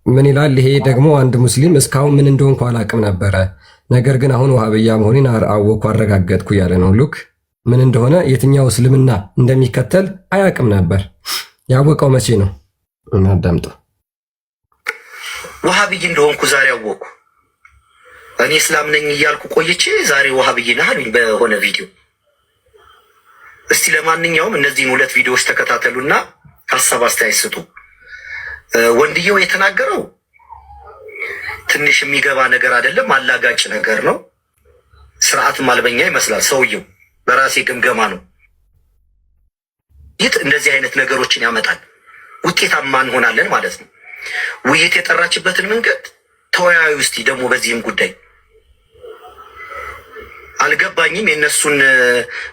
ምን ይላል? ይሄ ደግሞ አንድ ሙስሊም እስካሁን ምን እንደሆንኩ አላቅም ነበረ፣ ነገር ግን አሁን ወሃብያ መሆኔን አወኩ አረጋገጥኩ ያለ ነው። ሉክ ምን እንደሆነ የትኛው እስልምና እንደሚከተል አያቅም ነበር። ያወቀው መቼ ነው? እናዳምጠው። ወሃብይ እንደሆንኩ ዛሬ አወኩ። እኔ እስላም ነኝ እያልኩ ቆይቼ ዛሬ ወሃብይ ነህ አሉኝ በሆነ ቪዲዮ። እስቲ ለማንኛውም እነዚህን 2 ቪዲዮዎች ተከታተሉና ሀሳብ አስተያየት ስጡ። ወንድየው የተናገረው ትንሽ የሚገባ ነገር አይደለም፣ አላጋጭ ነገር ነው። ስርዓት ማልበኛ ይመስላል ሰውየው። በራሴ ግምገማ ነው። ይህ እንደዚህ አይነት ነገሮችን ያመጣል። ውጤታማ እንሆናለን ማለት ነው። ውይይት የጠራችበትን መንገድ ተወያዩ እስቲ። ደግሞ በዚህም ጉዳይ አልገባኝም። የእነሱን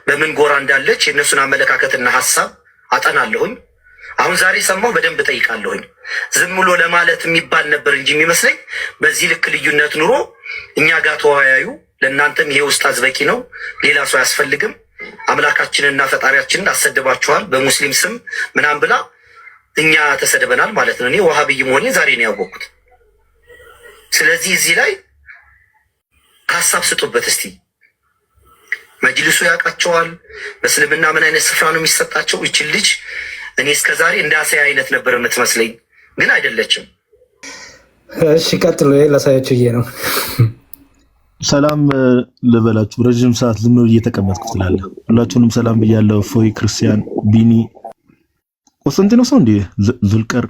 በምን ጎራ እንዳለች የእነሱን አመለካከትና ሀሳብ አጠናለሁኝ። አሁን ዛሬ ሰማሁ፣ በደንብ ጠይቃለሁኝ። ዝም ብሎ ለማለት የሚባል ነበር እንጂ የሚመስለኝ በዚህ ልክ ልዩነት ኑሮ እኛ ጋር ተወያዩ፣ ለእናንተም ይሄ ኡስታዝ በቂ ነው፣ ሌላ ሰው አያስፈልግም፣ አምላካችንና ፈጣሪያችንን አሰድባችኋል በሙስሊም ስም ምናምን ብላ እኛ ተሰድበናል ማለት ነው። እኔ ወሃብይ መሆኔ ዛሬ ነው ያወቅኩት። ስለዚህ እዚህ ላይ ሀሳብ ስጡበት እስቲ። መጅልሱ ያውቃቸዋል። በእስልምና ምን አይነት ስፍራ ነው የሚሰጣቸው? ይችን ልጅ እኔ እስከ ዛሬ እንደ አሳያ አይነት ነበር የምትመስለኝ፣ ግን አይደለችም። እሺ ቀጥሎ ላሳያችሁ ብዬ ነው። ሰላም ልበላችሁ። ረዥም ሰዓት ዝም ብዬ እየተቀመጥኩ ትላለህ። ሁላችሁንም ሰላም ብያለሁ። ፎይ፣ ክርስቲያን፣ ቢኒ፣ ቆስጠንጢኖስ ነው እንዴ? ዙልቀር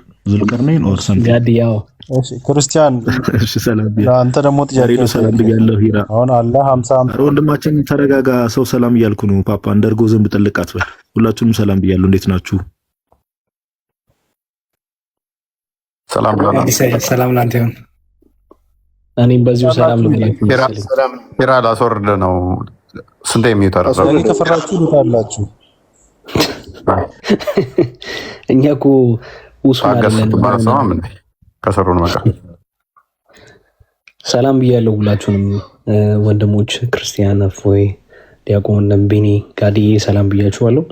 ነኝ ኦር ሰምቲንግ ጋዲያው። እሺ ክርስቲያን፣ እሺ ሰላም ብያለሁ። አንተ ደግሞ ጥያቄ ነው። ሰላም ብያለሁ። ሂራ አሁን አለ 50 ወንድማችን ተረጋጋ። ሰው ሰላም እያልኩ ነው። ፓፓ እንደርጎ ዘንብ ጥልቃት በል። ሁላችሁንም ሰላም ብያለሁ። እንዴት ናችሁ? ሰላም ሰላም ላንተ ይሁን። እኔም በዚሁ ሰላም ልብላችሁ። ሂራ ላስወርድ ነው። ስንት የሚወጣው እኔ ከፈራችሁ ልታላችሁ። እኛ እኮ ውሱን አይደለም ከሰሩን መጣ። ሰላም ብያለሁ ሁላችሁንም ወንድሞች፣ ክርስቲያን፣ ፎይ፣ ዲያቆን፣ ቢኒ፣ ጋዲዬ ሰላም ብያችኋለሁ።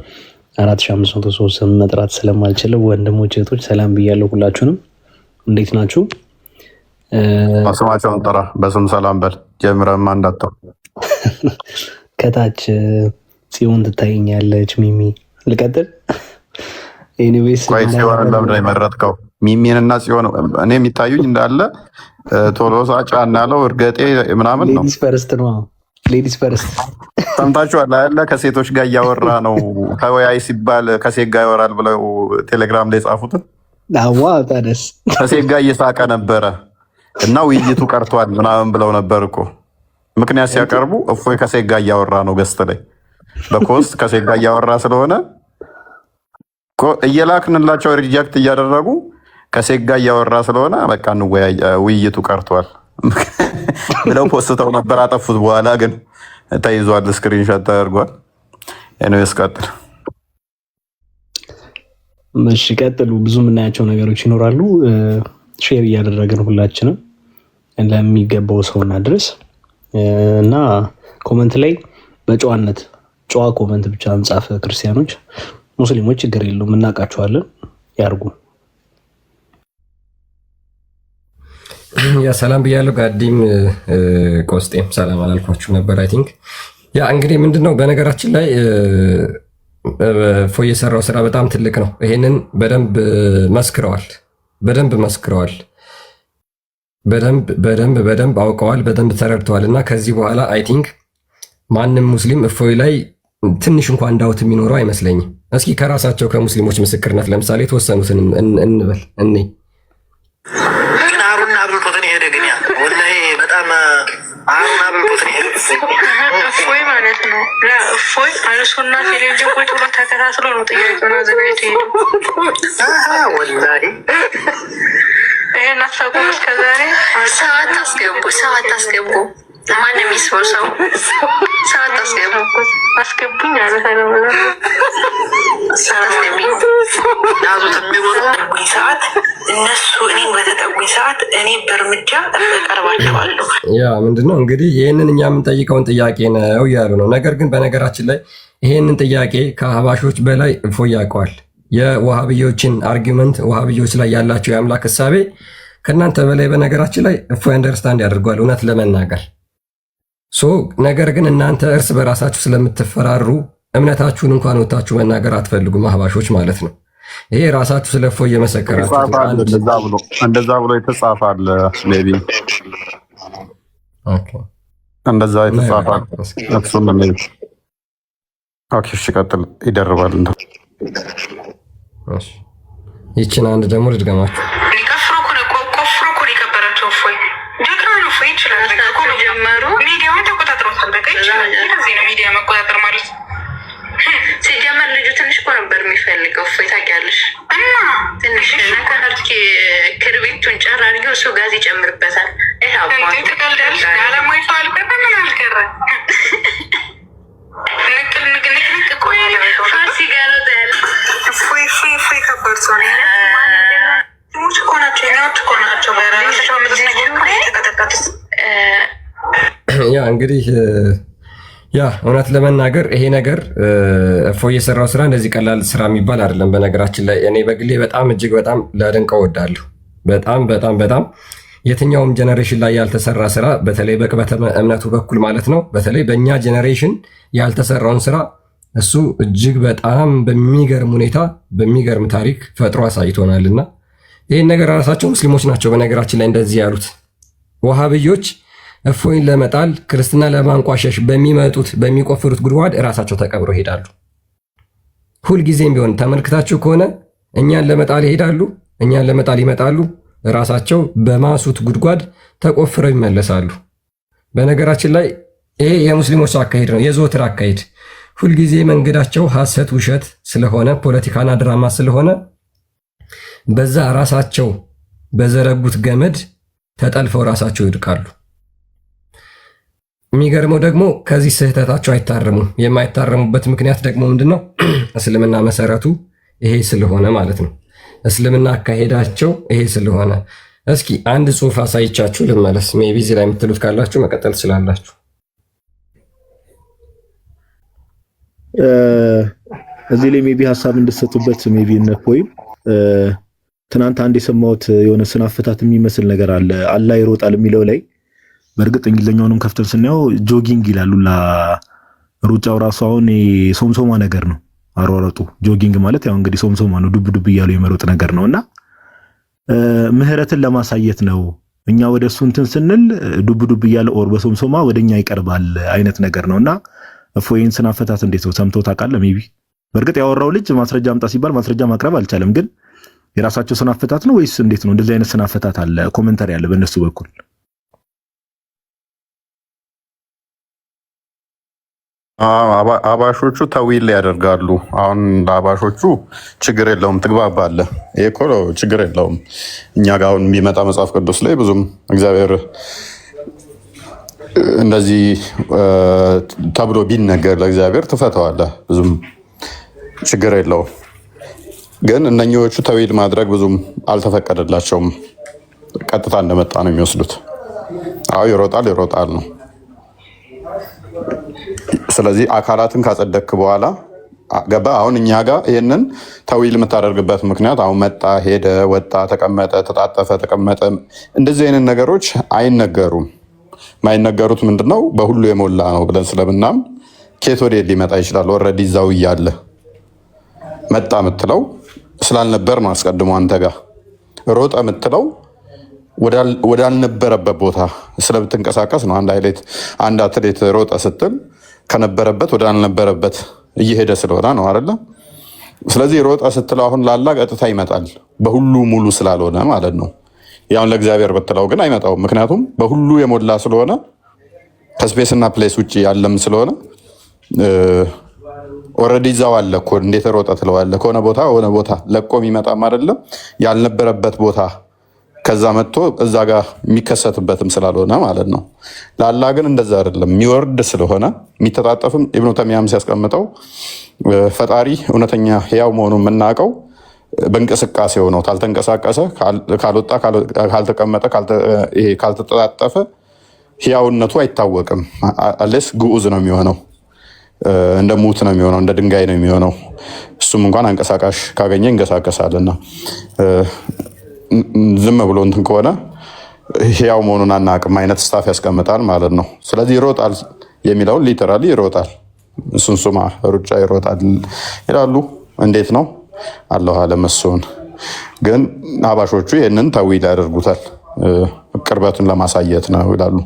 4503 ስም መጥራት ስለማልችል ወንድሞች እህቶች ሰላም ብያለሁ ሁላችሁንም። እንዴት ናችሁ? ስማቸውን ጠራ፣ በስም ሰላም በል። ጀምረማ እንዳታው ከታች ጽዮን ትታየኛለች። ሚሚ ልቀጥል? ኤኒዌይስ ቆይ ጽዮን ለምን የመረጥከው? ሚሚንና ጽዮን እኔ የሚታዩኝ እንዳለ ቶሎሳ ጫና ያለው እርገጤ ምናምን ነው። ሌዲስ ፈርስት ነው። ሌዲስ ፈርስት ሰምታችኋል አይደለ? ከሴቶች ጋር እያወራ ነው። ተወያይ ሲባል ከሴት ጋር ያወራል ብለው ቴሌግራም ላይ ጻፉትን። አዋ ታደስ ከሴት ጋር እየሳቀ ነበረ እና ውይይቱ ቀርቷል ምናምን ብለው ነበር እኮ። ምክንያት ሲያቀርቡ እፎይ ከሴት ጋር እያወራ ነው። ገስት ላይ በኮስት ከሴት ጋር እያወራ ስለሆነ እየላክንላቸው ሪጀክት እያደረጉ ከሴት ጋር እያወራ ስለሆነ በቃ እንወያይ ውይይቱ ቀርቷል ብለው ፖስተው ነበር። አጠፉት። በኋላ ግን ተይዟል፣ ስክሪንሾት ተደርጓል። ኤኒዌይስ ቀጥል። እሺ ቀጥሉ። ብዙ የምናያቸው ነገሮች ይኖራሉ። ሼር እያደረግን ሁላችንም ለሚገባው ሰው እናድረስ እና ኮመንት ላይ በጨዋነት ጨዋ ኮመንት ብቻ እንጻፍ። ክርስቲያኖች፣ ሙስሊሞች ችግር የለውም እናውቃቸዋለን፣ ያርጉ። ያ ሰላም ብያለሁ። ጋዲም ቆስጤም ሰላም አላልኳችሁ ነበር። አይ ቲንክ ያ እንግዲህ ምንድነው በነገራችን ላይ ፎይ የሰራው ስራ በጣም ትልቅ ነው። ይሄንን በደንብ መስክረዋል፣ በደንብ አውቀዋል፣ በደንብ ተረድተዋል። እና ከዚህ በኋላ አይ ቲንክ ማንም ሙስሊም እፎይ ላይ ትንሽ እንኳን ዳውት የሚኖረው አይመስለኝም። እስኪ ከራሳቸው ከሙስሊሞች ምስክርነት ለምሳሌ የተወሰኑትን እንበል። እኔ ግን አሩና አብልጦትን ሄደ። ግን ያ ወላሂ በጣም አሩና አብልጦትን ሄደ። እፎይ ማለት ነው። እፎይ አልሱና ቴሌቪዥን ቁጭ ብሎ ተከታትሎ ነው ጥያቄውን አዘጋጅቶ ሄዱ። ወላሂ ይሄን አታውቁም እስከዛሬ። ሰው አታስገቡ። ማንም የሚስበው ሰው አስገቡኝ አለ ተለምለ ናዙት የሚወጡኝ ሰዓት እነሱ እኔን በተጠጉኝ ሰዓት እኔ በእርምጃ እቀርባቸዋለሁ። ያ ምንድነው እንግዲህ ይህንን እኛ የምንጠይቀውን ጥያቄ ነው እያሉ ነው። ነገር ግን በነገራችን ላይ ይህንን ጥያቄ ከአህባሾች በላይ እፎይ ያውቀዋል። የዋሃብዮችን አርጊመንት ዋሃብዮች ላይ ያላቸው የአምላክ እሳቤ ከእናንተ በላይ በነገራችን ላይ እፎይ አንደርስታንድ ያደርገዋል እውነት ለመናገር ነገር ግን እናንተ እርስ በራሳችሁ ስለምትፈራሩ እምነታችሁን እንኳን ወታችሁ መናገር አትፈልጉም አህባሾች ማለት ነው። ይሄ ራሳችሁ ስለ እፎይ እየመሰከራችሁ እንደዛ ብሎ የተጻፋል ሜቢ እንደዛ የተጻፋል እሱም ሜቢ እሺ ቀጥል ይደርባል ይችን አንድ ደግሞ ልድገማችሁ ሚዲያ መቆጣጠር ማለት ሲጀመር ልጁ ትንሽ እኮ ነበር የሚፈልገው እፎይ ታውቂያለሽ እና ትንሽ ነከርኪ ክርቢቱን ጨር አድርገው እሱ ጋዝ ይጨምርበታል ተቀልዳለሽ አለሞይ ሰው አልቀረ ምን አልቀረ ንቅል ንቅንቅ እኮ ፋሲካ ነው ታያለ እፎይ ከበር ሰው ነው ሙች እኮ ናቸው ኛዎች እኮ ናቸው በራሳቸው የተቀጠቀጡት ያ እንግዲህ ያ እውነት ለመናገር ይሄ ነገር እፎይ የሰራው ስራ እንደዚህ ቀላል ስራ የሚባል አይደለም። በነገራችን ላይ እኔ በግሌ በጣም እጅግ በጣም ላደንቀው እወዳለሁ። በጣም የትኛውም ጀነሬሽን ላይ ያልተሰራ ስራ በተለይ በቅበተ እምነቱ በኩል ማለት ነው። በተለይ በእኛ ጀነሬሽን ያልተሰራውን ስራ እሱ እጅግ በጣም በሚገርም ሁኔታ በሚገርም ታሪክ ፈጥሮ አሳይቶናልና ይህን ነገር ራሳቸው ሙስሊሞች ናቸው በነገራችን ላይ እንደዚህ ያሉት ወሃብዮች እፎይን ለመጣል ክርስትና ለማንቋሸሽ በሚቆፍሩት ጉድጓድ እራሳቸው ተቀብረው ይሄዳሉ። ሁልጊዜም ቢሆን ተመልክታችሁ ከሆነ እኛን ለመጣል ይሄዳሉ፣ እኛን ለመጣል ይመጣሉ፣ ራሳቸው በማሱት ጉድጓድ ተቆፍረው ይመለሳሉ። በነገራችን ላይ ይሄ የሙስሊሞች አካሄድ ነው፣ የዘወትር አካሄድ። ሁልጊዜ መንገዳቸው ሐሰት፣ ውሸት ስለሆነ ፖለቲካና ድራማ ስለሆነ በዛ ራሳቸው በዘረጉት ገመድ ተጠልፈው ራሳቸው ይድቃሉ። የሚገርመው ደግሞ ከዚህ ስህተታቸው አይታረሙም። የማይታረሙበት ምክንያት ደግሞ ምንድነው? እስልምና መሰረቱ ይሄ ስለሆነ ማለት ነው። እስልምና አካሄዳቸው ይሄ ስለሆነ እስኪ አንድ ጽሑፍ አሳይቻችሁ ልመለስ። ሜይ ቢ እዚህ ላይ የምትሉት ካላችሁ መቀጠል ትችላላችሁ። እዚህ ላይ ሜይ ቢ ሀሳብ እንድትሰጡበት ሜይ ቢ እነፎይ ትናንት አንድ የሰማሁት የሆነ ስነ አፈታት የሚመስል ነገር አለ። አላህ ይሮጣል የሚለው ላይ በእርግጥ እንግሊዘኛውንም ከፍተን ስናየው ጆጊንግ ይላሉ። ሩጫው ራሱ አሁን ሶምሶማ ነገር ነው አሯሯጡ። ጆጊንግ ማለት ያው እንግዲህ ሶምሶማ ነው፣ ዱብ ዱብ እያሉ የመሮጥ ነገር ነውና ምህረትን ለማሳየት ነው። እኛ ወደ እሱ እንትን ስንል ዱብ ዱብ እያለ ኦር በሶምሶማ ወደኛ ይቀርባል አይነት ነገር ነውና እፎይን ስነ አፈታት እንዴት ነው ሰምተው ታውቃለህ? ሜይ ቢ በእርግጥ ያወራው ልጅ ማስረጃ አምጣ ሲባል ማስረጃ ማቅረብ አልቻለም። ግን የራሳቸው ስነ አፈታት ነው ወይስ እንዴት ነው? እንደዚህ አይነት ስነ አፈታት አለ፣ ኮሜንታሪ አለ በእነሱ በኩል። አባሾቹ ተዊል ያደርጋሉ። አሁን ለአባሾቹ ችግር የለውም ትግባባለህ። ይሄ እኮ ችግር የለውም። እኛ ጋር አሁን የሚመጣ መጽሐፍ ቅዱስ ላይ ብዙም እግዚአብሔር እንደዚህ ተብሎ ቢነገር ለእግዚአብሔር ትፈተዋለህ፣ ብዙም ችግር የለውም። ግን እነኚዎቹ ተዊል ማድረግ ብዙም አልተፈቀደላቸውም። ቀጥታ እንደመጣ ነው የሚወስዱት። አዎ ይሮጣል ነው። ስለዚህ አካላትን ካጸደክ በኋላ ገባ። አሁን እኛ ጋር ይህንን ተዊል የምታደርግበት ምክንያት አሁን መጣ፣ ሄደ፣ ወጣ፣ ተቀመጠ፣ ተጣጠፈ፣ ተቀመጠ፣ እንደዚህ አይነት ነገሮች አይነገሩም። የማይነገሩት ምንድነው? በሁሉ የሞላ ነው ብለን ስለምናም ኬት ወዴት ሊመጣ ይችላል? ኦልሬዲ እዛው እያለ መጣ የምትለው ስላልነበር ነው። አስቀድሞ አንተ ጋር ሮጠ የምትለው ወዳልነበረበት ቦታ ስለምትንቀሳቀስ ነው። አንድ አትሌት ሮጠ ስትል ከነበረበት ወዳልነበረበት እየሄደ ስለሆነ ነው አይደለ? ስለዚህ ሮጠ ስትለው አሁን ላላ ቀጥታ ይመጣል፣ በሁሉ ሙሉ ስላልሆነ ማለት ነው። ያውን ለእግዚአብሔር ብትለው ግን አይመጣውም። ምክንያቱም በሁሉ የሞላ ስለሆነ ከስፔስና ፕሌስ ውጭ ያለም ስለሆነ ኦልሬዲ እዛው አለ እኮ። እንዴት ሮጠ ትለዋለህ? ከሆነ ቦታ ሆነ ቦታ ለቆ የሚመጣም አይደለም፣ ያልነበረበት ቦታ ከዛ መጥቶ እዛ ጋር የሚከሰትበትም ስላልሆነ ማለት ነው። ላላ ግን እንደዛ አይደለም፣ የሚወርድ ስለሆነ የሚተጣጠፍም። ኢብኑ ተሚያም ሲያስቀምጠው ፈጣሪ እውነተኛ ሕያው መሆኑን የምናውቀው በእንቅስቃሴው ነው። ካልተንቀሳቀሰ፣ ካልወጣ፣ ካልተቀመጠ፣ ካልተጠጣጠፈ ሕያውነቱ አይታወቅም። አለስ ግዑዝ ነው የሚሆነው፣ እንደ ሙት ነው የሚሆነው፣ እንደ ድንጋይ ነው የሚሆነው። እሱም እንኳን አንቀሳቃሽ ካገኘ ይንቀሳቀሳልና ዝም ብሎ እንትን ከሆነ ሕያው መሆኑን አናውቅም አይነት ስታፍ ያስቀምጣል ማለት ነው። ስለዚህ ይሮጣል የሚለውን ሊተራሊ ይሮጣል፣ ሱንሱማ ሩጫ ይሮጣል ይላሉ። እንዴት ነው አለሁ አለመሰውን ግን አባሾቹ ይህንን ተዊል ያደርጉታል። ቅርበቱን ለማሳየት ነው ይላሉ።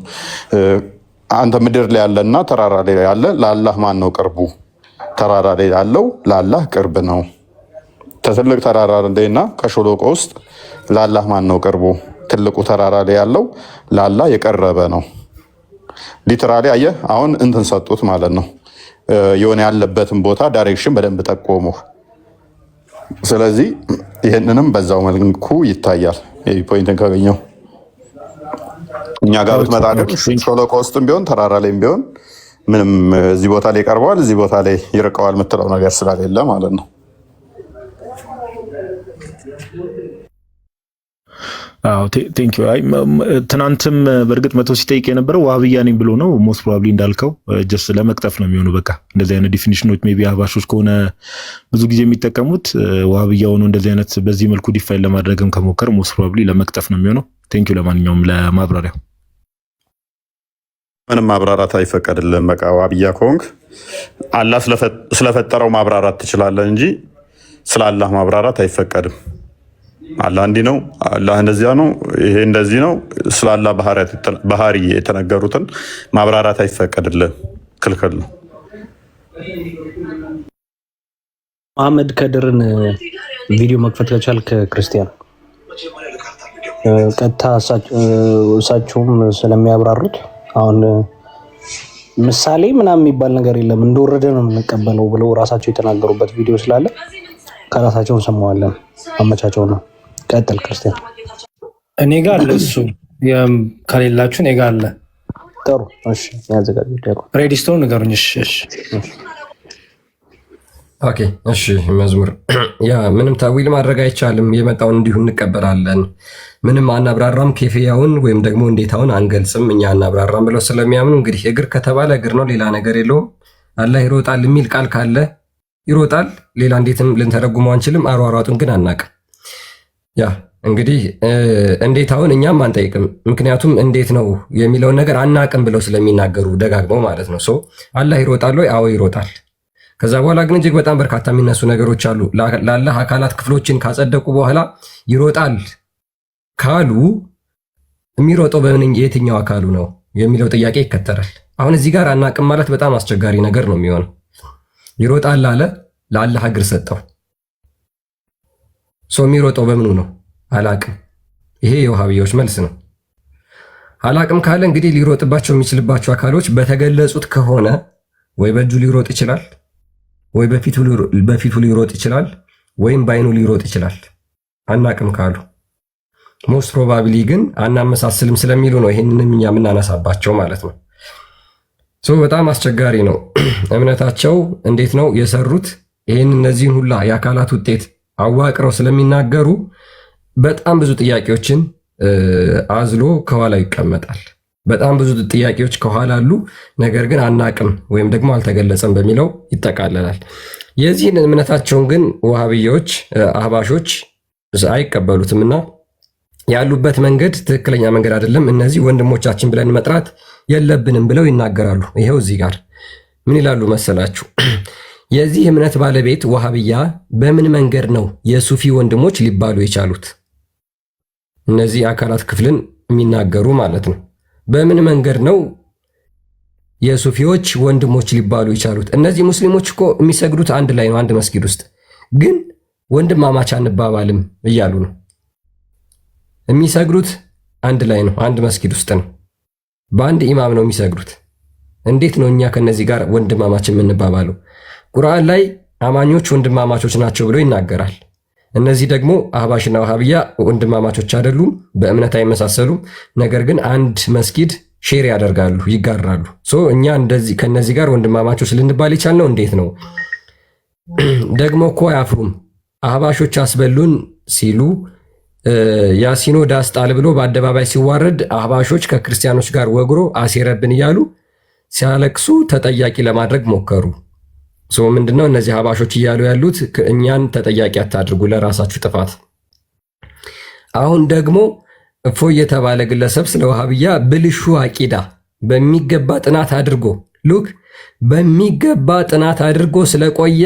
አንተ ምድር ላይ ያለና ተራራ ላይ ያለ ለአላህ ማን ነው ቅርቡ? ተራራ ላይ ያለው ለአላህ ቅርብ ነው። ትልቅ ተራራ ላይና ከሸለቆ ውስጥ ለአላህ ማን ነው ቅርቡ? ትልቁ ተራራ ላይ ያለው ለአላህ የቀረበ ነው። ሊትራሊ አየህ፣ አሁን እንትን ሰጡት ማለት ነው። የሆነ ያለበትን ቦታ ዳይሬክሽን በደንብ ጠቆሙ። ስለዚህ ይህንንም በዛው መልኩ ይታያል። ፖይንትን ካገኘው እኛ ጋር ብትመጣ ግን ሸለቆ ውስጥም ቢሆን ተራራ ላይም ቢሆን ምንም እዚህ ቦታ ላይ ቀርበዋል፣ እዚህ ቦታ ላይ ይርቀዋል የምትለው ነገር ስለሌለ ማለት ነው። ቴንክ ዩ። ትናንትም በእርግጥ መቶ ሲጠይቅ የነበረው ዋህብያ ነኝ ብሎ ነው። ሞስት ፕሮባብሊ እንዳልከው ጀስት ለመቅጠፍ ነው የሚሆነው። በቃ እንደዚህ አይነት ዲፊኒሽኖች ሜይ ቢ አህባሾች ከሆነ ብዙ ጊዜ የሚጠቀሙት ዋህብያ ሆኖ እንደዚህ አይነት በዚህ መልኩ ዲፋይን ለማድረግም ከሞከር ሞስት ፕሮባብሊ ለመቅጠፍ ነው የሚሆነው። ቴንክ ዩ ለማንኛውም ለማብራሪያው። ምንም ማብራራት አይፈቀድልም። በቃ ዋህብያ ከሆንክ አላህ ስለፈጠረው ማብራራት ትችላለህ እንጂ ስለ አላህ ማብራራት አይፈቀድም። አላህ እንዲህ ነው፣ አላህ እንደዚያ ነው፣ ይሄ እንደዚህ ነው፣ ስለ አላህ ባህሪ የተነገሩትን ማብራራት አይፈቀድልም፣ ክልክል ነው። መሐመድ ከድርን ቪዲዮ መክፈት ከቻልክ ክርስቲያን ቀጥታ እሳቸውም ስለሚያብራሩት አሁን ምሳሌ ምናምን የሚባል ነገር የለም እንደወረደ ነው የምንቀበለው ብለው ራሳቸው የተናገሩበት ቪዲዮ ስላለ ከራሳቸውን ሰማዋለን። አመቻቸው ነው። ቀጥል ክርስቲያን። እኔ ጋር አለ እሱ ከሌላችሁ እኔ ጋር አለ። ጥሩ እሺ፣ ያዘጋጁ ሬዲስቶን ንገሩኝ። ኦኬ እሺ። መዝሙር ያ ምንም ታዊል ማድረግ አይቻልም። የመጣውን እንዲሁ እንቀበላለን። ምንም አናብራራም። ኬፍያውን ወይም ደግሞ እንዴታውን አንገልጽም። እኛ አናብራራም ብለው ስለሚያምኑ እንግዲህ እግር ከተባለ እግር ነው፣ ሌላ ነገር የለውም። አላህ ይሮጣል የሚል ቃል ካለ ይሮጣል። ሌላ እንዴትም ልንተረጉመው አንችልም። አሯሯጡን ግን አናቅም። ያ እንግዲህ እንዴታውን እኛም አንጠይቅም። ምክንያቱም እንዴት ነው የሚለውን ነገር አናቅም ብለው ስለሚናገሩ ደጋግመው ማለት ነው። አላህ ይሮጣል ወይ? አዎ ይሮጣል። ከዛ በኋላ ግን እጅግ በጣም በርካታ የሚነሱ ነገሮች አሉ። ለአላህ አካላት ክፍሎችን ካጸደቁ በኋላ ይሮጣል ካሉ የሚሮጠው በምን የትኛው አካሉ ነው የሚለው ጥያቄ ይከተላል። አሁን እዚህ ጋር አናቅም ማለት በጣም አስቸጋሪ ነገር ነው የሚሆነው። ይሮጣል አለ፣ ለአላህ እግር ሰጠው። የሚሮጠው በምኑ ነው? አላቅም። ይሄ የውሃብያዎች መልስ ነው። አላቅም ካለ እንግዲህ ሊሮጥባቸው የሚችልባቸው አካሎች በተገለጹት ከሆነ ወይ በእጁ ሊሮጥ ይችላል፣ ወይ በፊቱ ሊሮጥ ይችላል፣ ወይም በአይኑ ሊሮጥ ይችላል። አናቅም ካሉ ሞስት ፕሮባብሊ ግን አናመሳስልም ስለሚሉ ነው ይህንንም እኛ የምናነሳባቸው ማለት ነው። በጣም አስቸጋሪ ነው እምነታቸው። እንዴት ነው የሰሩት? ይህን እነዚህን ሁላ የአካላት ውጤት አዋቅረው ስለሚናገሩ በጣም ብዙ ጥያቄዎችን አዝሎ ከኋላ ይቀመጣል። በጣም ብዙ ጥያቄዎች ከኋላ አሉ። ነገር ግን አናቅም ወይም ደግሞ አልተገለጸም በሚለው ይጠቃለላል። የዚህን እምነታቸውን ግን ወሃብያዎች አህባሾች አይቀበሉትም እና ያሉበት መንገድ ትክክለኛ መንገድ አይደለም። እነዚህ ወንድሞቻችን ብለን መጥራት የለብንም ብለው ይናገራሉ። ይሄው እዚህ ጋር ምን ይላሉ መሰላችሁ? የዚህ እምነት ባለቤት ወሃብያ በምን መንገድ ነው የሱፊ ወንድሞች ሊባሉ የቻሉት? እነዚህ አካላት ክፍልን የሚናገሩ ማለት ነው። በምን መንገድ ነው የሱፊዎች ወንድሞች ሊባሉ የቻሉት? እነዚህ ሙስሊሞች እኮ የሚሰግዱት አንድ ላይ ነው፣ አንድ መስጊድ ውስጥ ግን ወንድማማች አንባባልም እያሉ ነው። የሚሰግዱት አንድ ላይ ነው፣ አንድ መስጊድ ውስጥ ነው፣ በአንድ ኢማም ነው የሚሰግዱት። እንዴት ነው እኛ ከነዚህ ጋር ወንድማማች የምንባባለው? ቁርአን ላይ አማኞች ወንድማማቾች ናቸው ብሎ ይናገራል። እነዚህ ደግሞ አህባሽና ወሃብያ ወንድማማቾች አይደሉም፣ በእምነት አይመሳሰሉም። ነገር ግን አንድ መስጊድ ሼር ያደርጋሉ፣ ይጋራሉ። እኛ እንደዚህ ከነዚህ ጋር ወንድማማቾች ልንባል ይቻልነው እንዴት ነው? ደግሞ እኮ አያፍሩም። አህባሾች አስበሉን ሲሉ ያሲኖ ዳስ ጣል ብሎ በአደባባይ ሲዋረድ አህባሾች ከክርስቲያኖች ጋር ወግሮ አሴረብን እያሉ ሲያለቅሱ ተጠያቂ ለማድረግ ሞከሩ። ምንድነው እነዚህ አህባሾች እያሉ ያሉት? እኛን ተጠያቂ አታድርጉ ለራሳችሁ ጥፋት። አሁን ደግሞ እፎይ የተባለ ግለሰብ ስለ ወሃብያ ብልሹ አቂዳ በሚገባ ጥናት አድርጎ በሚገባ ጥናት አድርጎ ስለቆየ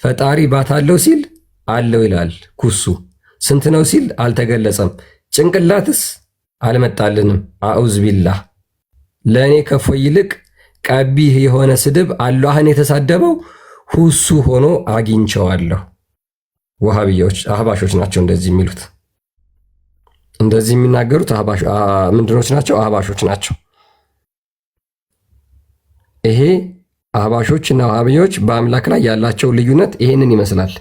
ፈጣሪ ባት አለው ሲል አለው ይላል። ኩሱ ስንት ነው ሲል አልተገለጸም። ጭንቅላትስ አልመጣልንም። አዑዝ ቢላህ። ለእኔ ከእፎይ ይልቅ ቀቢህ የሆነ ስድብ አላህን የተሳደበው ሁሱ ሆኖ አግኝቸዋለሁ። ወሃብያዎች አህባሾች ናቸው እንደዚህ የሚሉት። እንደዚህ የሚናገሩት ምንድኖች ናቸው? አህባሾች ናቸው። ይሄ አህባሾች እና ወሃብያዎች በአምላክ ላይ ያላቸው ልዩነት ይሄንን ይመስላል።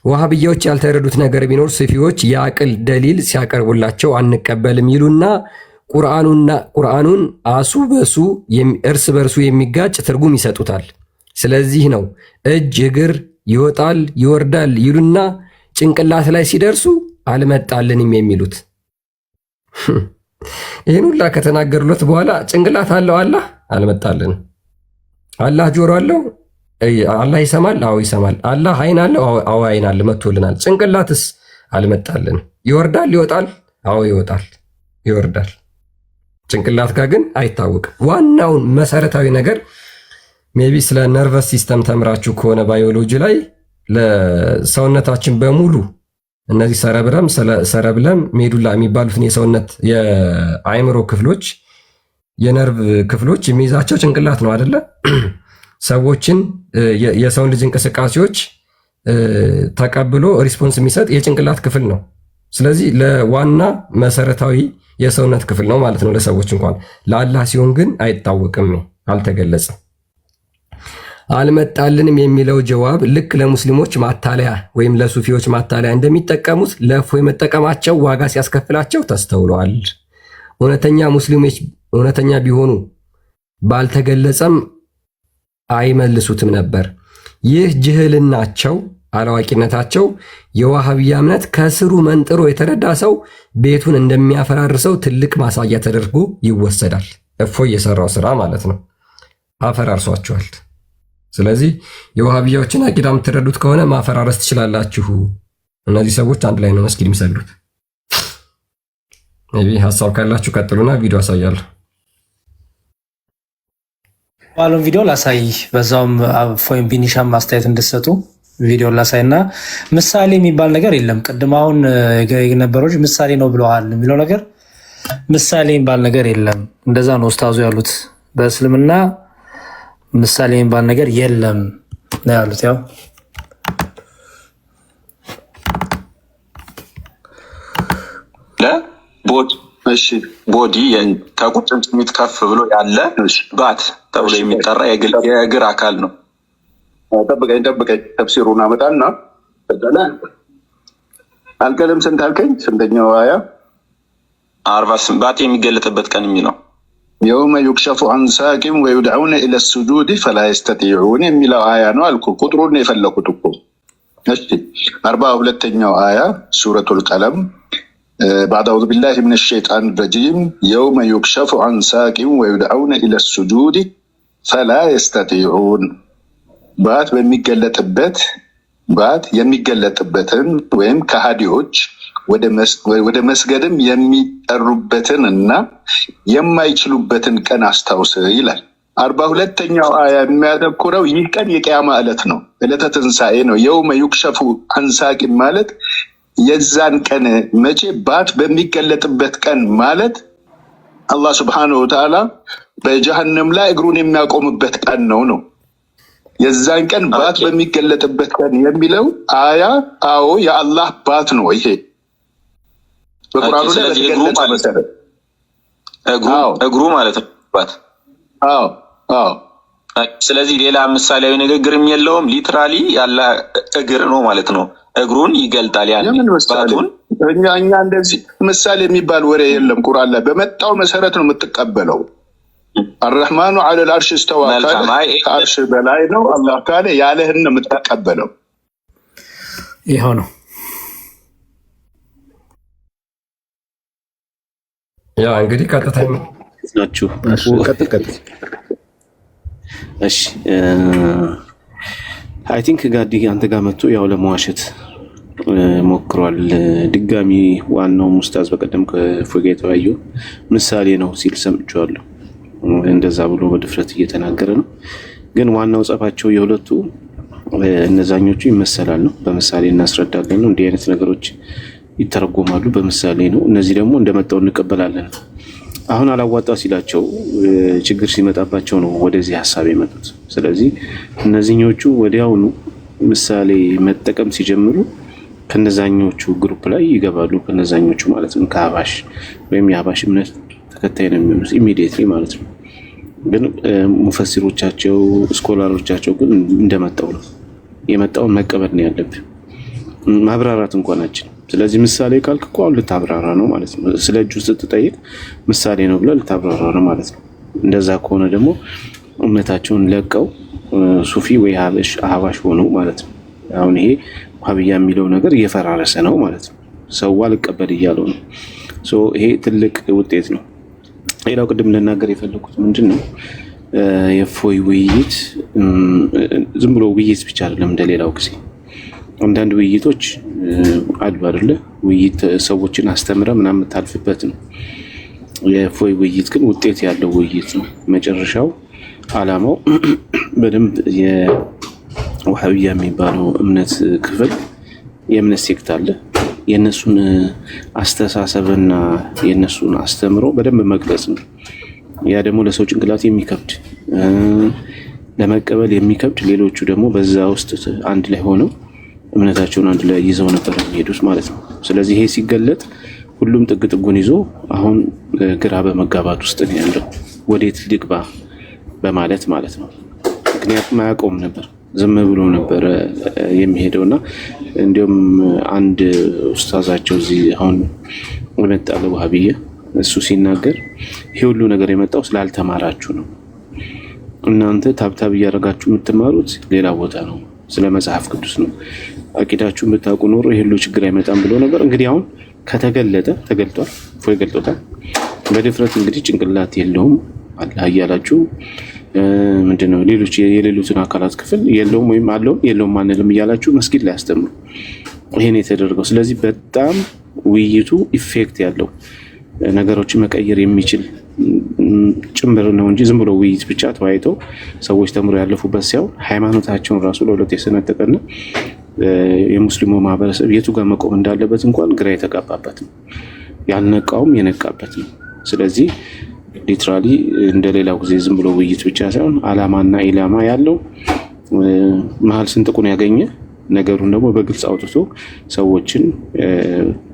ወሃብያዎች ያልተረዱት ነገር ቢኖር ሱፊዎች የአቅል ደሊል ሲያቀርቡላቸው አንቀበልም ይሉና ቁርአኑን አሱ በሱ እርስ በርሱ የሚጋጭ ትርጉም ይሰጡታል። ስለዚህ ነው እጅ እግር ይወጣል ይወርዳል ይሉና ጭንቅላት ላይ ሲደርሱ አልመጣልንም የሚሉት። ይህን ሁላ ከተናገሩለት በኋላ ጭንቅላት አለው አላህ አልመጣልንም። አላህ ጆሮ አለው አላህ ይሰማል፣ አዎ ይሰማል። አላህ አይን አለው፣ አዎ አይን አለ መጥቶልናል። ጭንቅላትስ አልመጣልንም። ይወርዳል ይወጣል፣ አዎ ይወጣል ይወርዳል። ጭንቅላት ጋር ግን አይታወቅም። ዋናውን መሰረታዊ ነገር ሜቢ ስለ ነርቨስ ሲስተም ተምራችሁ ከሆነ ባዮሎጂ ላይ ለሰውነታችን በሙሉ እነዚህ ሰረብለም፣ ሜዱላ የሚባሉትን የሰውነት የአእምሮ ክፍሎች የነርቭ ክፍሎች የሚይዛቸው ጭንቅላት ነው አይደለ? ሰዎችን የሰውን ልጅ እንቅስቃሴዎች ተቀብሎ ሪስፖንስ የሚሰጥ የጭንቅላት ክፍል ነው። ስለዚህ ለዋና መሰረታዊ የሰውነት ክፍል ነው ማለት ነው ለሰዎች እንኳን። ለአላህ ሲሆን ግን አይታወቅም፣ አልተገለጸም። አልመጣልንም የሚለው ጀዋብ ልክ ለሙስሊሞች ማታለያ ወይም ለሱፊዎች ማታለያ እንደሚጠቀሙት ለእፎይ መጠቀማቸው ዋጋ ሲያስከፍላቸው ተስተውለዋል። እውነተኛ ሙስሊሞች እውነተኛ ቢሆኑ ባልተገለጸም አይመልሱትም ነበር። ይህ ጅህልናቸው አላዋቂነታቸው የዋሃብያ እምነት ከስሩ መንጥሮ የተረዳ ሰው ቤቱን እንደሚያፈራርሰው ትልቅ ማሳያ ተደርጎ ይወሰዳል። እፎይ የሰራው ስራ ማለት ነው። አፈራርሷቸዋል። ስለዚህ የዋሃብያዎችን አቂዳ የምትረዱት ከሆነ ማፈራረስ ትችላላችሁ። እነዚህ ሰዎች አንድ ላይ ነው መስጊድ የሚሰግዱት። ሀሳብ ካላችሁ ቀጥሉና ቪዲዮ አሳያለሁ። ባለውን ቪዲዮ ላሳይ፣ በዛውም እፎይም ቢኒሻም ማስተያየት እንድሰጡ ቪዲዮ ላሳይና ምሳሌ የሚባል ነገር የለም። ቅድም አሁን የነበሮች ምሳሌ ነው ብለዋል የሚለው ነገር ምሳሌ የሚባል ነገር የለም። እንደዛ ነው ኡስታዙ ያሉት። በእስልምና ምሳሌ የሚባል ነገር የለም ነው ያሉት። ያው ቦዲ ከቁርጭምጭሚት ከፍ ብሎ ያለ ባት ተብሎ የሚጠራ የእግር አካል ነው። ጠብቀኝ ተፍሲሩን አመጣና አልቀለም። ስንት አልከኝ? ስንተኛው አያ? 40 ባት የሚገለጥበት ቀን የሚለው የውመ ዩክሸፉ አን ሳቂም ወዩድዑነ ኢለ ሱጁድ ፈላ የስተጢዑን የሚለው አያ ነው አልኩ። ቁጥሩን የፈለኩት እኮ። እሺ 42ኛው አያ ሱረቱል ቀለም بعد أعوذ بالله من الشيطان الرجيم يوم يكشف عن ساق ويدعون إلى السجود فلا يستطيعون ባት የሚገለጥበትን ወይም ከሃዲዎች ወደ መስገድም የሚጠሩበትን እና የማይችሉበትን ቀን አስታውስ ይላል። 42ኛው አያ የሚያተኩረው ይህ ቀን የቂያማ ዕለት ነው፣ ዕለተ ትንሣኤ ነው። የውመ ዩክሸፉ አን ሳቅ ማለት የዛን ቀን መቼ? ባት በሚገለጥበት ቀን ማለት አላህ ሱብሓነሁ ወተዓላ በጀሃነም ላይ እግሩን የሚያቆምበት ቀን ነው። የዛን ቀን ባት በሚገለጥበት ቀን የሚለው አያ አዎ የአላህ ባት ነው። ይሄ በቁርአኑ ላይ በተገለጸ መሰረት እግሩ ማለት ነው ባት። አዎ ስለዚህ ሌላ ምሳሌያዊ ንግግርም የለውም። ሊትራሊ ያለ እግር ነው ማለት ነው። እግሩን ይገልጣል። ባቱን እኛ እንደዚህ ምሳሌ የሚባል ወሬ የለም። ቁርአን ላይ በመጣው መሰረት ነው የምትቀበለው። አርረህማኑ ዐለል አርሽ እስተዋ ካለ ከአርሽ በላይ ነው። አላህ ካለ ያለህን ነው የምትቀበለው። ይኸው ነው። ያ እንግዲህ ቀጥታ ናችሁ። ቀጥል። እሺ አይ ቲንክ ጋዲ አንተ ጋር መጥቶ ያው ለመዋሸት ሞክሯል። ድጋሚ ዋናው ሙስታዝ በቀደም ከፎጋ የተወያየው ምሳሌ ነው ሲል ሰምቼዋለሁ። እንደዛ ብሎ በድፍረት እየተናገረ ነው። ግን ዋናው ጸፋቸው የሁለቱ እነዛኞቹ ይመሰላል ነው። በምሳሌ እናስረዳለን ነው። እንዲህ አይነት ነገሮች ይተረጎማሉ በምሳሌ ነው። እነዚህ ደግሞ እንደመጣው እንቀበላለን። አሁን አላዋጣ ሲላቸው ችግር ሲመጣባቸው ነው ወደዚህ ሀሳብ የመጡት። ስለዚህ እነዚህኞቹ ወዲያውኑ ምሳሌ መጠቀም ሲጀምሩ ከነዛኞቹ ግሩፕ ላይ ይገባሉ። ከነዛኞቹ ማለት ነው ከአህባሽ ወይም የአህባሽ እምነት ተከታይ ነው የሚሆኑት ኢሚዲየትሊ ማለት ነው። ግን ሙፈሲሮቻቸው ስኮላሮቻቸው ግን እንደመጣው ነው የመጣውን መቀበል ነው ያለብን፣ ማብራራት እንኳናችን። ስለዚህ ምሳሌ ካልክ እኮ አሁን ልታብራራ ነው ማለት ነው። ስለ እጁ ስትጠይቅ ምሳሌ ነው ብለህ ልታብራራ ነው ማለት ነው። እንደዛ ከሆነ ደግሞ እምነታቸውን ለቀው ሱፊ ወይ አህባሽ ሆነው ማለት ነው። አሁን ይሄ ዋህብያ የሚለው ነገር እየፈራረሰ ነው ማለት ነው። ሰው አልቀበል እያለው ነው። ይሄ ትልቅ ውጤት ነው። ሌላው ቅድም ልናገር የፈለኩት ምንድን ነው የእፎይ ውይይት ዝም ብሎ ውይይት ብቻ አይደለም። እንደሌላው ጊዜ አንዳንድ ውይይቶች አሉ አይደለ? ውይይት ሰዎችን አስተምረ ምናምን የምታልፍበት ነው። የእፎይ ውይይት ግን ውጤት ያለው ውይይት ነው። መጨረሻው አላማው በደንብ የዋህብያ የሚባለው እምነት ክፍል የእምነት ሴክት አለ። የእነሱን አስተሳሰብና የእነሱን አስተምሮ በደንብ መግለጽ ነው። ያ ደግሞ ለሰው ጭንቅላት የሚከብድ ለመቀበል የሚከብድ፣ ሌሎቹ ደግሞ በዛ ውስጥ አንድ ላይ ሆነው እምነታቸውን አንድ ላይ ይዘው ነበር የሚሄዱት ማለት ነው። ስለዚህ ይሄ ሲገለጥ ሁሉም ጥግ ጥጉን ይዞ አሁን ግራ በመጋባት ውስጥ ነው ያለው። ወዴት ልግባ በማለት ማለት ነው። ምክንያቱም አያውቀውም ነበር፣ ዝም ብሎ ነበር የሚሄደውና እንዲሁም አንድ ኡስታዛቸው እዚህ አሁን ወመጣለ ዋህብያ እሱ ሲናገር ይሄ ሁሉ ነገር የመጣው ስላልተማራችሁ ነው። እናንተ ታብታብ እያደረጋችሁ የምትማሩት ሌላ ቦታ ነው፣ ስለ መጽሐፍ ቅዱስ ነው። አቂዳችሁን ብታውቁ ኖሮ ይሄ ሁሉ ችግር አይመጣም ብሎ ነበር። እንግዲህ አሁን ከተገለጠ ተገልጧል፣ ፎይ ገልጦታል። በድፍረት እንግዲህ ጭንቅላት የለውም አላህ እያላችሁ ምንድነው ሌሎች የሌሉትን አካላት ክፍል የለውም ወይም አለው የለውም አንልም እያላችሁ መስጊድ ላይ አስተምሩ። ይሄን የተደረገው ስለዚህ በጣም ውይይቱ ኢፌክት ያለው ነገሮችን መቀየር የሚችል ጭምር ነው እንጂ ዝም ብሎ ውይይት ብቻ ተወያይተው ሰዎች ተምሮ ያለፉበት ሳይሆን ሃይማኖታቸውን ራሱ ለሁለት የሰነጠቀና የሙስሊሙ ማህበረሰብ የቱ ጋር መቆም እንዳለበት እንኳን ግራ የተጋባበት ነው። ያልነቃውም የነቃበት ነው። ስለዚህ ሊትራሊ እንደሌላው ጊዜ ዝም ብሎ ውይይት ብቻ ሳይሆን አላማና ኢላማ ያለው መሀል ስንጥቁን ያገኘ ነገሩን ደግሞ በግልጽ አውጥቶ ሰዎችን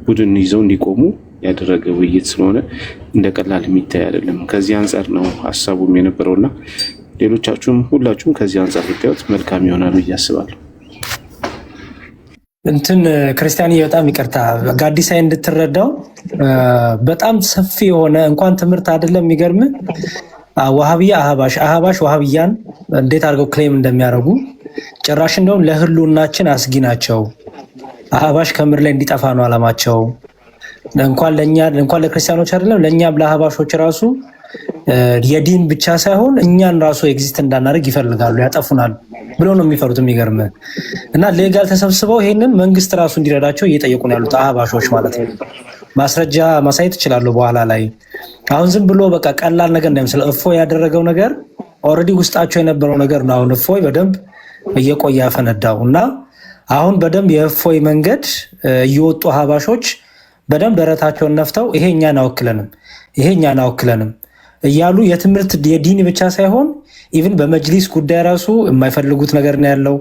ቡድን ይዘው እንዲቆሙ ያደረገ ውይይት ስለሆነ እንደ ቀላል የሚታይ አይደለም። ከዚህ አንጻር ነው ሀሳቡም የነበረውና ሌሎቻችሁም ሁላችሁም ከዚህ አንጻር ብታዩት መልካም ይሆናል ብዬ አስባለሁ። ክርስቲያኒ በጣም ይቅርታ ጋዲሳይ እንድትረዳው በጣም ሰፊ የሆነ እንኳን ትምህርት አይደለም። የሚገርም ዋህብያ አህባሽ ዋህብያን እንዴት አድርገው ክሌም እንደሚያደርጉ ጭራሽ እንደውም ለህልውናችን አስጊ ናቸው። አህባሽ ከምድር ላይ እንዲጠፋ ነው አላማቸው። እንኳን ለክርስቲያኖች አይደለም ለእኛም ለአህባሾች ራሱ የዲን ብቻ ሳይሆን እኛን ራሱ ኤግዚስት እንዳናደርግ ይፈልጋሉ፣ ያጠፉናል ብሎ ነው የሚፈሩት። የሚገርም እና ሌጋል ተሰብስበው ይሄንን መንግስት ራሱ እንዲረዳቸው እየጠየቁ ነው ያሉት አህባሾች ማለት ነው። ማስረጃ ማሳየት ይችላሉ በኋላ ላይ። አሁን ዝም ብሎ በቃ ቀላል ነገር እንደምስል እፎይ ያደረገው ነገር ኦልሬዲ ውስጣቸው የነበረው ነገር ነው። አሁን እፎይ በደንብ እየቆየ ያፈነዳው እና አሁን በደንብ የእፎይ መንገድ እየወጡ አህባሾች በደንብ ደረታቸውን ነፍተው ይሄ እኛን አወክለንም እያሉ የትምህርት የዲን ብቻ ሳይሆን ኢቭን በመጅሊስ ጉዳይ ራሱ የማይፈልጉት ነገር ነው ያለው።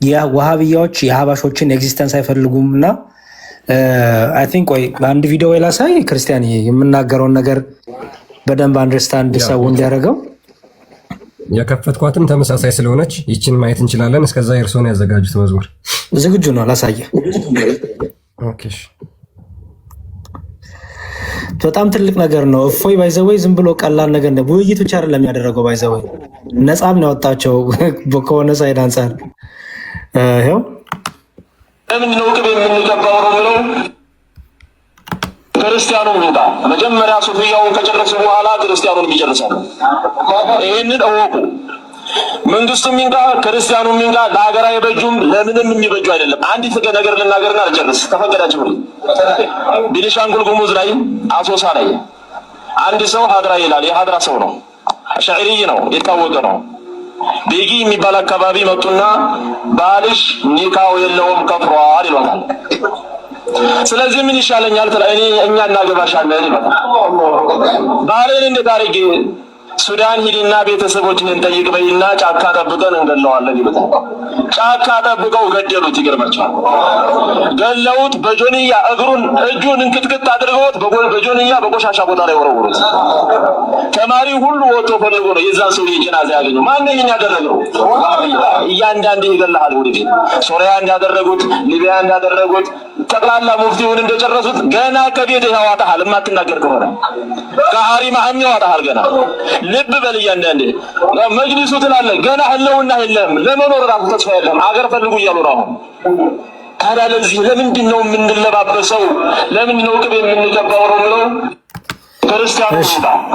የዋሃብያዎች የአህባሾችን ኤግዚስተንስ አይፈልጉም እና አይ ቲንክ አንድ ቪዲዮ ላሳይ ክርስቲያን የምናገረውን ነገር በደንብ አንደርስታንድ ሰው እንዲያደርገው። የከፈትኳትም ተመሳሳይ ስለሆነች ይችን ማየት እንችላለን። እስከዛ የእርስዎን ያዘጋጁት መዝሙር ዝግጁ ነው ላሳየ። ኦኬ በጣም ትልቅ ነገር ነው። እፎይ ባይዘወይ ዝም ብሎ ቀላል ነገር ነው። ውይይት ብቻ አይደለም ያደረገው። ባይዘወይ ነፃም ነው ያወጣቸው ከሆነ ሳይድ አንጻር ይኸው ለምንድነው ቅቤ የምንቀባው ነው ብለው ክርስቲያኑ ሁኔታ መጀመሪያ ሱፊያውን ከጨረሱ በኋላ ክርስቲያኑን ይጨርሳሉ። ይህንን እወቁ። መንግስቱ ሚንጋ ክርስቲያኑ ሚንጋ ለሀገራ የበጁም ለምንም የሚበጁ አይደለም። አንዲት ነገር ልናገርና አልጨርስ ተፈቀዳችሁ። ቤኒሻንጉል ጉሙዝ ላይ አሶሳ ላይ አንድ ሰው ሀድራ ይላል። የሀድራ ሰው ነው፣ ሻዕሪይ ነው፣ የታወቀ ነው። ቤጊ የሚባል አካባቢ መጡና ባልሽ ኒካው የለውም ከፍሯል ይሏታል። ስለዚህ ምን ይሻለኛል? እኛ እናገባሻለን ይሏታል። ባልን እንዴት አድርጌ ሱዳን ሂድና ቤተሰቦችን እንጠይቅ በይና ጫካ ጠብቀን እንገለዋለን ይሉታል። ጫካ ጠብቀው ገደሉት። ይገርማቸዋል። ገለውት በጆንያ እጁን እንክትክት አድርገውት በጆንያ በቆሻሻ ቦታ ላይ ወረወሩት። ተማሪ ሁሉ ወጥቶ ፈልጎ ነው የዛን ሰው ጀናዛ ያገኘው። ማንኛውም ያደረገው እያንዳንዱ ይገለሃል። ወደፊት ሶሪያ እንዳደረጉት፣ ሊቢያ እንዳደረጉት ጠቅላላ ሙፍቲውን እንደጨረሱት ገና ከቤት ያዋጣሃል። የማትናገር ከሆነ ከሐሪም አህም ያዋጣሃል ገና ልብ በል እያንዳንዴ መጅሊሱ ትላለህ ገና ህልውና የለም፣ ለመኖር ራሱ ተስፋ የለም። አገር ፈልጉ እያሉ ነው አሁን። ታዲያ ለዚህ ለምንድን ነው የምንለባበሰው? ለምንድን ነው ቅቤ የምንቀባው ነው ብለው ክርስቲያኑ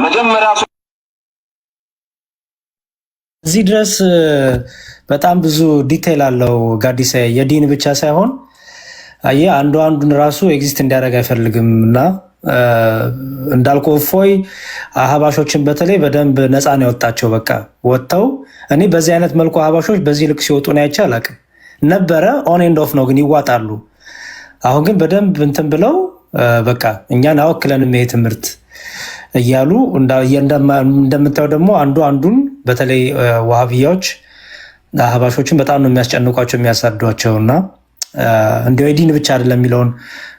መጀመሪያ እዚህ ድረስ በጣም ብዙ ዲቴይል አለው ጋዲሳ። የዲን ብቻ ሳይሆን አየህ አንዱ አንዱን ራሱ ኤግዚስት እንዲያደርግ አይፈልግም እና እንዳልኩ እፎይ አህባሾችን በተለይ በደንብ ነፃ ነው ያወጣቸው። በቃ ወጥተው እኔ በዚህ አይነት መልኩ አህባሾች በዚህ ልክ ሲወጡ ነው አይቼ አላውቅም ነበረ። ኦን ኤንድ ኦፍ ነው ግን ይዋጣሉ። አሁን ግን በደንብ እንትን ብለው በቃ እኛን አወክለንም ይሄ ትምህርት እያሉ እንደምታየው ደግሞ አንዱ አንዱን በተለይ ዋሃብያዎች አህባሾችን በጣም ነው የሚያስጨንቋቸው የሚያሳዷቸው እና እንዲያው የዲን ብቻ አይደለም የሚለውን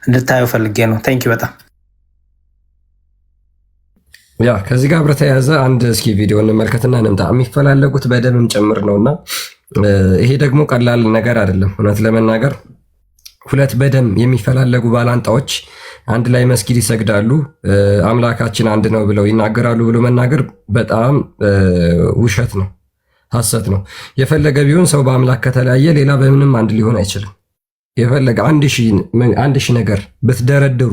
እንድታየው ፈልጌ ነው። ታንኪ በጣም ያ ከዚህ ጋር በተያያዘ አንድ እስኪ ቪዲዮ እንመልከትና እንምጣ። የሚፈላለጉት በደምም ጭምር ነውና ይሄ ደግሞ ቀላል ነገር አይደለም። እውነት ለመናገር ሁለት በደም የሚፈላለጉ ባላንጣዎች አንድ ላይ መስጊድ ይሰግዳሉ፣ አምላካችን አንድ ነው ብለው ይናገራሉ ብሎ መናገር በጣም ውሸት ነው፣ ሐሰት ነው። የፈለገ ቢሆን ሰው በአምላክ ከተለያየ ሌላ በምንም አንድ ሊሆን አይችልም። የፈለገ አንድ ሺህ ነገር ብትደረድሩ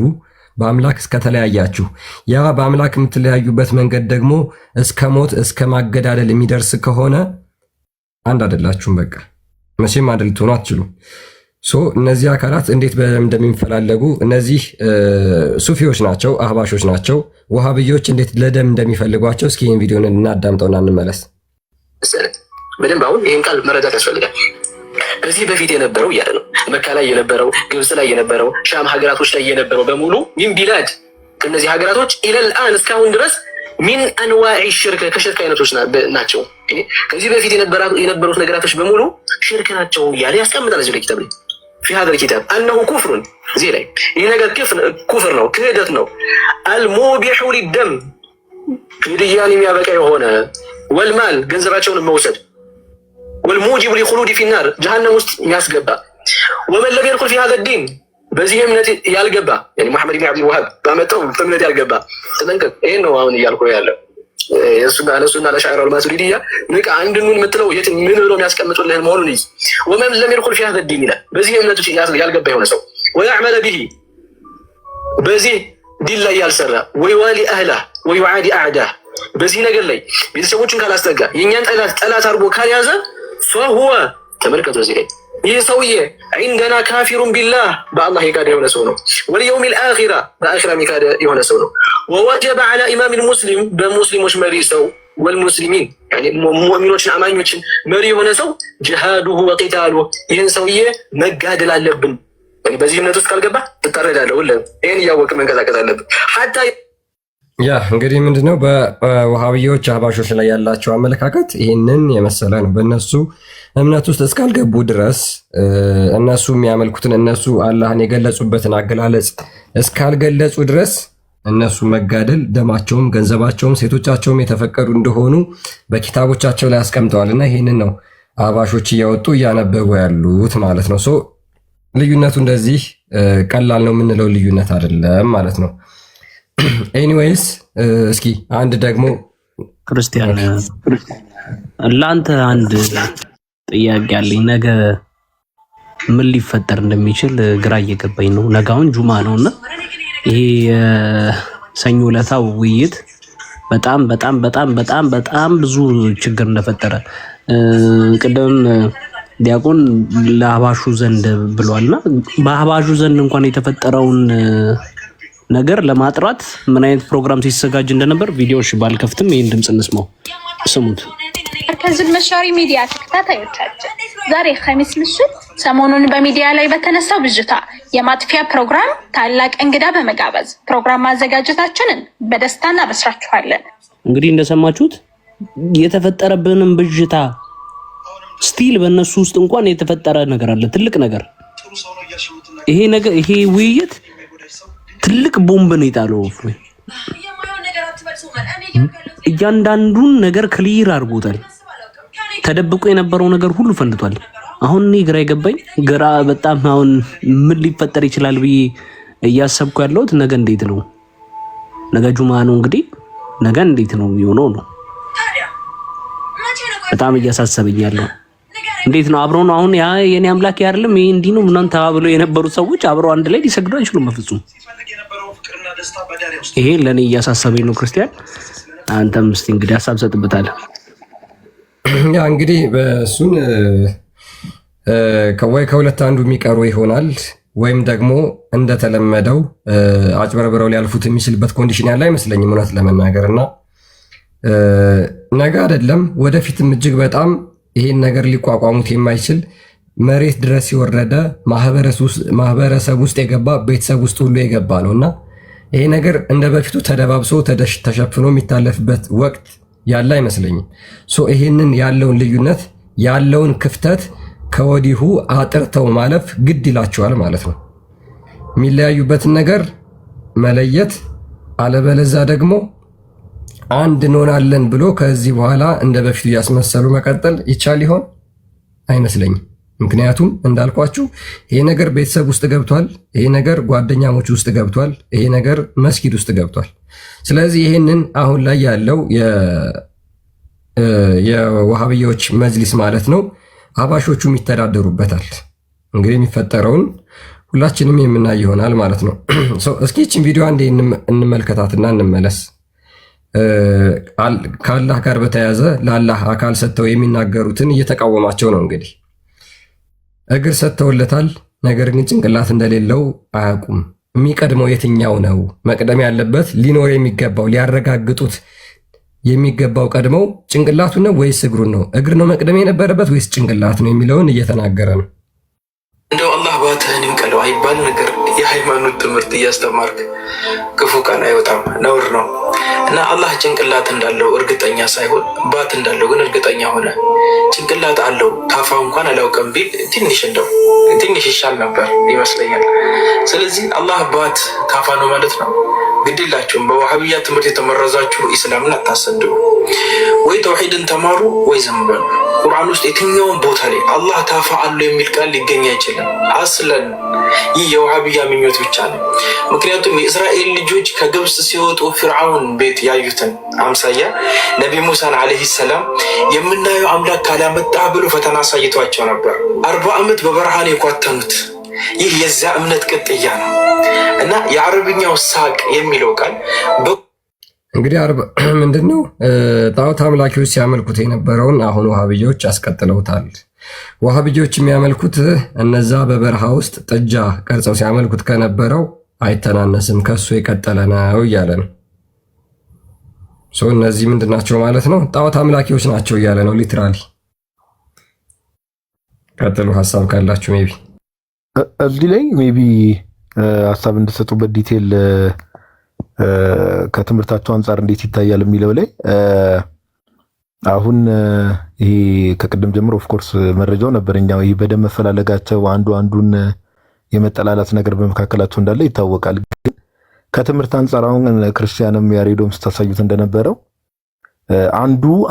በአምላክ እስከተለያያችሁ ያ በአምላክ የምትለያዩበት መንገድ ደግሞ እስከ ሞት እስከ ማገዳደል የሚደርስ ከሆነ አንድ አይደላችሁም። በቃ መቼም አንድ ልትሆኑ አትችሉም። እነዚህ አካላት እንዴት እንደሚፈላለጉ እነዚህ ሱፊዎች ናቸው፣ አህባሾች ናቸው። ወሃብዮች እንዴት ለደም እንደሚፈልጓቸው እስኪ ይህን ቪዲዮን እናዳምጠውና እንመለስ። በደንብ አሁን ይህን ቃል መረዳት ያስፈልጋል። ከዚህ በፊት የነበረው እያለ ነው መካ ላይ የነበረው፣ ግብፅ ላይ የነበረው፣ ሻም ሀገራቶች ላይ የነበረው በሙሉ ሚን ቢላድ እነዚህ ሀገራቶች ኢለልአን እስካሁን ድረስ ሚን አንዋዒ ሽርክ ከሽርክ አይነቶች ናቸው። ከዚህ በፊት የነበሩት ነገራቶች በሙሉ ሽርክ ናቸው እያለ ያስቀምጣል እዚህ ላይ ኪታብ ላይ في هذا الكتاب أنه كفر زي ላይ ይህ ነገር ኩፍር ነው፣ ክህደት ነው። አልሙቢሑ ሊደም ግድያን የሚያበቃ የሆነ ወልማል ገንዘባቸውን መውሰድ ወልሙጂቡ ሊኹሉድ ፊ ናር ጀሃነም ውስጥ የሚያስገባ ወመን ለም የድኹል ፊ هذا الدين በዚህ እምነት ያልገባ መሐመድ ብን ዓብዱል ወሃብ ባመጣው እምነት ያልገባ ተጠንቀቅ። ይሄን ነው አሁን እያልኩ ያለው እሱና ለሻዕራ አልማቱሪዲያ ንቃ አንድኑን የምትለው የት ምን ብሎ የሚያስቀምጡልህ መሆኑን ይዝ ወመን ለም የድኹል ፊ هذا الدين ይላል። በዚህ እምነቱ ያልገባ የሆነ ሰው ወያዕመለ ቢሂ በዚህ ዲን ላይ ያልሰራ ወይዋሊ አህላ ወይዓዲ አዕዳህ በዚህ ነገር ላይ ቤተሰቦቹን ካላስጠጋ የእኛን ጠላት አድርጎ ካልያዘ ፈሁወ ተመልከቱ እዚህ ላይ ይህ ሰውዬ ዒንደና ካፊሩን ቢላህ በአላህ የካደ የሆነ ሰው ነው። ወልየውም ልአኺራ በአኺራ የካደ የሆነ ሰው ነው። ወወጀበ ዐላ ኢማም ልሙስሊም በሙስሊሞች መሪ ሰው ወልሙስሊሚን ሙእሚኖችን አማኞችን መሪ የሆነ ሰው ጅሃዱሁ ወቂታሉ ይህን ሰውዬ መጋደል አለብን። በዚህ እምነት ውስጥ ካልገባ ትታረዳለህ። ሁሌም ይህን እያወቅ መንቀሳቀስ አለብን። ሐታ ያ እንግዲህ ምንድነው በወሃብዮች አህባሾች ላይ ያላቸው አመለካከት ይህንን የመሰለ ነው። በእነሱ እምነት ውስጥ እስካልገቡ ድረስ እነሱ የሚያመልኩትን እነሱ አላህን የገለጹበትን አገላለጽ እስካልገለጹ ድረስ እነሱ መጋደል፣ ደማቸውም፣ ገንዘባቸውም፣ ሴቶቻቸውም የተፈቀዱ እንደሆኑ በኪታቦቻቸው ላይ አስቀምጠዋል። እና ይህንን ነው አህባሾች እያወጡ እያነበቡ ያሉት ማለት ነው። ልዩነቱ እንደዚህ ቀላል ነው የምንለው ልዩነት አይደለም ማለት ነው። ኤኒዌይስ እስኪ አንድ ደግሞ ክርስቲያን ለአንተ አንድ ጥያቄ አለኝ። ነገ ምን ሊፈጠር እንደሚችል ግራ እየገባኝ ነው። ነገ አሁን ጁማ ነውና ይሄ የሰኞ ዕለታው ውይይት በጣም በጣም በጣም በጣም በጣም ብዙ ችግር እንደፈጠረ ቅድም ዲያቆን ለአህባሹ ዘንድ ብሏልና በአህባሹ ዘንድ እንኳን የተፈጠረውን ነገር ለማጥራት ምን አይነት ፕሮግራም ሲዘጋጅ እንደነበር ቪዲዮዎች ባልከፍትም ይሄን ድምጽ እንስማው፣ ስሙት። ከዚህ መሻሪ ሚዲያ ተከታታዮቻችን ዛሬ ኸሚስ ምሽት ሰሞኑን በሚዲያ ላይ በተነሳው ብዥታ የማጥፊያ ፕሮግራም ታላቅ እንግዳ በመጋበዝ ፕሮግራም ማዘጋጀታችንን በደስታ እናበስራችኋለን። እንግዲህ እንደሰማችሁት የተፈጠረብንን ብዥታ ስቲል በእነሱ ውስጥ እንኳን የተፈጠረ ነገር አለ፣ ትልቅ ነገር። ይሄ ውይይት ትልቅ ቦምብ ነው የጣለው። እያንዳንዱን ነገር ክሊር አድርጎታል። ተደብቆ የነበረው ነገር ሁሉ ፈንድቷል። አሁን እኔ ግራ የገባኝ በጣም አሁን ምን ሊፈጠር ይችላል ብዬ እያሰብኩ ያለሁት ነገ እንዴት ነው? ነገ ጁማ ነው እንግዲህ ነገ እንዴት ነው የሚሆነው ነው በጣም እያሳሰበኝ ያለው። እንዴት ነው አብረው ነው አሁን ያ የኔ አምላክ አይደለም ይሄ እንዲህ ነው ምናምን ተባብለው የነበሩት ሰዎች አብረው አንድ ላይ ሊሰግዱ አይችሉም በፍጹም። ይሄ ለኔ እያሳሰበኝ ነው። ክርስቲያን አንተም እስቲ እንግዲህ ሐሳብ ሰጥበታለህ። ያ እንግዲህ በሱን ከሁለት አንዱ የሚቀሩ ይሆናል ወይም ደግሞ እንደተለመደው አጭበርብረው ሊያልፉት የሚችልበት ኮንዲሽን ያለ አይመስለኝም እውነት ለመናገርና ነገ አይደለም ወደፊትም እጅግ በጣም ይሄን ነገር ሊቋቋሙት የማይችል መሬት ድረስ የወረደ ማህበረሰብ ውስጥ የገባ ቤተሰብ ውስጥ ሁሉ የገባ ነውና ይሄ ነገር እንደ በፊቱ ተደባብሶ ተሸፍኖ የሚታለፍበት ወቅት ያለ አይመስለኝም። ይሄንን ያለውን ልዩነት ያለውን ክፍተት ከወዲሁ አጥርተው ማለፍ ግድ ይላቸዋል ማለት ነው። የሚለያዩበትን ነገር መለየት፣ አለበለዛ ደግሞ አንድ እንሆናለን ብሎ ከዚህ በኋላ እንደ በፊቱ እያስመሰሉ መቀጠል ይቻል ይሆን? አይመስለኝም። ምክንያቱም እንዳልኳችሁ ይሄ ነገር ቤተሰብ ውስጥ ገብቷል። ይሄ ነገር ጓደኛሞች ውስጥ ገብቷል። ይሄ ነገር መስጊድ ውስጥ ገብቷል። ስለዚህ ይሄንን አሁን ላይ ያለው የዋሃብያዎች መጅሊስ ማለት ነው አህባሾቹም ይተዳደሩበታል። እንግዲህ የሚፈጠረውን ሁላችንም የምናይ ይሆናል ማለት ነው። እስኪ ይህችን ቪዲዮ አንዴ እንመልከታትና እንመለስ። ከአላህ ጋር በተያያዘ ለአላህ አካል ሰጥተው የሚናገሩትን እየተቃወማቸው ነው። እንግዲህ እግር ሰጥተውለታል፣ ነገር ግን ጭንቅላት እንደሌለው አያውቁም። የሚቀድመው የትኛው ነው? መቅደም ያለበት ሊኖር የሚገባው ሊያረጋግጡት የሚገባው ቀድመው ጭንቅላቱን ነው ወይስ እግሩን ነው? እግር ነው መቅደም የነበረበት ወይስ ጭንቅላት ነው የሚለውን እየተናገረ ነው። እንደው አላህ ባትህን ይንቀለው አይባል ነገር የሃይማኖት ትምህርት እያስተማርክ ክፉ ቃል አይወጣም፣ ነውር ነው። እና አላህ ጭንቅላት እንዳለው እርግጠኛ ሳይሆን ባት እንዳለው ግን እርግጠኛ ሆነ። ጭንቅላት አለው ታፋው እንኳን አላውቅም ቢል ትንሽ ይሻል ነበር ይመስለኛል። ስለዚህ አላህ ባት ታፋ ነው ማለት ነው። ግድላችሁም በዋሃብያ ትምህርት የተመረዛችሁ ኢስላምን አታሰድቡ። ወይ ተውሂድን ተማሩ ወይ ዝም በሉ። ቁርአን ውስጥ የትኛውን ቦታ ላይ አላህ ታፋ አለው የሚል ቃል ሊገኝ አይችልም። አስለን ይህ የዋሃብያ ምኞት ብቻ ነው። ምክንያቱም የእስራኤል ልጆች ከግብፅ ሲወጡ ፊርዓውን ቤት ያዩትን አምሳያ ነቢ ሙሳን ዓለይሂ ሰላም የምናየው አምላክ ካላመጣ ብሎ ፈተና አሳይቷቸው ነበር። 40 ዓመት በበረሃን የኳተኑት ይህ የዛ እምነት ቅጥያ ነው። እና የአረብኛው ሳቅ የሚለው ቃል እንግዲህ ምንድን ነው? ጣዖት አምላኪዎች ሲያመልኩት የነበረውን አሁን ዋሃብያዎች አስቀጥለውታል። ዋሃብያዎች የሚያመልኩት እነዛ በበረሃ ውስጥ ጥጃ ቀርጸው ሲያመልኩት ከነበረው አይተናነስም፣ ከሱ የቀጠለ ነው እያለ ነው። እነዚህ ምንድን ናቸው ማለት ነው? ጣዖት አምላኪዎች ናቸው እያለ ነው ሊትራሊ። ቀጥሉ፣ ሀሳብ ካላችሁ ሜቢ እዚህ ላይ ሜቢ ሀሳብ እንድሰጡበት ዲቴል ከትምህርታቸው አንጻር እንዴት ይታያል የሚለው ላይ አሁን ይሄ ከቅድም ጀምሮ ኦፍኮርስ መረጃው ነበረኛው ይሄ በደም መፈላለጋቸው አንዱን የመጠላላት ነገር በመካከላቸው እንዳለ ይታወቃል። ግን ከትምህርት አንጻር አሁን ክርስቲያንም ያሬዶም ስታሳዩት እንደነበረው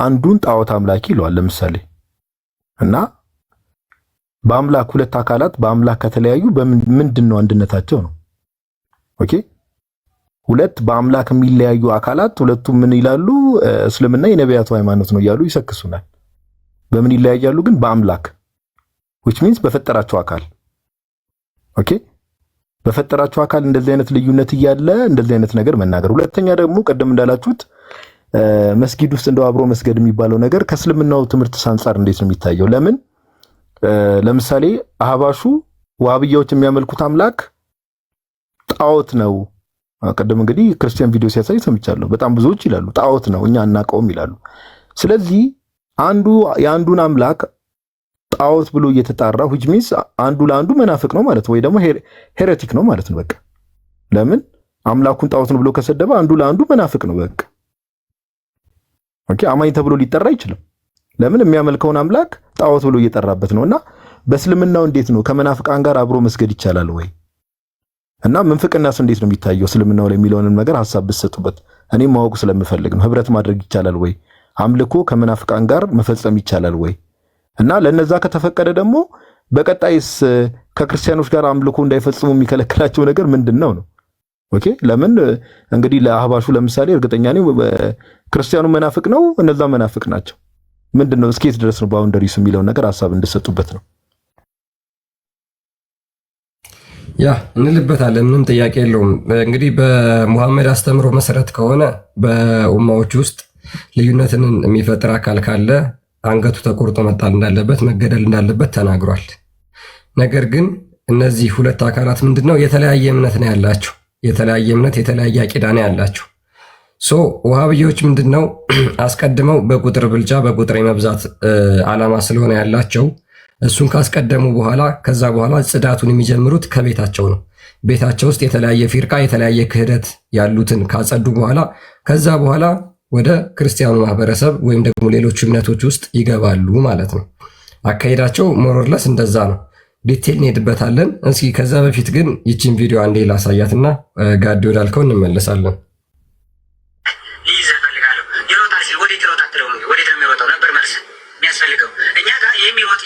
አንዱን ጣዖት አምላኪ ይለዋል ለምሳሌ እና በአምላክ ሁለት አካላት በአምላክ ከተለያዩ ምንድን ነው አንድነታቸው ነው? ኦኬ ሁለት በአምላክ የሚለያዩ አካላት ሁለቱም ምን ይላሉ? እስልምና የነቢያቱ ሃይማኖት ነው እያሉ ይሰክሱናል። በምን ይለያያሉ ግን? በአምላክ which means በፈጠራቸው አካል። ኦኬ በፈጠራቸው አካል እንደዚህ አይነት ልዩነት እያለ እንደዚህ አይነት ነገር መናገር። ሁለተኛ ደግሞ ቀደም እንዳላችሁት መስጊድ ውስጥ እንደው አብሮ መስገድ የሚባለው ነገር ከእስልምናው ትምህርት አንፃር እንዴት ነው የሚታየው? ለምን ለምሳሌ አህባሹ ዋሃብያዎች የሚያመልኩት አምላክ ጣዖት ነው። ቀደም እንግዲህ ክርስቲያን ቪዲዮ ሲያሳይ ሰምቻለሁ። በጣም ብዙዎች ይላሉ ጣዖት ነው እኛ አናውቀውም ይላሉ። ስለዚህ አንዱ የአንዱን አምላክ ጣዖት ብሎ እየተጣራ which means አንዱ ለአንዱ መናፍቅ ነው ማለት ወይ ደግሞ ሄሬቲክ ነው ማለት ነው። በቃ ለምን አምላኩን ጣዖት ነው ብሎ ከሰደበ አንዱ ለአንዱ መናፍቅ ነው። በቃ ኦኬ አማኝ ተብሎ ሊጠራ አይችልም። ለምን የሚያመልከውን አምላክ ጣዖት ብሎ እየጠራበት ነውና በእስልምናው እንዴት ነው ከመናፍቃን ጋር አብሮ መስገድ ይቻላል ወይ? እና ምንፍቅናስ እንዴት ነው የሚታየው እስልምናው ላይ የሚለውንም ነገር ሐሳብ ብትሰጡበት እኔም ማወቅ ስለምፈልግ ነው። ህብረት ማድረግ ይቻላል ወይ? አምልኮ ከመናፍቃን ጋር መፈጸም ይቻላል ወይ? እና ለነዛ ከተፈቀደ ደግሞ በቀጣይስ ከክርስቲያኖች ጋር አምልኮ እንዳይፈጽሙ የሚከለክላቸው ነገር ምንድነው ነው? ኦኬ ለምን እንግዲህ ለአህባሹ ለምሳሌ እርግጠኛ ነኝ ክርስቲያኑ መናፍቅ ነው፣ እነዛ መናፍቅ ናቸው። ምንድነው እስኪት ድረስ ነው ባውንደሪስ የሚለው ነገር ሐሳብ እንድሰጡበት ነው። ያ እንልበታለን፣ ምንም ጥያቄ የለውም። እንግዲህ በሙሐመድ አስተምሮ መሰረት ከሆነ በኡማዎች ውስጥ ልዩነትን የሚፈጥር አካል ካለ አንገቱ ተቆርጦ መጣል እንዳለበት፣ መገደል እንዳለበት ተናግሯል። ነገር ግን እነዚህ ሁለት አካላት ምንድነው የተለያየ እምነት ነው ያላቸው፣ የተለያየ እምነት የተለያየ አቂዳ ነው ያላቸው። ወሃብዮች ምንድነው አስቀድመው በቁጥር ብልጫ በቁጥር የመብዛት ዓላማ ስለሆነ ያላቸው እሱን ካስቀደሙ በኋላ ከዛ በኋላ ጽዳቱን የሚጀምሩት ከቤታቸው ነው። ቤታቸው ውስጥ የተለያየ ፊርቃ የተለያየ ክህደት ያሉትን ካጸዱ በኋላ ከዛ በኋላ ወደ ክርስቲያኑ ማህበረሰብ ወይም ደግሞ ሌሎች እምነቶች ውስጥ ይገባሉ ማለት ነው። አካሄዳቸው ሞሮርለስ እንደዛ ነው። ዲቴል እንሄድበታለን። እስኪ ከዛ በፊት ግን ይችን ቪዲዮ አንዴ ላሳያትና ጋዲ ወዳልከው እንመለሳለን።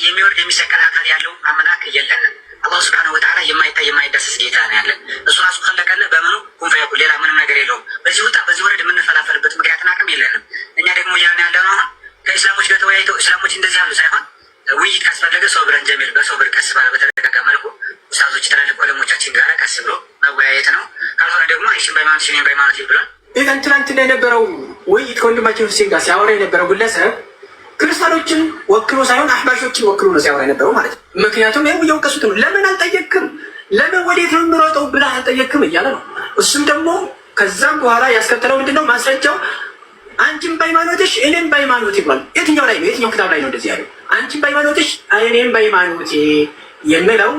የሚወርድ የሚሰቀል አካል ያለው አምላክ የለንም። አላህ ሱብሓነሁ ወተዓላ የማይታይ የማይዳሰስ ጌታ ነው ያለን። እሱ ራሱ ከለቀለ በምኑ ኩን ፈየኩን፣ ሌላ ምንም ነገር የለውም። በዚህ ወጣ በዚህ ወረድ የምንፈላፈልበት ምክንያትና አቅም የለንም። እኛ ደግሞ እያልን ያለነው አሁን ከእስላሞች ጋር ተወያይተው እስላሞች እንደዚህ ያሉ ሳይሆን ውይይት ካስፈለገ ሶብረን ጀሚል በሶብር ቀስ ባለ በተረጋጋ መልኩ ኡስታዞች ትላልቅ ዑለሞቻችን ጋር ቀስ ብሎ መወያየት ነው። ካልሆነ ደግሞ እሺን በሃይማኖት ሽኔን በሃይማኖት ይብላል። ትናንትና የነበረው ውይይት ከወንድማችን ሁሴን ጋር ሲያወራ የነበረው ግለሰብ ክርስቲያኖችን ወክሎ ሳይሆን አህባሾችን ወክሎ ነው ሲያወራ የነበረው ማለት ነው። ምክንያቱም ይኸው እየወቀሱት ነው። ለምን አልጠየቅም፣ ለምን ወዴት ነው የምሮጠው ብለህ አልጠየቅም እያለ ነው። እሱም ደግሞ ከዛም በኋላ ያስከተለው ምንድነው ማስረጃው? አንቺም በሃይማኖትሽ እኔም በሃይማኖት ይባል። የትኛው ላይ ነው? የትኛው ክታብ ላይ ነው እንደዚህ ያለው? አንቺም በሃይማኖትሽ እኔም በሃይማኖቴ የሚለው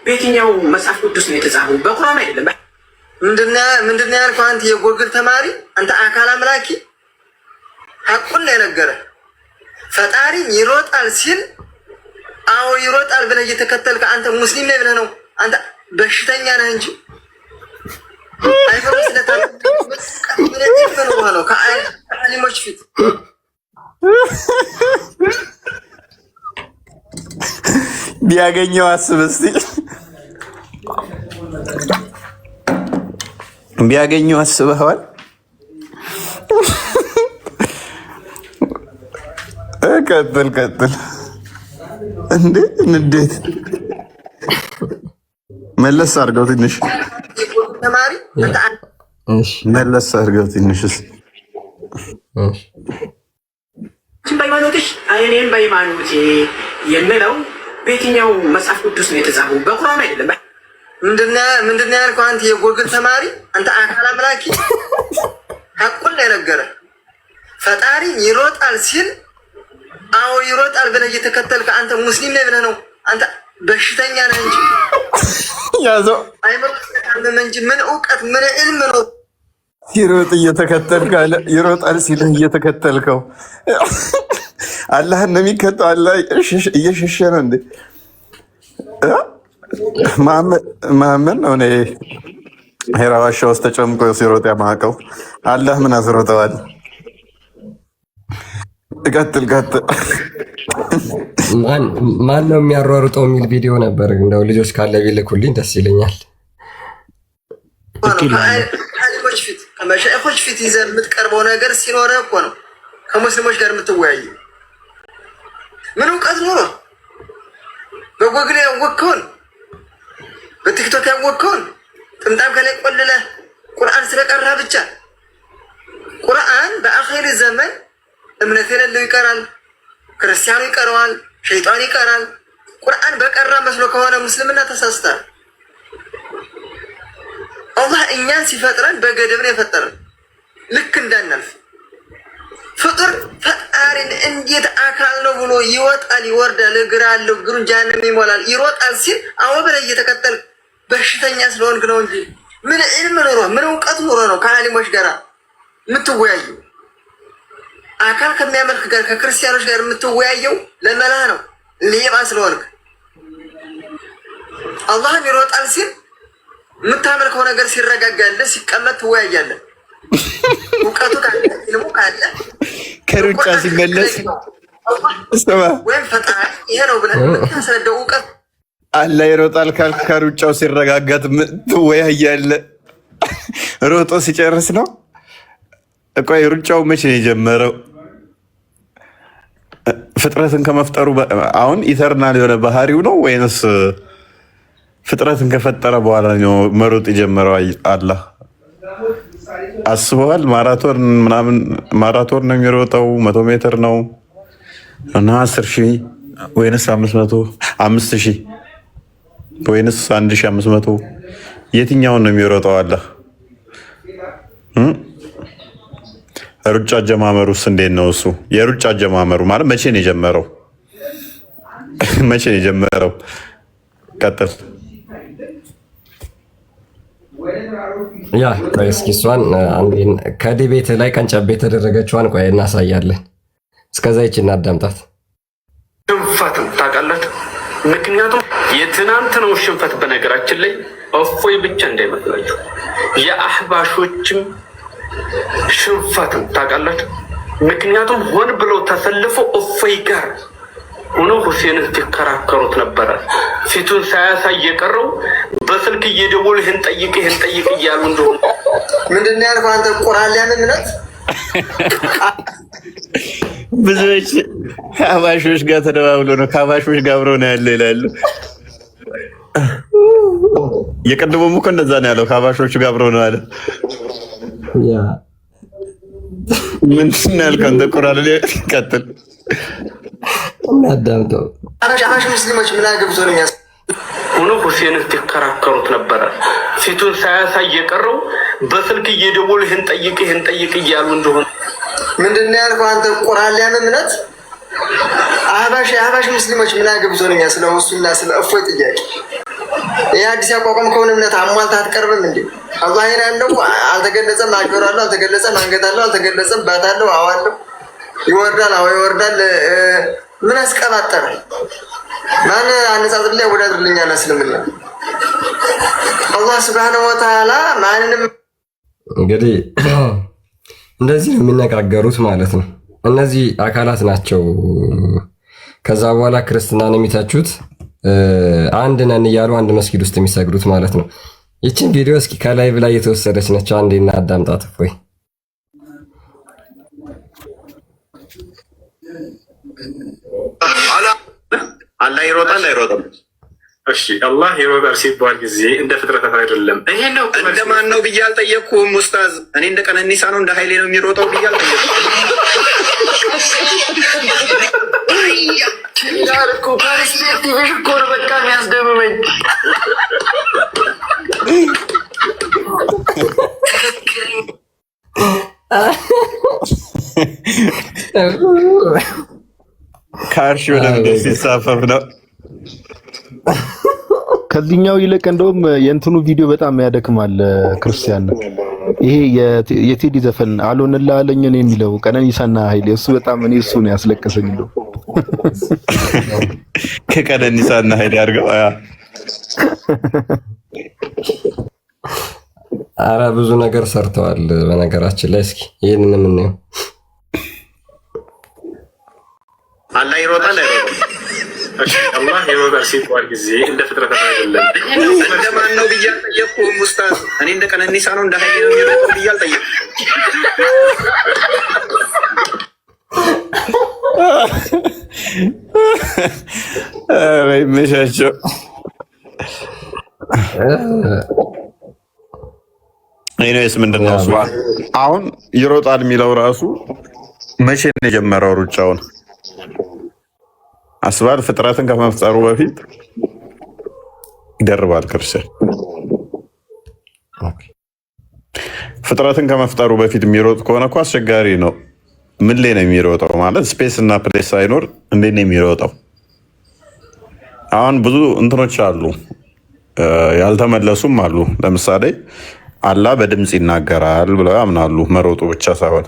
በየትኛው መጽሐፍ ቅዱስ ነው የተጻፈው? በቁርአን አይደለም። ምንድነው ያልከው አንተ የጎግል ተማሪ፣ አንተ አካል አምላኪ ሐቁን ነው የነገረህ። ፈጣሪ ይሮጣል ሲል አዎ ይሮጣል ብለህ እየተከተልክ አንተ ሙስሊም ነህ ብለህ ነው። አንተ በሽተኛ ነህ እንጂ አይፈርስ ለታለው ከአሊሞች ፊት ቢያገኘው አስብ እስቲ፣ ቢያገኘው አስበዋል? ቀጥል እንዴ! እንዴት መለስ አድርገው ትንሽ ተማሪ መለስ አድርገው ትንሽ በሃይማኖትሽ እኔም በሃይማኖቴ የሚለው በየትኛው መጽሐፍ ቅዱስ ነው የተጻፈው? በቁርአን አይደለም። ምንድነው ያልከው አንተ የጎግል ተማሪ፣ አንተ አካል አምላኪ ሐቁን ነው የነገረህ። ፈጣሪ ይሮጣል ሲል አዎ ይሮጣል ብለህ እየተከተልክ አንተ ሙስሊም ነህ ብለህ ነው። አንተ በሽተኛ ነህ እንጂ ያዘው አይመጣም እንጂ ምን እውቀት ምን ዕልም ነው? ይሮጥ እየተከተልክ አለ። ይሮጣል ሲልህ እየተከተልከው አላህን ነው የሚከተው። አላህ እየሸሸ ነው እንዴ? መሐመድ ነው እኔ ሄራ ዋሻ ውስጥ ተጨምቆ ሲሮጥ ያማቀው። አላህ ምን አስሮጠዋል? ቀጥል። ማን ነው የሚያሯሩጠው የሚል ቪዲዮ ነበር። እንደው ልጆች ካለ ቢልኩልኝ ደስ ይለኛል። ከአሊሞች ፊት ከመሻይኾች ፊት ይዘህ የምትቀርበው ነገር ሲኖርህ እኮ ነው ከሙስሊሞች ጋር የምትወያየው። ምን እውቀት ኖሮ በጎግል ያወቅከውን በቲክቶክ ያወቅከውን ጥምጣም ከላይ ቆልለህ ቁርአን ስለቀራ ብቻ ቁርአን በአኼራ በአኺር ዘመን እምነት የሌለው ይቀራል፣ ክርስቲያኑ ይቀረዋል፣ ሸይጣን ይቀራል። ቁርአን በቀራ መስሎ ከሆነ ሙስልምና ተሳስቷል። አላህ እኛን ሲፈጥረን በገደብ ነው የፈጠረን፣ ልክ እንዳናልፍ። ፍጡር ፈጣሪን እንዴት አካል ነው ብሎ ይወጣል ይወርዳል፣ እግር አለው እግሩን ጀሃነም ይሞላል ይሮጣል ሲል አሁን በላይ እየተከተል በሽተኛ ስለሆንክ ነው እንጂ ምን ዕልም ኖሮ ምን እውቀት ኖሮ ነው ከአሊሞች ጋር የምትወያዩ? አካል ከሚያመልክ ጋር ከክርስቲያኖች ጋር የምትወያየው ለመላህ ነው፣ ሌባ ስለሆንክ። አላህም ይሮጣል ሲል የምታመልከው ነገር ሲረጋጋልህ ሲቀመጥ ትወያያለህ። እውቀቱ ካለ ልሙ ካለ ከሩጫ ሲመለስ ወይም ፈጣሪ ይሄ ነው ብለህ የምታስረዳው እውቀት አላህ ይሮጣል ካልክ ከሩጫው ሲረጋጋት ትወያያለህ። ሮጦ ሲጨርስ ነው። ቆይ ሩጫው መቼ ነው የጀመረው? ፍጥረትን ከመፍጠሩ አሁን ኢተርናል የሆነ ባህሪው ነው ወይንስ ፍጥረትን ከፈጠረ በኋላ ነው መሮጥ የጀመረው? አላህ አስበዋል? ማራቶን ምናምን ማራቶን ነው የሚሮጠው? 100 ሜትር ነው እና 10,000 ወይንስ 500 ወይንስ 1500? የትኛውን ነው የሚሮጠው አላህ? ሩጫ አጀማመሩስ እንዴት ነው? እሱ የሩጫ አጀማመሩ ማለት መቼ ነው የጀመረው? መቼ ነው የጀመረው? ቀጥል። ያ ቆይ እስኪ እሷን ከዲቤት ላይ ቀንጨቤ የተደረገችዋን ቆይ እናሳያለን። እስከዛ ይች እናዳምጣት። ሽንፈትም ታውቃላችሁ። ምክንያቱም የትናንትናው ሽንፈት በነገራችን ላይ እፎይ ብቻ እንዳይመስላችሁ የአህባሾችም ሽንፈትም ታውቃላችሁ። ምክንያቱም ሆን ብለው ተሰልፈው እፎይ ጋር ሆኖ ሁሴንን ሲከራከሩት ነበረ። ፊቱን ሳያሳይ የቀረው በስልክ እየደወሉ ይህን ጠይቅ እያሉ እንደሆነ ምንድን ነው ያልከው አንተ? ቁርአን እምነት ብዙዎች ከአህባሾች ጋር ተደባብሎ ነው ከአህባሾች ጋር አብረው ነው ያለ ይላሉ። የቀድሞም እኮ እንደዛ ነው ያለው፣ ከአህባሾቹ ጋር አብረው ነው አለ። ምንድን ነው ያልከው አንተ? ቁርአን ላይ ቀጥል። እናዳምጠው። አህባሽ ሙስሊሞች ምን አገብቶ ነው የሚያስ ሆኖ ሁሴንን ሲከራከሩት ነበረ። ፊቱን ሳያሳይ የቀረው በስልክ እየደወሉ ይህን ጠይቅ እያሉ እንደሆነ ምንድን ነው ያልከው አንተ? ቁርአን እምነት አህባሽ ሙስሊሞች ምን አገብቶ ነው የሚያስ ስለ እሱና ስለ እፎይ ጥያቄ ይህ አዲስ ያቋቋም ከሆነ እምነት አሟልተህ አትቀርብም እንዴ? አላህ ያለው አልተገለጸም፣ አጆራለሁ አልተገለጸም፣ አንገታለሁ አልተገለጸም፣ ባታለሁ አዋለሁ፣ ይወርዳል አዎ ይወርዳል። ምን አስቀባጠረ? ማን አነጻጽር ላይ ወዳድርልኛል? እስልምና አላህ ሱብሃነሁ ወተዓላ ማንንም እንግዲህ እንደዚህ ነው የሚነጋገሩት ማለት ነው። እነዚህ አካላት ናቸው። ከዛ በኋላ ክርስትናን የሚተቹት አንድ ነን እያሉ አንድ መስጊድ ውስጥ የሚሰግዱት ማለት ነው። ይችን ቪዲዮ እስኪ ከላይቭ ላይ የተወሰደች ነች። አንዴ እናዳምጣት። እፎይ አላህ ይሮጣል አይሮጥም? እሺ አላህ ይሮጣል ሲባል ጊዜ እንደ ፍጥረታት አይደለም። ይሄ ነው እንደማን ነው ብዬ አልጠየቅኩም ኡስታዝ። እኔ እንደ ቀነኒሳ ነው እንደ ኃይሌ ነው የሚሮጠው ብዬ አልጠየቅኩም። ያልኩ ፐርስፔክቲቭሽ እኮ ነው በቃ የሚያስደምመኝ። ካርሽ ወደ ምድር ሲሳፈፍ ነው። ከዚህኛው ይልቅ እንደውም የእንትኑ ቪዲዮ በጣም ያደክማል። ክርስቲያን ይሄ የቴዲ ዘፈን አልሆንልህ አለኝ ነው የሚለው ቀነኒሳና ኃይሌ እሱ በጣም እኔ እሱ ነው ያስለቀሰኝ። እንደው ከቀነኒሳና ኃይሌ አድርገው አረ ብዙ ነገር ሰርተዋል። በነገራችን ላይ እስኪ ይሄንን የምናየው አላህ ይሮጣል አይሮጥም? አላህ ይሮጣል ሲባል ጊዜ እንደ ፍጥረታት አይደለም። እንደማን ነው ብዬ አልጠየቅኩም ኡስታዝ። እኔ እንደ ቀነኒሳ ነው እንደ ኃይሌ ነው የሚሮጠው ብዬ አልጠየቅኩም። መሻቸው ኢኔስ ምንድን ነው እሱ አሁን ይሮጣል የሚለው ራሱ መቼ ነው የጀመረው ሩጫውን? አስባል ፍጥረትን ከመፍጠሩ በፊት ይደርባል ክርስቲያን። ፍጥረትን ከመፍጠሩ በፊት የሚሮጥ ከሆነ እኮ አስቸጋሪ ነው። ምን ላይ ነው የሚሮጠው? ማለት ስፔስ እና ፕሌስ ሳይኖር እንዴት ነው የሚሮጠው? አሁን ብዙ እንትኖች አሉ፣ ያልተመለሱም አሉ። ለምሳሌ አላህ በድምፅ ይናገራል ብለው ያምናሉ። መሮጡ ብቻ ሳይሆን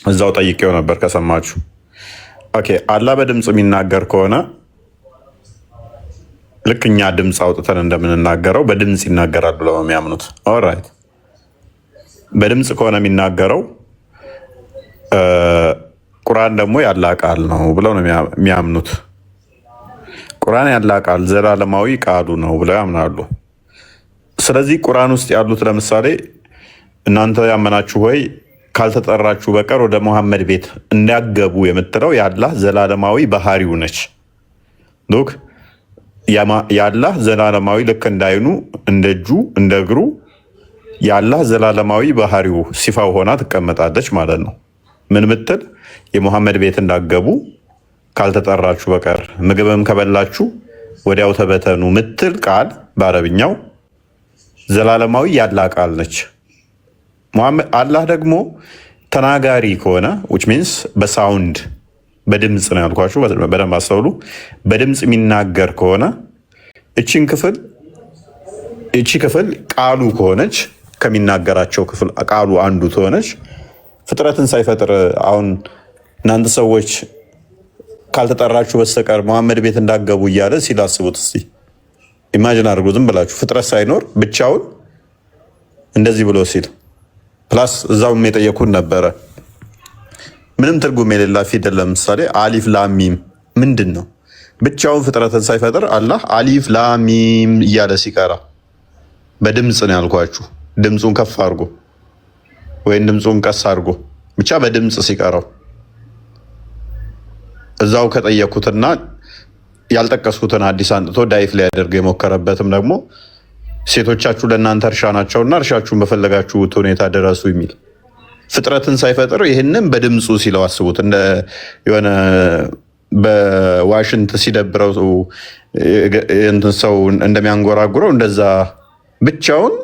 እዛው ጠይቄው ነበር ከሰማችሁ። ኦኬ አላህ በድምፅ የሚናገር ከሆነ ልክ እኛ ድምፅ አውጥተን እንደምንናገረው በድምፅ ይናገራል ብለው የሚያምኑት። ኦልራይት በድምፅ ከሆነ የሚናገረው ቁርአን ደግሞ ያላህ ቃል ነው ብለው ነው የሚያምኑት። ቁርአን ያላህ ቃል ዘላለማዊ ቃሉ ነው ብለው ያምናሉ። ስለዚህ ቁርአን ውስጥ ያሉት ለምሳሌ እናንተ ያመናችሁ ወይ ካልተጠራችሁ በቀር ወደ መሐመድ ቤት እንዳገቡ የምትለው ያላህ ዘላለማዊ ባህሪው ነች። ሉክ ያላህ ዘላለማዊ ልክ እንዳይኑ እንደ እጁ እንደ እግሩ ያላህ ዘላለማዊ ባህሪው ሲፋው ሆና ትቀመጣለች ማለት ነው። ምን ምትል የመሐመድ ቤት እንዳገቡ ካልተጠራችሁ በቀር ምግብም ከበላችሁ ወዲያው ተበተኑ ምትል ቃል በአረብኛው ዘላለማዊ ያላህ ቃል ነች። አላህ ደግሞ ተናጋሪ ከሆነ which means በሳውንድ በድምፅ ነው ያልኳችሁ፣ በደንብ አስተውሉ። በድምፅ የሚናገር ከሆነ እቺ ክፍል ቃሉ ከሆነች ከሚናገራቸው ክፍል ቃሉ አንዱ ትሆነች ፍጥረትን ሳይፈጥር አሁን እናንተ ሰዎች ካልተጠራችሁ በስተቀር መሐመድ ቤት እንዳገቡ እያለ ሲላስቡት እስቲ ኢማጂን አድርጉ። ዝም ብላችሁ ፍጥረት ሳይኖር ብቻውን እንደዚህ ብሎ ሲል ፕላስ እዛውም የጠየኩን ነበረ ምንም ትርጉም የሌላ ፊደል ለምሳሌ አሊፍ ላሚም ምንድን ነው? ብቻውን ፍጥረትን ሳይፈጥር አላህ አሊፍ ላሚም እያለ ሲቀራ በድምፅ ነው ያልኳችሁ። ድምፁን ከፍ አድርጎ ወይም ድምፁን ቀስ አድርጎ ብቻ በድምፅ ሲቀራው እዛው ከጠየኩትና ያልጠቀስኩትን አዲስ አንጥቶ ዳይፍ ሊያደርግ የሞከረበትም ደግሞ ሴቶቻችሁ ለእናንተ እርሻ ናቸውና እርሻችሁን በፈለጋችሁት ሁኔታ ድረሱ የሚል ፍጥረትን ሳይፈጥር ይህንም በድምፁ ሲለው አስቡት። እንደ የሆነ በዋሽንት ሲደብረው ሰው እንደሚያንጎራጉረው እንደዛ ብቻውን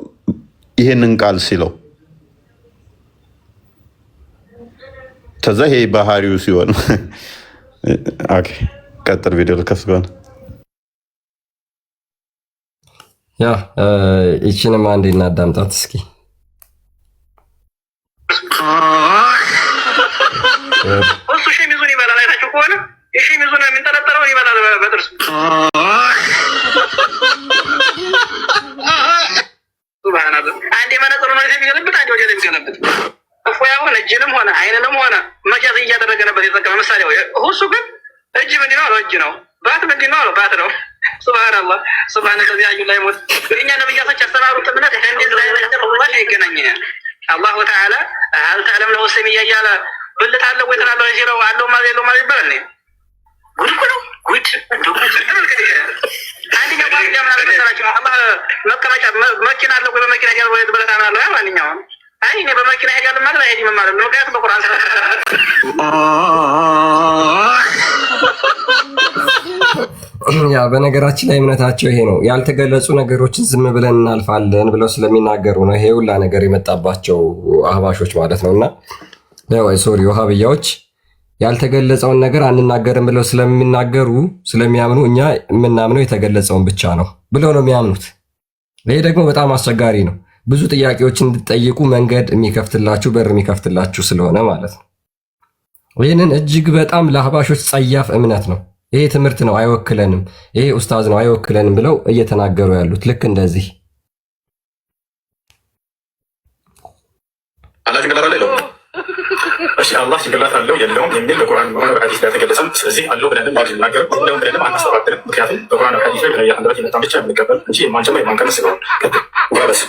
ይህንን ቃል ሲለው ተዛ ይሄ ባህሪው ሲሆን ቀጥል ቪዲዮ ልከፍት ከሆነ ያ ይችንም አንዴ እናዳምጣት እስኪ። እሱ ሸሚዙን ይበላል። አይታችሁ ከሆነ የሸሚዙን የሚንጠለጠለውን ይበላል በጥርሱ። ሱብሃንአላህ። አንዴ መነጽሩ ነው የሚገለብጥ፣ አንዴ ወደ የሚገለብጥ እፎይ አሁን እጅንም ሆነ አይንንም ሆነ መጃዝ እያደረገ ነበር የጠቀመ ምሳሌ። እሱ ግን እጅ ምንድን ነው አለው እጅ ነው፣ ባት ምንድን ነው አለው ባት ነው። ሱብሃንአላህ ሱብሃንአላህ ያዩ ላይ ሞት እኛ ነብያቶች ያስተማሩት እምነት ከእንደዚህ አይነት ነገር ወላሂ አይገናኝም። አላሁ ተዓላ هل تعلم له سمية እያለ ብልት አለው ወይ ተላለው ይሽረው አለው ማለት የለው ማለት ይባላል ነው ጉድ ነው ጉድ አንደኛ ባንክ ያምናል መሰላችሁ። አላህ መቀመጫ መኪና አለው ወይ በመኪና ያለው ወይ ብለታ አለው ያ ማንኛውም አይ እኔ በመኪና ሄዳለሁ ማለት አይሄድም ማለት ነው። ምክንያቱም በቁርአን ስራ ያ በነገራችን ላይ እምነታቸው ይሄ ነው። ያልተገለጹ ነገሮችን ዝም ብለን እናልፋለን ብለው ስለሚናገሩ ነው ይሄ ሁላ ነገር የመጣባቸው አህባሾች ማለት ነው። እና ሶሪ ወሃብያዎች ያልተገለጸውን ነገር አንናገርም ብለው ስለሚያምኑ እኛ የምናምነው የተገለጸውን ብቻ ነው ብለው ነው የሚያምኑት። ይሄ ደግሞ በጣም አስቸጋሪ ነው። ብዙ ጥያቄዎችን እንድትጠይቁ መንገድ የሚከፍትላችሁ በር የሚከፍትላችሁ ስለሆነ ማለት ነው። ይህንን እጅግ በጣም ለአህባሾች ጸያፍ እምነት ነው። ይሄ ትምህርት ነው አይወክለንም፣ ይሄ ኡስታዝ ነው አይወክለንም ብለው እየተናገሩ ያሉት ልክ እንደዚህ አላህ ጭንቅላት አለው እሺ፣ አላህ ጭንቅላት አለው የለውም የሚል በቁርአን ሆነ በሐዲስ ላይ ተገለጸም። ስለዚህ አለው ብለንም ባልናገር እንደውም ብለንም አናስተባብልም። ምክንያቱም በቁርአን ሐዲስ ላይ በነቢያት አንደበት የመጣ ብቻ የምንቀበል እንጂ የማንጨምር የማንቀንስ ስለሆነ በስ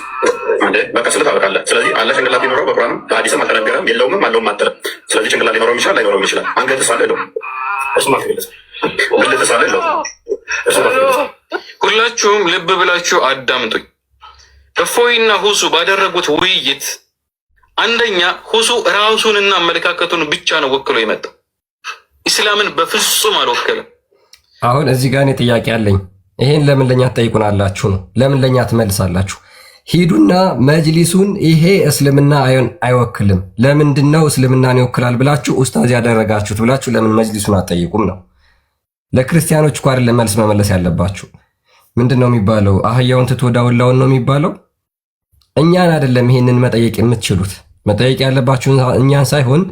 በቃ ስለ ታበቃለህ። ስለዚህ አላህ ጭንቅላት ቢኖረው በቁርአን በሐዲስም አልተነገረም፣ የለውምም አለውም አትልም። ስለዚህ ጭንቅላት ሊኖረው ይችላል ላይኖረውም ይችላል። አንገትስ አለ የለውም? እሱም አልተገለጸም። ብልትስ አለ የለውም? እሱም አልተገለጸም። ሁላችሁም ልብ ብላችሁ አዳምጡኝ። እፎይና ሁሱ ባደረጉት ውይይት አንደኛ ሁሱ ራሱንና አመለካከቱን ብቻ ነው ወክሎ የመጣው። ኢስላምን በፍጹም አልወከለም። አሁን እዚህ ጋር እኔ ጥያቄ አለኝ። ይሄን ለምን ለኛ ትጠይቁናላችሁ ነው? ለምን ለኛ ትመልሳላችሁ? ሂዱና መጅሊሱን ይሄ እስልምና አይወክልም፣ ለምንድነው እስልምናን ይወክላል ብላችሁ ኡስታዝ ያደረጋችሁት ብላችሁ ለምን መጅሊሱን አትጠይቁም ነው? ለክርስቲያኖች እኮ አይደለም መልስ መመለስ ያለባችሁ። ምንድነው የሚባለው? አህያውን ትቶ ዳውላውን ነው የሚባለው። እኛን አይደለም ይሄንን መጠየቅ የምትችሉት። መጠየቅ ያለባችሁ እኛን ሳይሆን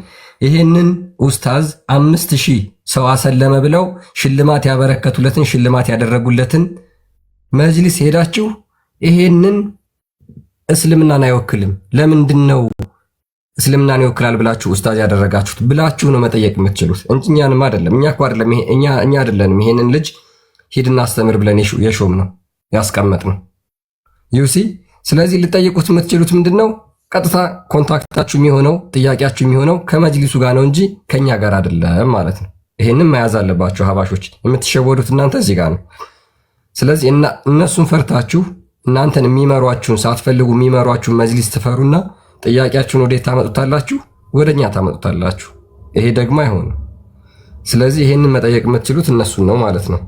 ይሄንን ኡስታዝ 5000 ሰው አሰለመ ብለው ሽልማት ያበረከቱለትን ሽልማት ያደረጉለትን መጅሊስ ሄዳችሁ ይሄንን እስልምናን አይወክልም ለምንድነው እስልምናን ይወክላል ብላችሁ ኡስታዝ ያደረጋችሁት ብላችሁ ነው መጠየቅ የምትችሉት እንጂ እኛንም አይደለም። እኛ እኮ አይደለም እኛ አይደለንም ይሄንን ልጅ ሂድና አስተምር ብለን የሾም ነው ያስቀመጥ ነው ዩሲ። ስለዚህ ልጠይቁት የምትችሉት ምንድነው? ቀጥታ ኮንታክታችሁ የሚሆነው ጥያቄያችሁ የሚሆነው ከመጅሊሱ ጋር ነው እንጂ ከኛ ጋር አይደለም ማለት ነው። ይሄንን መያዝ አለባችሁ ሀባሾች። የምትሸወዱት እናንተ እዚህ ጋር ነው። ስለዚህ እነሱን ፈርታችሁ እናንተን የሚመሯችሁን ሳትፈልጉ የሚመሯችሁን መጅሊስ ትፈሩና ጥያቄያችሁን ወዴት ታመጡታላችሁ? ወደኛ ታመጡታላችሁ። ይሄ ደግሞ አይሆንም። ስለዚህ ይሄንን መጠየቅ የምትችሉት እነሱን ነው ማለት ነው።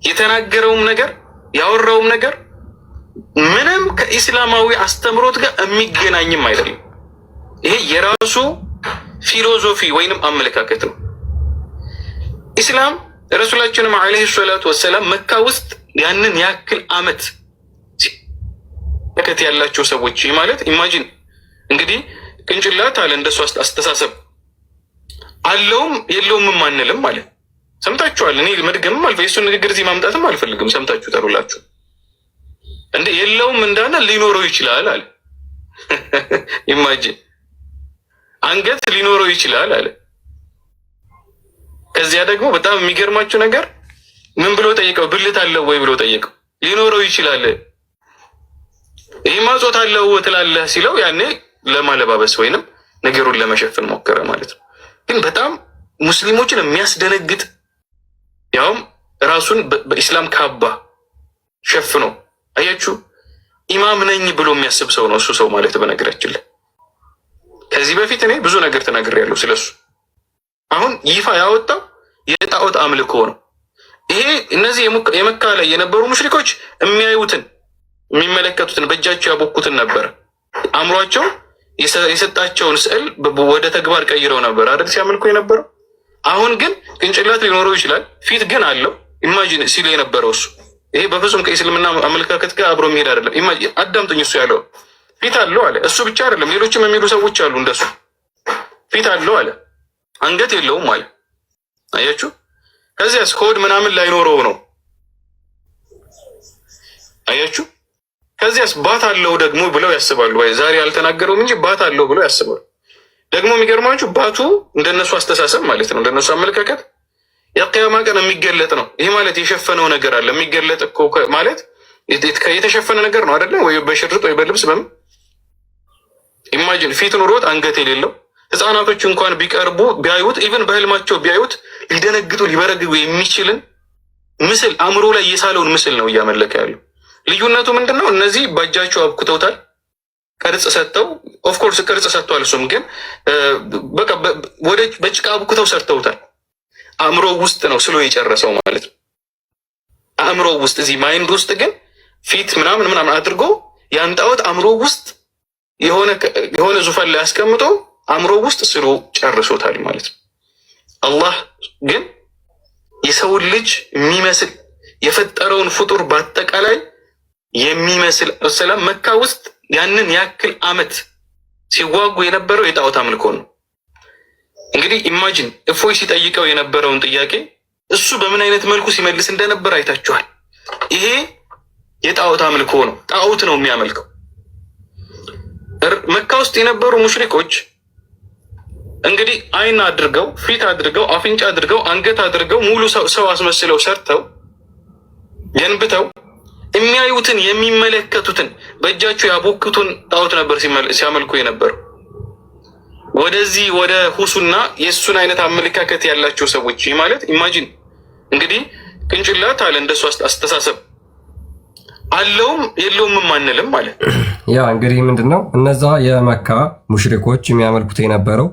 የተናገረውም ነገር ያወራውም ነገር ምንም ከኢስላማዊ አስተምሮት ጋር የሚገናኝም አይደለም። ይሄ የራሱ ፊሎዞፊ ወይንም አመለካከት ነው። ኢስላም ረሱላችንም አለይሂ ሰላቱ ወሰላም መካ ውስጥ ያንን ያክል ዓመት ሲከት ያላቸው ሰዎች ማለት ኢማጂን እንግዲህ ቅንጭላት አለ እንደሱ አስተሳሰብ አለውም የለውም አንልም ማለት ሰምታችኋል። እኔ መድገምም የእሱን ንግግር እዚህ ማምጣትም አልፈልግም። ሰምታችሁ ተሩላችሁ እንደ የለውም እንዳለ ሊኖረው ይችላል አለ። ኢማጂን አንገት ሊኖረው ይችላል አለ። ከዚያ ደግሞ በጣም የሚገርማችሁ ነገር ምን ብሎ ጠይቀው? ብልት አለው ወይ ብሎ ጠይቀው። ሊኖረው ይችላል ይሄማ ጾታ አለው ትላለህ ሲለው ያኔ ለማለባበስ ወይንም ነገሩን ለመሸፈን ሞከረ ማለት ነው። ግን በጣም ሙስሊሞችን የሚያስደነግጥ ያውም ራሱን በኢስላም ካባ ሸፍኖ አያችሁ ኢማም ነኝ ብሎ የሚያስብ ሰው ነው እሱ ሰው ማለት በነገራችን ላይ ከዚህ በፊት እኔ ብዙ ነገር ተናግሬያለሁ ስለሱ። አሁን ይፋ ያወጣው የጣዖት አምልኮ ነው። ይሄ እነዚህ የመካ ላይ የነበሩ ሙሽሪኮች የሚያዩትን የሚመለከቱትን በእጃቸው ያቦኩትን ነበር። አእምሯቸው የሰጣቸውን ስዕል ወደ ተግባር ቀይረው ነበር አይደል ሲያመልኩ የነበረው። አሁን ግን ቅንጭላት ሊኖረው ይችላል፣ ፊት ግን አለው። ኢማጂን ሲል የነበረው እሱ ይሄ በፍጹም ከእስልምና አመለካከት ጋር አብሮ የሚሄድ አይደለም። ኢማጂን አዳምጡኝ። እሱ ያለው ፊት አለው አለ። እሱ ብቻ አይደለም ሌሎችም የሚሉ ሰዎች አሉ እንደሱ። ፊት አለው አለ፣ አንገት የለውም አለ። አያችሁ። ከዚያስ ሆድ ምናምን ላይኖረው ነው። አያችሁ። ከዚያስ ባት አለው ደግሞ ብለው ያስባሉ። ወይ ዛሬ አልተናገረውም እንጂ ባት አለው ብለው ያስባሉ። ደግሞ የሚገርማችሁ ባቱ እንደነሱ አስተሳሰብ ማለት ነው፣ እንደነሱ አመለካከት የቂያማ ቀን የሚገለጥ ነው። ይሄ ማለት የሸፈነው ነገር አለ። የሚገለጥ እኮ ማለት የተሸፈነ ነገር ነው አይደለ? ወይ በሽርጥ ወይ በልብስ በምን ኢማጂን ፊት ኑሮት አንገት የሌለው ህፃናቶች እንኳን ቢቀርቡ ቢያዩት ኢቭን በህልማቸው ቢያዩት ሊደነግጡ ሊበረግጉ የሚችልን ምስል አእምሮ ላይ የሳለውን ምስል ነው እያመለከ ያለው። ልዩነቱ ምንድን ነው? እነዚህ በእጃቸው አብኩተውታል፣ ቅርጽ ሰጥተው ኦፍኮርስ ቅርጽ ሰጥተዋል። እሱም ግን በቃ በጭቃ አብኩተው ሰርተውታል። አእምሮ ውስጥ ነው ስሎ የጨረሰው ማለት ነው። አእምሮ ውስጥ እዚህ ማይንድ ውስጥ ግን ፊት ምናምን አድርጎ ያን ጣዖት አእምሮ ውስጥ የሆነ ዙፋን ላይ አስቀምጦ አእምሮ ውስጥ ስሎ ጨርሶታል ማለት ነው። አላህ ግን የሰውን ልጅ የሚመስል የፈጠረውን ፍጡር በአጠቃላይ የሚመስል ሰላም መካ ውስጥ ያንን ያክል ዓመት ሲዋጉ የነበረው የጣዖት አምልኮ ነው። እንግዲህ ኢማጂን እፎይ ሲጠይቀው የነበረውን ጥያቄ እሱ በምን አይነት መልኩ ሲመልስ እንደነበር አይታችኋል። ይሄ የጣዖት አምልኮ ነው። ጣዖት ነው የሚያመልከው። መካ ውስጥ የነበሩ ሙሽሪኮች እንግዲህ አይን አድርገው ፊት አድርገው አፍንጫ አድርገው አንገት አድርገው ሙሉ ሰው አስመስለው ሰርተው ገንብተው የሚያዩትን የሚመለከቱትን በእጃቸው ያቦኩትን ጣዖት ነበር ሲያመልኩ የነበረው። ወደዚህ ወደ ሁሱና የእሱን አይነት አመለካከት ያላቸው ሰዎች ማለት ኢማጂን እንግዲህ ቅንጭላት አለ እንደሱ አስተሳሰብ አለውም የለውም አንልም ማለት ነው። ያ እንግዲህ ምንድነው እነዛ የመካ ሙሽሪኮች የሚያመልኩት የነበረው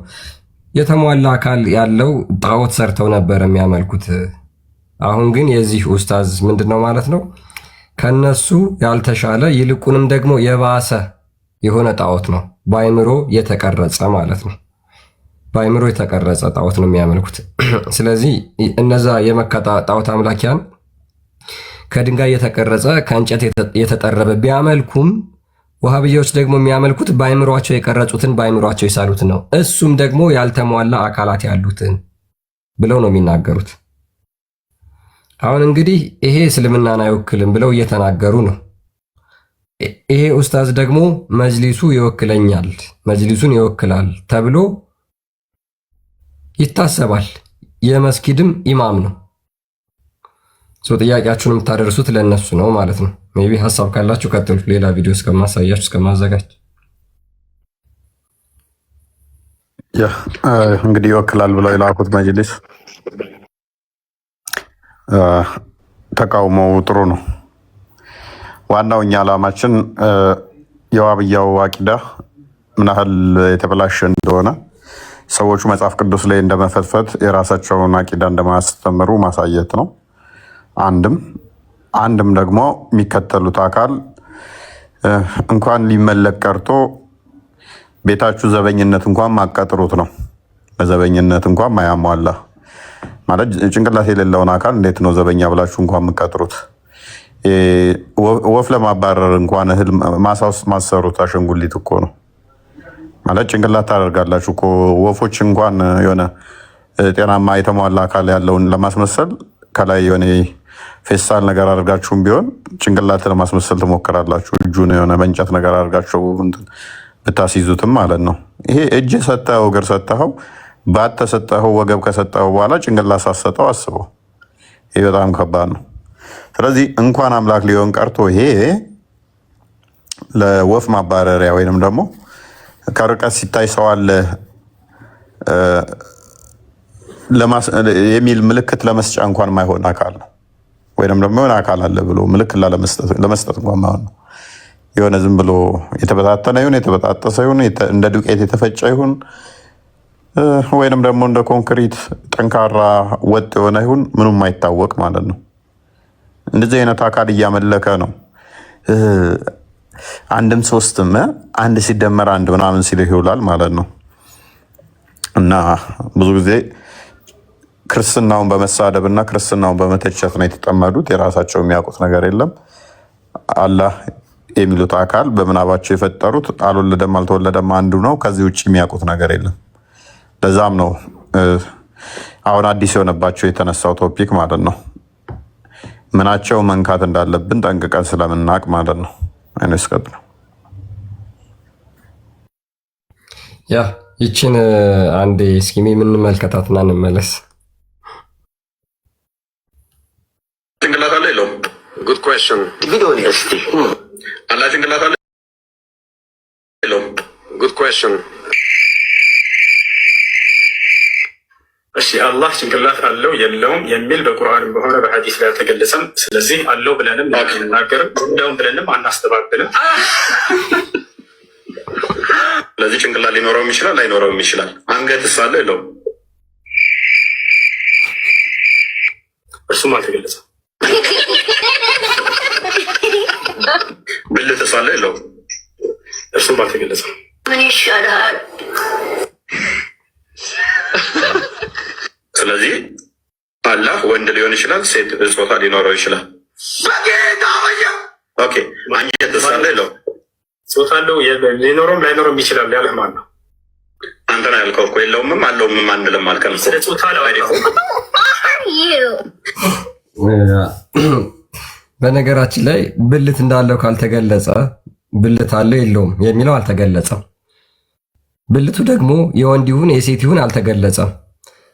የተሟላ አካል ያለው ጣዖት ሰርተው ነበር የሚያመልኩት። አሁን ግን የዚህ ኡስታዝ ምንድነው ማለት ነው ከነሱ ያልተሻለ ይልቁንም ደግሞ የባሰ የሆነ ጣዖት ነው፣ በአይምሮ የተቀረጸ ማለት ነው። በአይምሮ የተቀረጸ ጣዖት ነው የሚያመልኩት። ስለዚህ እነዛ የመካ ጣዖት አምላኪያን ከድንጋይ የተቀረጸ ከእንጨት የተጠረበ ቢያመልኩም ወሃብያዎች ደግሞ የሚያመልኩት በአይምሯቸው የቀረጹትን በአይምሯቸው የሳሉትን ነው። እሱም ደግሞ ያልተሟላ አካላት ያሉትን ብለው ነው የሚናገሩት። አሁን እንግዲህ ይሄ እስልምናን አይወክልም ብለው እየተናገሩ ነው። ይሄ ኡስታዝ ደግሞ መጅሊሱ ይወክለኛል፣ መጅሊሱን ይወክላል ተብሎ ይታሰባል። የመስጊድም ኢማም ነው። ጥያቄያችሁን የምታደርሱት ለእነሱ ነው ማለት ነው። ሜይ ቢ ሀሳብ ካላችሁ ቀጥሉ። ሌላ ቪዲዮ እስከማሳያችሁ እስከማዘጋጅ እንግዲህ ይወክላል ብለው የላኩት መጅሊስ ተቃውሞው ጥሩ ነው። ዋናው እኛ ዓላማችን የዋብያው አቂዳ ምን ያህል የተበላሸ እንደሆነ ሰዎቹ መጽሐፍ ቅዱስ ላይ እንደመፈትፈት የራሳቸውን አቂዳ እንደማያስተምሩ ማሳየት ነው። አንድም ደግሞ የሚከተሉት አካል እንኳን ሊመለክ ቀርቶ ቤታችሁ ዘበኝነት እንኳን ማቀጥሩት ነው። በዘበኝነት እንኳን ማያሟላ ማለት ጭንቅላት የሌለውን አካል እንዴት ነው ዘበኛ ብላችሁ እንኳን የምትቀጥሩት? ወፍ ለማባረር እንኳን እህል ማሳ ውስጥ ማሰሩት አሸንጉሊት እኮ ነው ማለት ጭንቅላት ታደርጋላችሁ እኮ። ወፎች እንኳን የሆነ ጤናማ የተሟላ አካል ያለውን ለማስመሰል ከላይ የሆነ ፌስታል ነገር አድርጋችሁም ቢሆን ጭንቅላት ለማስመሰል ትሞክራላችሁ። እጁን የሆነ በእንጨት ነገር አድርጋችሁ ብታስይዙትም ማለት ነው። ይሄ እጅ ሰጠኸው፣ እግር ሰጠኸው፣ ባት ተሰጠኸው፣ ወገብ ከሰጠኸው በኋላ ጭንቅላት ሳሰጠው አስበው። ይሄ በጣም ከባድ ነው። ስለዚህ እንኳን አምላክ ሊሆን ቀርቶ ይሄ ለወፍ ማባረሪያ ወይንም ደግሞ ከርቀት ሲታይ ሰው አለ የሚል ምልክት ለመስጫ እንኳን ማይሆን አካል ነው። ወይንም ደግሞ የሆነ አካል አለ ብሎ ምልክት ለመስጠት እንኳን ማይሆን ነው። የሆነ ዝም ብሎ የተበታተነ ይሁን የተበጣጠሰ ይሁን እንደ ዱቄት የተፈጨ ይሁን ወይንም ደግሞ እንደ ኮንክሪት ጠንካራ ወጥ የሆነ ይሁን ምኑም አይታወቅ ማለት ነው። እንደዚህ አይነት አካል እያመለከ ነው። አንድም ሶስትም አንድ ሲደመር አንድ ምናምን ሲል ይውላል ማለት ነው። እና ብዙ ጊዜ ክርስትናውን በመሳደብ እና ክርስትናውን በመተቸት ነው የተጠመዱት። የራሳቸው የሚያውቁት ነገር የለም። አላህ የሚሉት አካል በምናባቸው የፈጠሩት አልወለደም አልተወለደም አንዱ ነው። ከዚህ ውጭ የሚያውቁት ነገር የለም። ለዛም ነው አሁን አዲስ የሆነባቸው የተነሳው ቶፒክ ማለት ነው። ምናቸው መንካት እንዳለብን ጠንቅቀን ስለምናውቅ ማለት ነው። አይነስቀጥ ነው። ያ ይችን አንዴ እስኪ የምንመልከታትና እንመለስ። ጭንቅላት አለ የለውም? ጉድ ኩዌስችን። ቪዲዮ ነው እስቲ አላ ጭንቅላት አለ የለውም? ጉድ ኩዌስችን። እሺ አላህ ጭንቅላት አለው የለውም የሚል በቁርአንም በሆነ በሐዲስ ላይ አልተገለጸም። ስለዚህ አለው ብለንም አንናገርም፣ እንደውም ብለንም አናስተባብልም። ስለዚህ ጭንቅላት ሊኖረውም ይችላል ላይኖረውም ይችላል። አንገትስ አለው የለውም? እርሱም አልተገለጸም። ብልትስ አለው የለውም? እርሱም አልተገለጸም። ምን ይሻላል? ስለዚህ አላህ ወንድ ሊሆን ይችላል፣ ሴት ጾታ ሊኖረው ይችላል። ኦኬ አንጀትስ አለው የለውም? ጾታ አለው ሊኖረውም ላይኖረውም ይችላል ያለህ ማን ነው? አንተ ነው ያልከው እኮ የለውምም አለውም አንልም አልከም። ስለ ጾታ አለው አይደለም። በነገራችን ላይ ብልት እንዳለው ካልተገለጸ ብልት አለው የለውም የሚለው አልተገለጸም። ብልቱ ደግሞ የወንድ ይሁን የሴት ይሁን አልተገለጸም።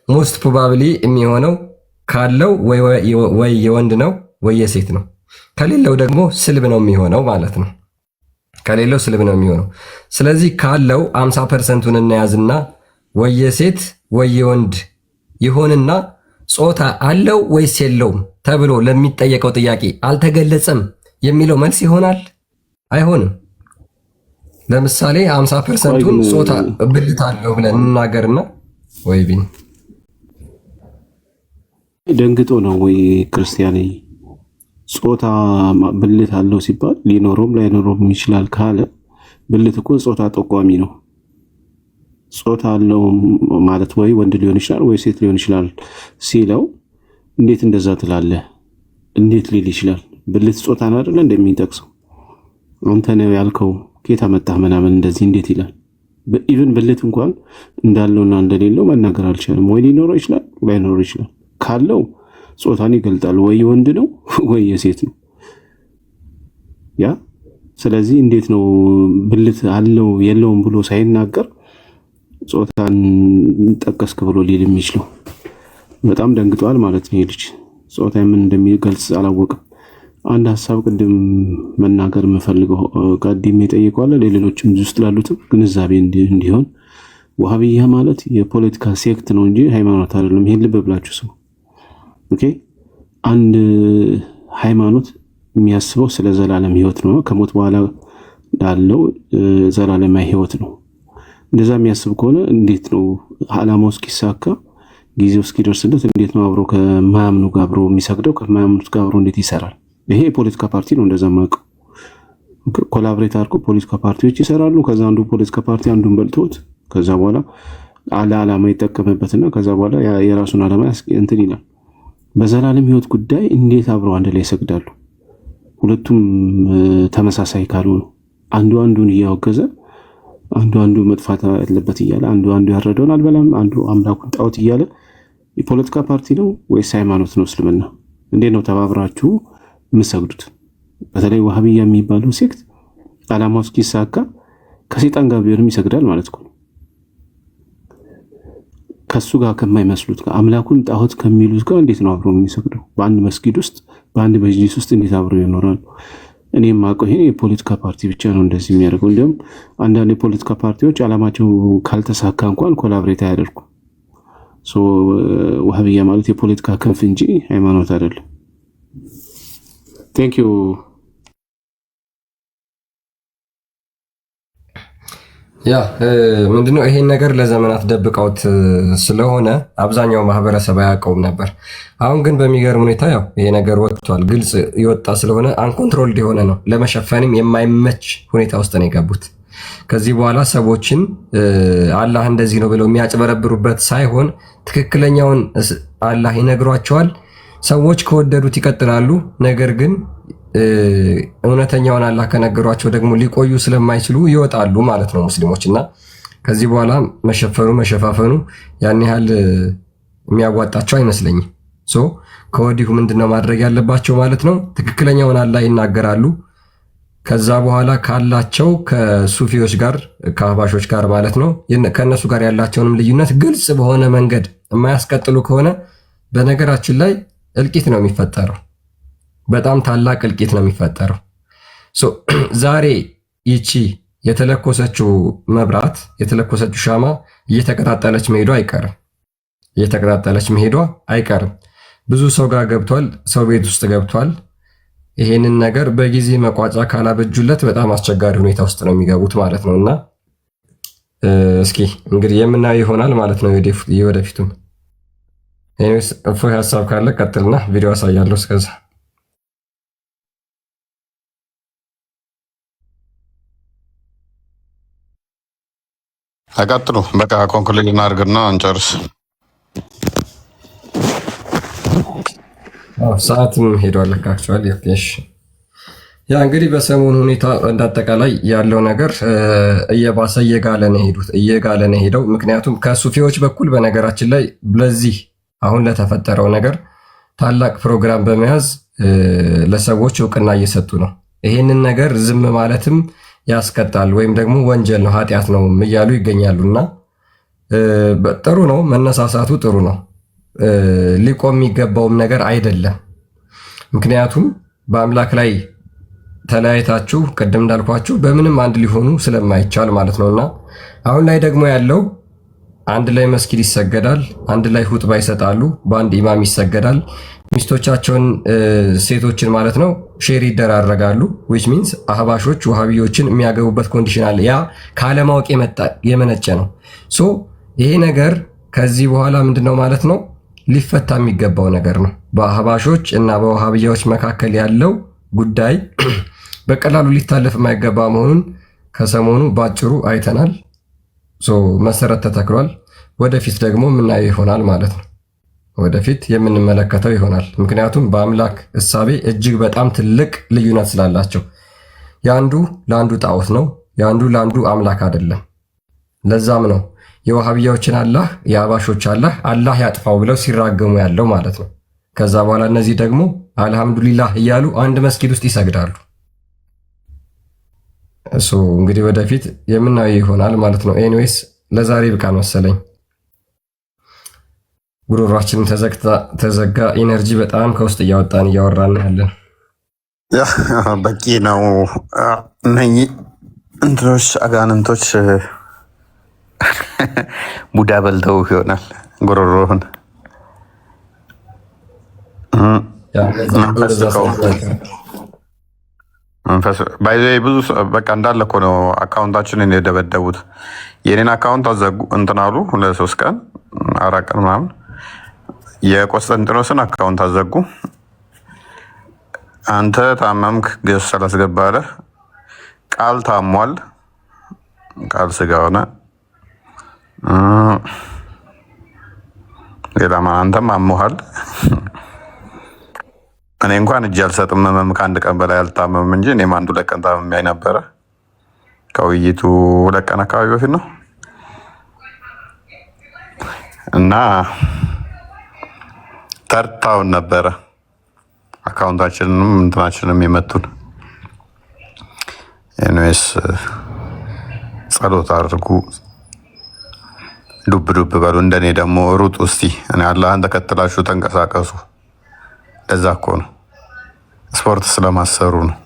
ሞስት ፕሮባብሊ የሚሆነው ካለው ወይ የወንድ ነው ወይ የሴት ነው። ከሌለው ደግሞ ስልብ ነው የሚሆነው ማለት ነው። ከሌለው ስልብ ነው የሚሆነው። ስለዚህ ካለው 50%ን እናያዝና ወይ የሴት ወይ የወንድ ይሆንና ጾታ አለው ወይስ የለውም ተብሎ ለሚጠየቀው ጥያቄ አልተገለጸም የሚለው መልስ ይሆናል? አይሆንም። ለምሳሌ 50%ቱን ጾታ ብልት አለው ብለን እንናገርና ወይ ቢን ደንግጦ ነው ወይ ክርስቲያን ጾታ ብልት አለው ሲባል ሊኖረውም ላይኖረውም ይችላል ካለ ብልት እኮ ጾታ ጠቋሚ ነው። ጾታ አለው ማለት ወይ ወንድ ሊሆን ይችላል ወይ ሴት ሊሆን ይችላል ሲለው እንዴት እንደዛ ትላለህ? እንዴት ሊል ይችላል? ብልት ጾታ ነው አይደል እንደሚጠቅሰው አንተ ነው ያልከው ኬታ መጣህ ምናምን እንደዚህ እንዴት ይላል? ኢቭን ብልት እንኳን እንዳለውና እንደሌለው መናገር አልቻለም። ወይ ሊኖረው ይችላል ላይኖረው ይችላል። ካለው ጾታን ይገልጣል። ወይ ወንድ ነው ወይ የሴት ነው ያ። ስለዚህ እንዴት ነው ብልት አለው የለውም ብሎ ሳይናገር ጾታን ጠቀስክ ብሎ ሊል የሚችለው? በጣም ደንግጧል ማለት ነው። ልጅ ጾታ ምን እንደሚገልጽ አላወቅም። አንድ ሀሳብ ቅድም መናገር የምፈልገው ቀድሜ ጠይቀዋለሁ ለሌሎችም ውስጥ ላሉትም ግንዛቤ እንዲሆን ወሃቢያ ማለት የፖለቲካ ሴክት ነው እንጂ ሃይማኖት አይደለም። ይሄን ልብ ብላችሁ ስሙ። ኦኬ። አንድ ሃይማኖት የሚያስበው ስለ ዘላለም ህይወት ነው። ከሞት በኋላ ያለው ዘላለማዊ ህይወት ነው። እንደዛ የሚያስብ ከሆነ እንዴት ነው ዓላማው እስኪሳካ ጊዜው እስኪደርስለት እንዴት ነው አብሮ ከማያምኑ ጋር አብሮ የሚሰግደው? ከማያምኑት ጋር አብሮ እንዴት ይሰራል? ይሄ የፖለቲካ ፓርቲ ነው። እንደዛ ማቀው ኮላቦሬት አድርጎ ፖለቲካ ፓርቲዎች ይሰራሉ። ከዛ አንዱ ፖለቲካ ፓርቲ አንዱን በልቶት ከዛ በኋላ ዓላማ ይጠቀምበትና ከዛ በኋላ የራሱን ዓላማ እንትን ይላል። በዘላለም ህይወት ጉዳይ እንዴት አብረው አንድ ላይ ይሰግዳሉ? ሁለቱም ተመሳሳይ ካልሆኑ አንዱ አንዱን እያወገዘ አንዱ መጥፋት አለበት እያለ አንዱ ያረደውን አልበላም አንዱ አምላኩን ጣዖት እያለ የፖለቲካ ፓርቲ ነው ወይስ ሃይማኖት ነው? እስልምና እንዴት ነው ተባብራችሁ የምትሰግዱት? በተለይ ወሃቢያ የሚባለው ሴክት ዓላማው እስኪሳካ ከሰይጣን ጋር ቢሆንም ይሰግዳል ማለት ነው። ከሱ ጋር ከማይመስሉት ጋር አምላኩን ጣዖት ከሚሉት ጋር እንዴት ነው አብሮ የሚሰግደው? በአንድ መስጊድ ውስጥ በአንድ መጅሊስ ውስጥ እንዴት አብረው ይኖራሉ? እኔም ማቀው ይሄ የፖለቲካ ፓርቲ ብቻ ነው እንደዚህ የሚያደርገው። እንዲሁም አንዳንድ የፖለቲካ ፓርቲዎች ዓላማቸው ካልተሳካ እንኳን ኮላብሬት አያደርጉም። ወሃቢያ ማለት የፖለቲካ ክንፍ እንጂ ሃይማኖት አይደለም። ቴንክ ዩ። ያ ምንድነው ይሄን ነገር ለዘመናት ደብቀውት ስለሆነ አብዛኛው ማህበረሰብ አያውቀውም ነበር። አሁን ግን በሚገርም ሁኔታ ያው ይሄ ነገር ወጥቷል፣ ግልጽ የወጣ ስለሆነ አንኮንትሮልድ የሆነ ነው። ለመሸፈንም የማይመች ሁኔታ ውስጥ ነው የገቡት። ከዚህ በኋላ ሰዎችን አላህ እንደዚህ ነው ብለው የሚያጭበረብሩበት ሳይሆን ትክክለኛውን አላህ ይነግሯቸዋል። ሰዎች ከወደዱት ይቀጥላሉ። ነገር ግን እውነተኛውን አላህ ከነገሯቸው ደግሞ ሊቆዩ ስለማይችሉ ይወጣሉ ማለት ነው ሙስሊሞች። እና ከዚህ በኋላ መሸፋፈኑ ያን ያህል የሚያዋጣቸው አይመስለኝም። ከወዲሁ ምንድነው ማድረግ ያለባቸው ማለት ነው? ትክክለኛውን አላህ ይናገራሉ። ከዛ በኋላ ካላቸው ከሱፊዎች ጋር ከአህባሾች ጋር ማለት ነው ከእነሱ ጋር ያላቸውንም ልዩነት ግልጽ በሆነ መንገድ የማያስቀጥሉ ከሆነ በነገራችን ላይ እልቂት ነው የሚፈጠረው። በጣም ታላቅ እልቂት ነው የሚፈጠረው። ዛሬ ይቺ የተለኮሰችው መብራት የተለኮሰችው ሻማ እየተቀጣጠለች መሄዷ አይቀርም። ብዙ ሰው ጋር ገብቷል፣ ሰው ቤት ውስጥ ገብቷል። ይሄንን ነገር በጊዜ መቋጫ ካላበጁለት በጣም አስቸጋሪ ሁኔታ ውስጥ ነው የሚገቡት ማለት ነው። እና እስኪ እንግዲህ የምናየው ይሆናል ማለት ነው የወደፊቱም። እፎይ ሀሳብ ካለ ቀጥልና ቪዲዮ አሳያለሁ። እስከዛ አቀጥሉ። በቃ ኮንክሉድ እናድርግና እንጨርስ። ሰዓትም ሄዷል። አክቹዋሊ ያ እንግዲህ በሰሞኑ ሁኔታ እንዳጠቃላይ ያለው ነገር እየባሰ እየጋለ ነው ሄደው። ምክንያቱም ከሱፊዎች በኩል በነገራችን ላይ ለዚህ አሁን ለተፈጠረው ነገር ታላቅ ፕሮግራም በመያዝ ለሰዎች እውቅና እየሰጡ ነው። ይሄንን ነገር ዝም ማለትም ያስቀጣል ወይም ደግሞ ወንጀል ነው ኃጢአት ነው እያሉ ይገኛሉ። እና ጥሩ ነው መነሳሳቱ ጥሩ ነው። ሊቆም የሚገባውም ነገር አይደለም። ምክንያቱም በአምላክ ላይ ተለያይታችሁ ቅድም እንዳልኳችሁ በምንም አንድ ሊሆኑ ስለማይቻል ማለት ነውና አሁን ላይ ደግሞ ያለው አንድ ላይ መስጊድ ይሰገዳል፣ አንድ ላይ ሁጥባ ይሰጣሉ፣ በአንድ ኢማም ይሰገዳል። ሚስቶቻቸውን ሴቶችን ማለት ነው ሼር ይደራረጋሉ። ዊች ሚንስ አህባሾች ውሃብዮችን የሚያገቡበት ኮንዲሽን አለ። ያ ካለማወቅ የመነጨ ነው። ሶ ይሄ ነገር ከዚህ በኋላ ምንድነው ማለት ነው ሊፈታ የሚገባው ነገር ነው። በአህባሾች እና በውሃብያዎች መካከል ያለው ጉዳይ በቀላሉ ሊታለፍ የማይገባ መሆኑን ከሰሞኑ ባጭሩ አይተናል። መሰረት ተተክሏል። ወደፊት ደግሞ የምናየው ይሆናል ማለት ነው። ወደፊት የምንመለከተው ይሆናል። ምክንያቱም በአምላክ እሳቤ እጅግ በጣም ትልቅ ልዩነት ስላላቸው የአንዱ ለአንዱ ጣዖት ነው፣ የአንዱ ለአንዱ አምላክ አይደለም። ለዛም ነው የውሃብያዎችን አላህ የአህባሾች አላህ ያጥፋው ብለው ሲራገሙ ያለው ማለት ነው። ከዛ በኋላ እነዚህ ደግሞ አልሐምዱሊላህ እያሉ አንድ መስጊድ ውስጥ ይሰግዳሉ። እሱ እንግዲህ ወደፊት የምናየው ይሆናል ማለት ነው። ኤኒዌይስ ለዛሬ ብቃን መሰለኝ። ጉሮሯችንን ተዘጋ። ኢነርጂ በጣም ከውስጥ እያወጣን እያወራን ያለን በቂ ነው። እነኚህ እንትኖች አጋንንቶች ቡዳ በልተው ይሆናል ጉሮሮህን ባይዘ ብዙ በቃ እንዳለ እኮ ነው። አካውንታችንን የደበደቡት የኔን አካውንት አዘጉ እንትን አሉ። 2-3 ቀን 4 ቀን ምናምን የቆስጠንጢኖስን አካውንት አዘጉ። አንተ ታመምክ ገስ ስላስገባለ ቃል ታሟል፣ ቃል ስጋ ሆነ። ሌላ አንተም አሞሃል። እኔ እንኳን እጅ አልሰጥም። ህመም ከአንድ ቀን በላይ አልታመምም እንጂ እኔም 1-2 ቀን ታምሜ ነበረ። ከውይይቱ 2 ቀን አካባቢ በፊት ነው እና ተርታውን ነበረ አካውንታችንንም እንትናችንም የመቱን። ኤኒዌይስ ጸሎት አድርጉ፣ ዱብ ዱብ በሉ። እንደኔ ደግሞ ሩጡ እስቲ። እኔ አላህን ተከትላችሁ ተንቀሳቀሱ። ለዛ እኮ ነው ስፖርት ስለማሰሩ ነው።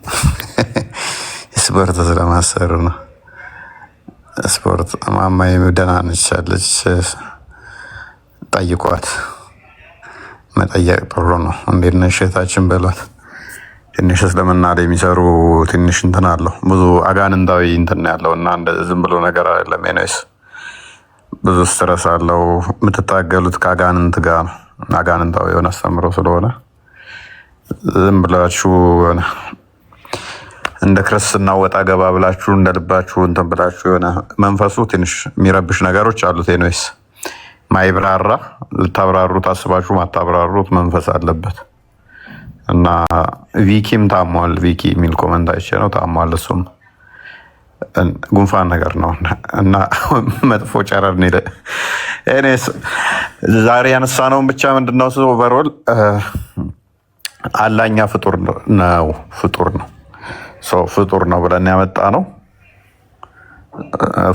ስፖርት ስለማሰሩ ነው። ስፖርት ማማዬ ደህና ነች አለች። ጠይቋት። መጠየቅ ጥሩ ነው። እንዴት ነሽ እህታችን በሏት። ትንሽ እስልምና ላይ የሚሰሩ ትንሽ እንትን አለው፣ ብዙ አጋንንታዊ እንትን ያለው እና ዝም ብሎ ነገር አይደለም። ኤኒዌይስ ብዙ ስትረስ አለው። የምትታገሉት ከአጋንንት ጋር ነው። አጋንንታዊ የሆነ አስተምሮ ስለሆነ ዝም ብላችሁ እንደ ክርስትና ወጣ ገባ ብላችሁ እንደ ልባችሁ እንትን ብላችሁ የሆነ መንፈሱ ትንሽ የሚረብሽ ነገሮች አሉት። ኤኒዌይስ ማይብራራ ልታብራሩ ታስባችሁ ማታብራሩት መንፈስ አለበት እና ቪኪም ታሟል። ቪኪ የሚል ኮመንት አይቼ ነው ታሟል። እሱም ጉንፋን ነገር ነው እና መጥፎ ጨረር ነው። ኤኒዌይስ ዛሬ ያነሳነውን ብቻ ምንድነው ኦቨርኦል አላኛ ፍጡር ነው ፍጡር ነው ብለን ያመጣ ነው።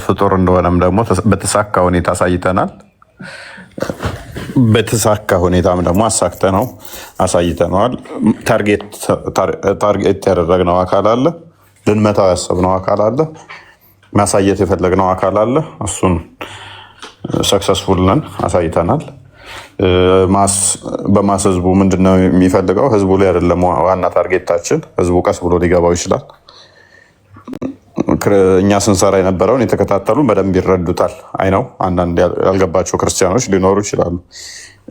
ፍጡር እንደሆነም ደግሞ በተሳካ ሁኔታ አሳይተናል። በተሳካ ሁኔታም ደግሞ አሳክተነው አሳይተነዋል። ታርጌት ያደረግነው አካል አለ፣ ልንመታው ያሰብነው አካል አለ፣ ማሳየት የፈለግነው አካል አለ። እሱን ሰክሰስፉል ነን፣ አሳይተናል። በማስ ህዝቡ ምንድነው የሚፈልገው? ህዝቡ ላይ አይደለም ዋና ታርጌታችን። ህዝቡ ቀስ ብሎ ሊገባው ይችላል። እኛ ስንሰራ የነበረውን የተከታተሉ በደንብ ይረዱታል። አይ ነው አንዳንድ ያልገባቸው ክርስቲያኖች ሊኖሩ ይችላሉ።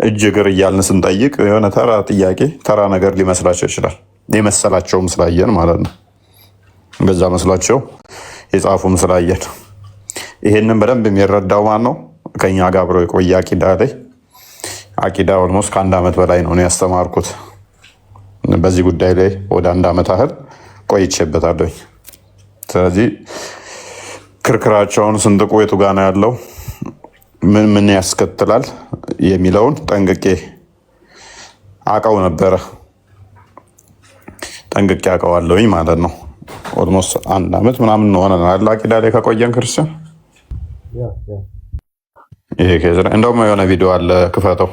እጅ እግር እያልን ስንጠይቅ የሆነ ተራ ጥያቄ ተራ ነገር ሊመስላቸው ይችላል። የመሰላቸውም ስላየን ማለት ነው። በዛ መስሏቸው የጻፉም ስላየን። ይሄንን በደንብ የሚረዳው ማን ነው? ከኛ ጋር አብሮ የቆየ አቂዳ ላይ አቂዳ ኦልሞስት ከ1 ዓመት በላይ ነው ያስተማርኩት። በዚህ ጉዳይ ላይ ወደ 1 ዓመት ያህል ቆይቼበታለሁ። ስለዚህ ክርክራቸውን ስንጥቁ የቱ ጋ ነው ያለው፣ ምን ያስከትላል የሚለውን ጠንቅቄ አውቀው ነበረ። ጠንቅቄ አውቀዋለሁኝ ማለት ነው። ኦልሞስት 1 ዓመት ምናምን ሆነናል አቂዳ ላይ ከቆየን ክርስቲያን። ይሄ ከዚህ እንደውም የሆነ ቪዲዮ አለ፣ ክፈተው።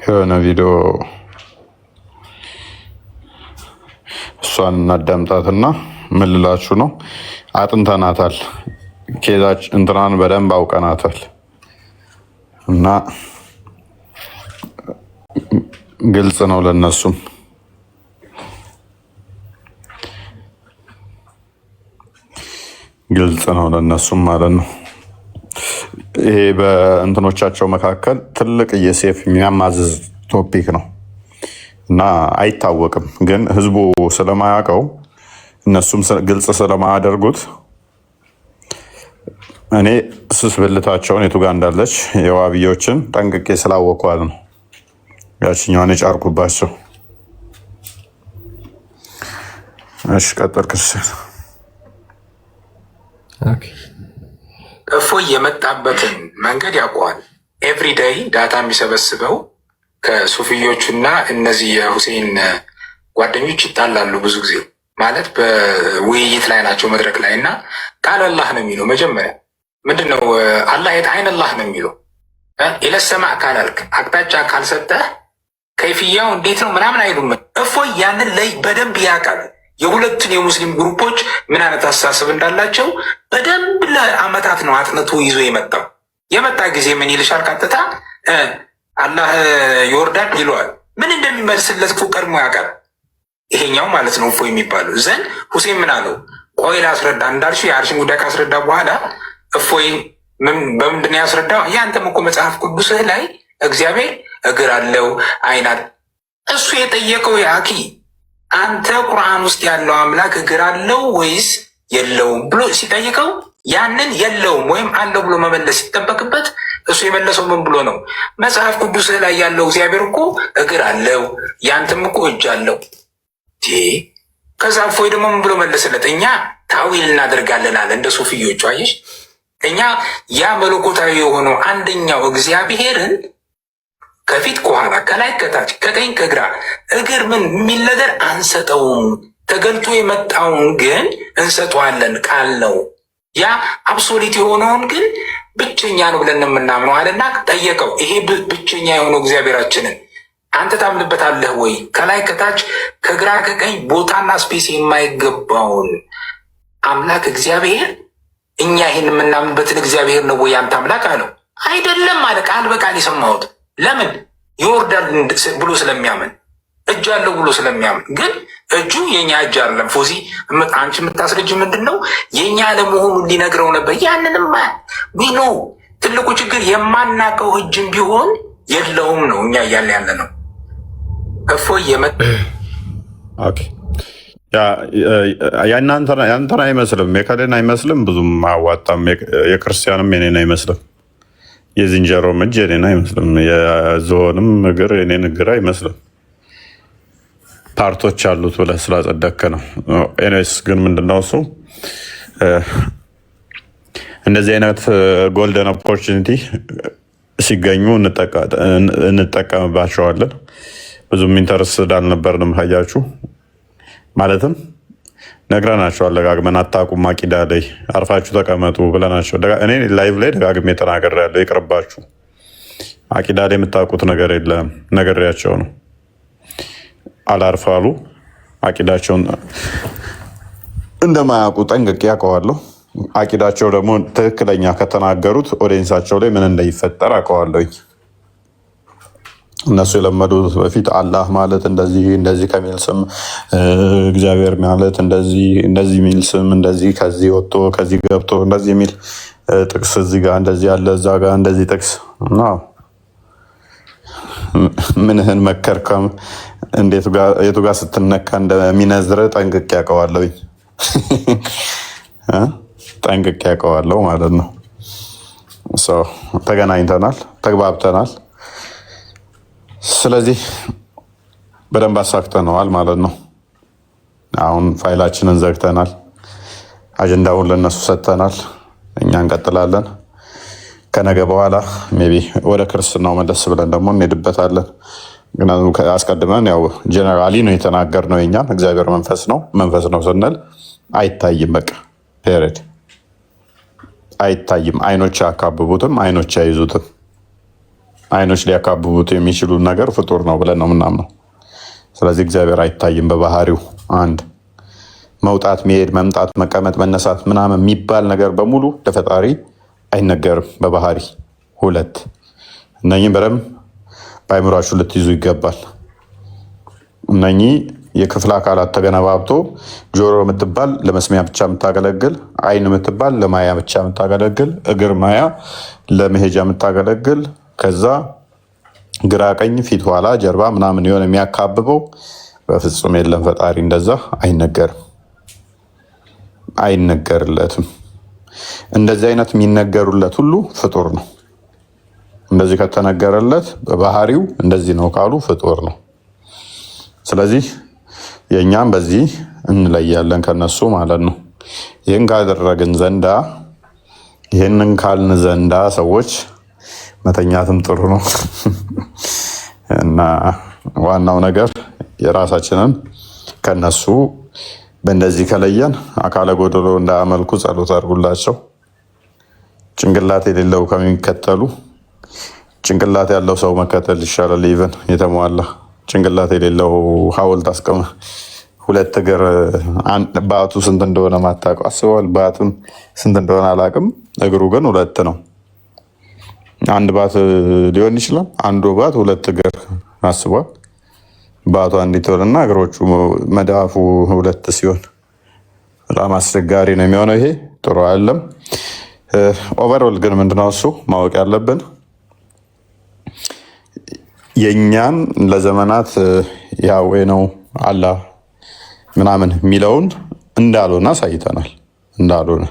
የሆነ ቪዲዮ እሷን እናዳምጣትና ምን ልላችሁ ነው? አጥንተናታል። ኬዛች እንትናን በደንብ አውቀናታል እና ግልጽ ነው ለነሱም ማለት ነው። ይሄ በእንትኖቻቸው መካከል ትልቅ የሴፍ የሚያማዝዝ ቶፒክ ነው እና አይታወቅም። ግን ህዝቡ ስለማያውቀው እነሱም ግልጽ ስለማያደርጉት እኔ ስስ ብልታቸውን የቱ ጋር እንዳለች የዋብዮችን ጠንቅቄ ስላወኳል ነው ያችኛዋን የጫርኩባቸው። እሺ ቀጥል ክርስቲያን። እፎይ የመጣበትን መንገድ ያውቀዋል። ኤቭሪዴይ ዳታ የሚሰበስበው ከሱፍዮቹና እነዚህ የሁሴን ጓደኞች ይጣላሉ። ብዙ ጊዜ ማለት በውይይት ላይ ናቸው መድረክ ላይ እና ቃል አላህ ነው የሚለው መጀመሪያ ምንድን ነው አላህ የት አይን አላህ ነው የሚለው ኢለሰማ ካላልክ አቅጣጫ ካልሰጠህ ከይፍያው እንዴት ነው ምናምን አይሉም። እፎይ ያንን ላይ በደንብ ያውቃል። የሁለቱን የሙስሊም ግሩፖች ምን አይነት አስተሳሰብ እንዳላቸው በደንብ ለአመታት ነው አጥንቶ ይዞ የመጣ ጊዜ ምን ይልሻል? ቀጥታ አላህ ይወርዳል ይለዋል። ምን እንደሚመልስለት እኮ ቀድሞ ያውቃል። ይሄኛው ማለት ነው እፎይ የሚባለው ዘንድ ሁሴን ምን አለው? ቆይ ላስረዳ እንዳልሽው የአርሽን ጉዳይ ካስረዳ በኋላ እፎይ በምንድን ያስረዳው? ያንተም እኮ መጽሐፍ ቅዱስህ ላይ እግዚአብሔር እግር አለው አይናት እሱ የጠየቀው ያኪ አንተ ቁርአን ውስጥ ያለው አምላክ እግር አለው ወይስ የለውም ብሎ ሲጠይቀው ያንን የለውም ወይም አለው ብሎ መመለስ ሲጠበቅበት እሱ የመለሰው ምን ብሎ ነው? መጽሐፍ ቅዱስህ ላይ ያለው እግዚአብሔር እኮ እግር አለው ያንተም እኮ እጅ አለው። ከዛ እፎይ ደግሞ ምን ብሎ መለሰለት? እኛ ታዊል እናደርጋለን አለ። እንደ ሱፍዮቹ አየሽ፣ እኛ ያ መለኮታዊ የሆነው አንደኛው እግዚአብሔርን ከፊት ከኋላ ከላይ ከታች ከቀኝ ከግራ እግር ምን የሚል ነገር አንሰጠውም። ተገልጦ የመጣውን ግን እንሰጠዋለን። ቃል ነው። ያ አብሶሊት የሆነውን ግን ብቸኛ ነው ብለን የምናምነው አለና ጠየቀው። ይሄ ብቸኛ የሆነው እግዚአብሔራችንን አንተ ታምንበታለህ ወይ? ከላይ ከታች ከግራ ከቀኝ ቦታና ስፔስ የማይገባውን አምላክ እግዚአብሔር እኛ ይህን የምናምንበትን እግዚአብሔር ነው ወይ አንተ አምላክ አለው። አይደለም አለ። ቃል በቃል የሰማሁት ለምን ይወርዳል ብሎ ስለሚያምን እጅ አለው ብሎ ስለሚያምን። ግን እጁ የኛ እጅ አይደለም። ፎዚ አንቺ የምታስረጅ ምንድን ነው? የኛ ለመሆኑን ሊነግረው ነበር። ያንንማ ቢኖ ትልቁ ችግር የማናውቀው እጅም ቢሆን የለውም ነው እኛ እያለ ያለ ነው። እፎይ ያንተን አይመስልም፣ የከሌን አይመስልም፣ ብዙም አያዋጣም። የክርስቲያንም የኔን አይመስልም፣ የዝንጀሮም እጅ የኔን አይመስልም፣ የዝሆንም እግር የኔን እግር አይመስልም። ፓርቶች አሉት ብለህ ስላጸደክ ነው። ኤኒዌይስ ግን ምንድነው እሱ እንደዚህ አይነት ጎልደን ኦፖርቹኒቲ ሲገኙ እንጠቀምባቸዋለን። ብዙም ኢንተረስት አልነበርንም። ሀያችሁ ማለትም ነግረናቸው አለጋግመን አታቁም አቂዳ ላይ አርፋችሁ ተቀመጡ ብለናቸው እኔ ላይቭ ላይ ደጋግሜ ተናግሬያለሁ። ይቅርባችሁ፣ አቂዳ ላይ የምታውቁት ነገር የለም ነግሬያቸው ነው። አላርፋሉ። አቂዳቸውን እንደማያውቁ ጠንቅቄ አውቀዋለሁ። አቂዳቸው ደግሞ ትክክለኛ ከተናገሩት ኦዲየንሳቸው ላይ ምን እንደይፈጠር አውቀዋለሁኝ። እነሱ የለመዱት በፊት አላህ ማለት እንደዚህ እንደዚህ ከሚል ስም፣ እግዚአብሔር ማለት እንደዚህ ሚል ስም፣ እንደዚህ ከዚህ ወጥቶ ከዚህ ገብቶ እንደዚህ የሚል ጥቅስ እዚህ ጋር እንደዚህ ያለ እዛ ጋር እንደዚህ ጥቅስ ነው። ምንህን መከርከም የቱ ጋር ስትነካ እንደሚነዝር ጠንቅቄ ያውቀዋለሁ። ጠንቅቄ ያውቀዋለሁ ማለት ነው። ተገናኝተናል፣ ተግባብተናል። ስለዚህ በደንብ አሳክተነዋል ማለት ነው። አሁን ፋይላችንን ዘግተናል። አጀንዳውን ለነሱ ሰጥተናል። እኛ እንቀጥላለን። ከነገ በኋላ ሜይ ቢ ወደ ክርስትናው መለስ ብለን ደግሞ እንሄድበታለን። አስቀድመን ያው ጀነራሊ ነው የተናገርነው። የኛን እግዚአብሔር መንፈስ ነው ስንል አይታይም። በቃ ፔሬድ አይታይም። አይኖች አያካብቡትም፣ አይኖች አይዙትም። አይኖች ሊያካብቡት የሚችሉ ነገር ፍጡር ነው ብለን ነው ምናምነው። ስለዚህ እግዚአብሔር አይታይም በባህሪው። አንድ መውጣት፣ መሄድ፣ መምጣት፣ መቀመጥ፣ መነሳት ምናምን የሚባል ነገር በሙሉ ለፈጣሪ አይነገርም በባህሪ። 2 እነኚህ በደንብ በአይምሯችሁ ልትይዙ ይገባል። እነኚህ የክፍል አካላት ተገነባብቶ ጆሮ የምትባል ለመስሚያ ብቻ የምታገለግል፣ አይን የምትባል ለማያ ብቻ የምታገለግል፣ እግር ማያ ለመሄጃ የምታገለግል፣ ከዛ ግራ ቀኝ፣ ፊት ኋላ፣ ጀርባ ምናምን የሆነ የሚያካብበው በፍጹም የለም። ፈጣሪ እንደዛ አይነገርም፣ አይነገርለትም። እንደዚህ አይነት የሚነገሩለት ሁሉ ፍጡር ነው። እንደዚህ ከተነገረለት በባህሪው እንደዚህ ነው ካሉ ፍጡር ነው። ስለዚህ የእኛም በዚህ እንለያለን ከነሱ ማለት ነው። ይህን ካደረግን ዘንዳ ይህንን ካልን ዘንዳ ሰዎች መተኛትም ጥሩ ነው እና ዋናው ነገር የራሳችንን ከነሱ በእንደዚህ ከለየን አካለ ጎደሎ እንዳያመልኩ ጸሎት አድርጉላቸው። ጭንቅላት የሌለው ከሚከተሉ ጭንቅላት ያለው ሰው መከተል ይሻላል። ኢቨን የተሟላ ጭንቅላት የሌለው ሐውልት አስቀመ 2 እግር ባቱ ስንት እንደሆነ ማታውቀው አስበዋል። ባቱን ስንት እንደሆነ አላውቅም። እግሩ ግን 2 ነው። አንድ ባት ሊሆን ይችላል። አንዱ ባት 2 እግር አስቧል። ባቱ አንዲት ሆነና እግሮቹ መዳፉ 2 ሲሆን በጣም አስቸጋሪ ነው የሚሆነው። ይሄ ጥሩ አይደለም። ኦቨርኦል ግን ምንድነው እሱ ማወቅ ያለብን የእኛን ለዘመናት ያዌ ነው አላህ ምናምን የሚለውን እንዳልሆነ አሳይተናል። እንዳልሆነ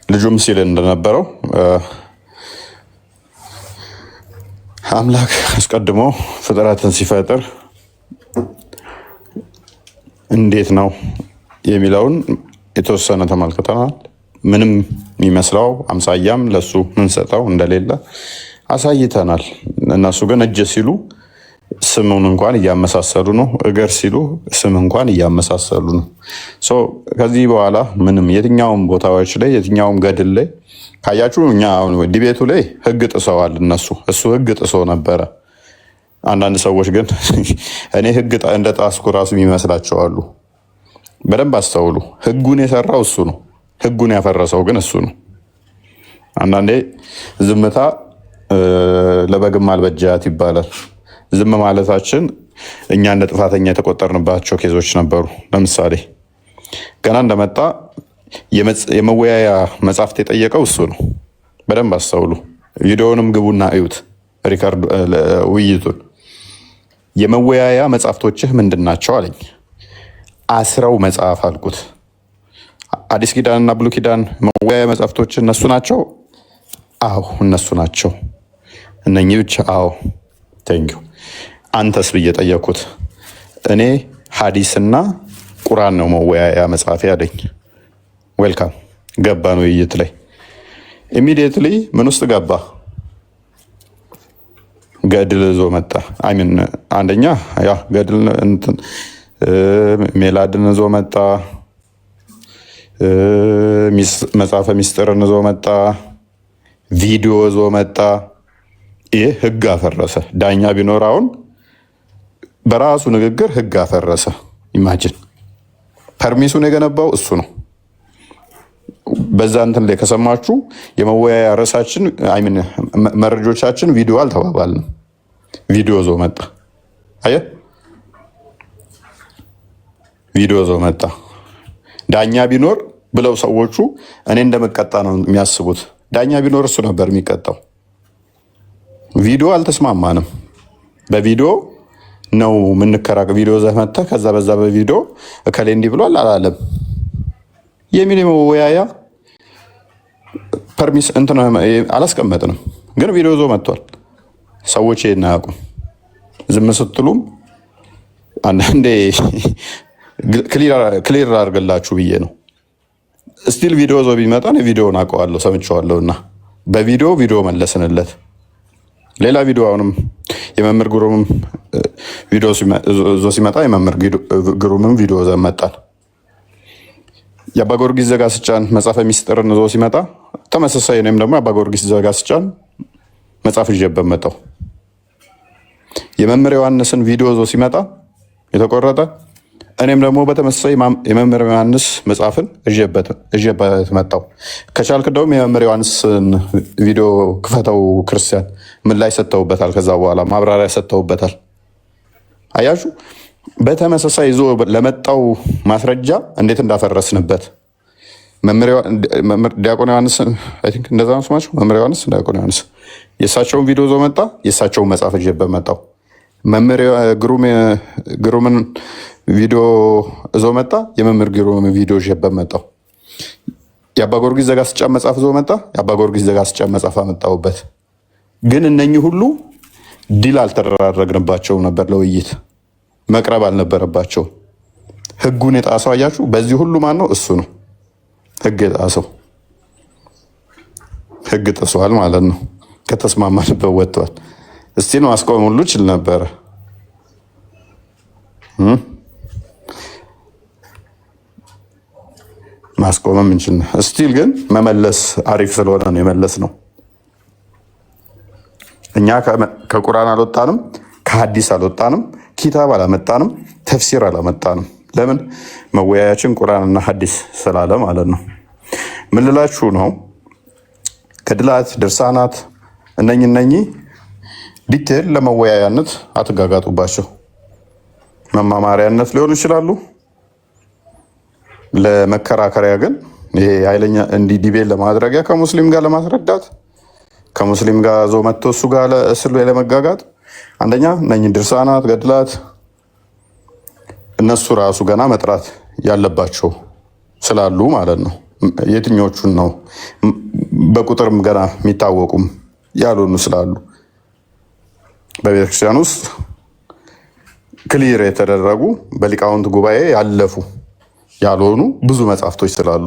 ልጁም ሲል እንደነበረው አምላክ አስቀድሞ ፍጥረትን ሲፈጥር እንዴት ነው የሚለውን የተወሰነ ተመልክተናል። ምንም የሚመስለው አምሳያም ለሱ ምንሰጠው እንደሌለ አሳይተናል። እነሱ ግን እጅ ሲሉ ስሙን እንኳን እያመሳሰሉ ነው። እግር ሲሉ ስም እንኳን እያመሳሰሉ ነው። ከዚህ በኋላ ምንም የትኛውም ቦታዎች ላይ የትኛውም ገድል ላይ ካያችሁ እኛ ዲቤቱ ላይ ህግ ጥሰዋል እነሱ። እሱ ህግ ጥሶ ነበረ። አንዳንድ ሰዎች ግን እኔ ህግ እንደ ጣስኩ ራሱ የሚመስላቸው አሉ። በደንብ አስተውሉ። ህጉን የሰራው እሱ ነው። ህጉን ያፈረሰው ግን እሱ ነው። አንዳንዴ ዝምታ ለበግም አልበጃት ይባላል። ዝም ማለታችን እኛ እንደ ጥፋተኛ የተቆጠርንባቸው ኬዞች ነበሩ። ለምሳሌ ገና እንደመጣ የመወያያ መጽሐፍት የጠየቀው እሱ ነው። በደንብ አስተውሉ። ቪዲዮውንም ግቡና እዩት፣ ሪካርድ ውይይቱን። የመወያያ መጽሐፍቶችህ ምንድን ናቸው አለኝ። 10 መጽሐፍ አልኩት። አዲስ ኪዳን እና ብሉይ ኪዳን መወያያ መጽሐፍቶች እነሱ ናቸው? አዎ እነሱ ናቸው። እነኚህ ብቻ? አዎ። ቴንኪው። አንተስ ብዬ ጠየቅኩት። እኔ ሀዲስና ቁርአን ነው መወያያ መጽሐፊ አለኝ። ዌልካም። ገባን ውይይት ላይ። ኢሚዲየትሊ ምን ውስጥ ገባ? ገድል ይዞ መጣ። አይሚን አንደኛ ያ ገድል ሜላድን ይዞ መጣ። መጽሐፈ ሚስጥርን ይዞ መጣ። ቪዲዮ ይዞ መጣ። ይህ ህግ አፈረሰ። ዳኛ ቢኖር አሁን በራሱ ንግግር ህግ አፈረሰ። ኢማጂን። ፐርሚሱን የገነባው እሱ ነው። በዛ እንትን ላይ ከሰማችሁ የመወያያ ርዕሳችን አይሚን መረጆቻችን ቪዲዮ አልተባባልንም። ቪዲዮ ዞ መጣ። አየህ፣ ቪዲዮ ዞ መጣ። ዳኛ ቢኖር ብለው ሰዎቹ እኔ እንደመቀጣ ነው የሚያስቡት። ዳኛ ቢኖር እሱ ነበር የሚቀጣው። ቪዲዮ አልተስማማንም። በቪዲዮ ነው የምንከራከር። ቪዲዮ ዘህ መጥተህ ከዛ በዛ በቪዲዮ እከሌ እንዲህ ብሏል አላለም የሚል መወያያ ፐርሚስ እንትን አላስቀመጥንም። ግን ቪዲዮ ዞ መጥቷል። ሰዎች ይሄን አያውቁም። ዝም ስትሉም አንዳንዴ ክሊር አድርግላችሁ ብዬ ነው። ስቲል ቪዲዮ ዞ ቢመጣ ቪዲዮን አውቀዋለሁ ሰምቼዋለሁ እና በቪዲዮ መለስንለት። ሌላ ቪዲዮ አሁንም የመምህር ግሩምም ቪዲዮ ዞ ሲመጣ የመምህር ግሩምም ቪዲዮ ዘመጣል። የአባ ጊዮርጊስ ዘጋስጫን መጽሐፈ ሚስጥርን ዞ ሲመጣ ተመሳሳይ ነው። ደግሞ የአባ ጊዮርጊስ ዘጋስጫን መጽሐፍ ይዤበት መጣሁ። የመምህር ዮሐንስን ቪዲዮ ዞ ሲመጣ የተቆረጠ እኔም ደግሞ በተመሳሳይ የመምህር ዮሐንስ መጽሐፍን እዤበት መጣው። ከቻልክ እንደውም የመምህር ዮሐንስን ቪዲዮ ክፈተው ክርስቲያን፣ ምን ላይ ሰጥተውበታል። ከዛ በኋላ ማብራሪያ ሰጥተውበታል። አያችሁ፣ በተመሳሳይ ይዞ ለመጣው ማስረጃ እንዴት እንዳፈረስንበት። ዲያቆን ዮሐንስ እንደዛ ነው ስማቸው፣ መምህር ዮሐንስ፣ ዲያቆን ዮሐንስ የእሳቸውን ቪዲዮ ይዞ መጣ። የእሳቸውን መጽሐፍ እዤበት መጣው። መምህር ግሩምን ቪዲዮ እዞ መጣ። የመምህር ግሩም ቪዲዮ ይዤበት መጣው። የአባ ጊዮርጊስ ዘጋስጫ መጽሐፍ እዞ መጣ። የአባ ጊዮርጊስ ዘጋስጫ መጽሐፍ አመጣውበት። ግን እነኚህ ሁሉ ዲል አልተደራረግንባቸውም ነበር፣ ለውይይት መቅረብ አልነበረባቸው። ህጉን የጣሰው አያችሁ፣ በዚህ ሁሉ ማን ነው? እሱ ነው ህግ የጣሰው። ህግ ጥሷል ማለት ነው። ከተስማማንበት ወጥቷል። እስቲ ነው ማስቆም ሁሉ ችል ነበረ። ማስቆምም እንችል ነው። እስቲል ግን መመለስ አሪፍ ስለሆነ ነው የመለስ ነው። እኛ ከቁርአን አልወጣንም፣ ከሀዲስ አልወጣንም፣ ኪታብ አላመጣንም፣ ተፍሲር አላመጣንም። ለምን? መወያያችን ቁርአንና ሀዲስ ስላለ ማለት ነው። ምን ልላችሁ ነው? ገድላት፣ ድርሳናት እነኚህ ዲቴል ለመወያያነት አትጋጋጡባቸው። መማማሪያነት ሊሆኑ ይችላሉ። ለመከራከሪያ ግን ይሄ ኃይለኛ እንዲህ ዲቤት ለማድረጊያ ከሙስሊም ጋር ለማስረዳት ከሙስሊም ጋር ዞ መጥቶ እሱ ጋር እስሉ ለመጋጋጥ አንደኛ እነኚህ ድርሳናት፣ ገድላት እነሱ ራሱ ገና መጥራት ያለባቸው ስላሉ ማለት ነው። የትኞቹን ነው በቁጥርም ገና የሚታወቁም ያልሆኑ ስላሉ በቤተክርስቲያን ውስጥ ክሊር የተደረጉ በሊቃውንት ጉባኤ ያለፉ ያልሆኑ ብዙ መጽሐፍቶች ስላሉ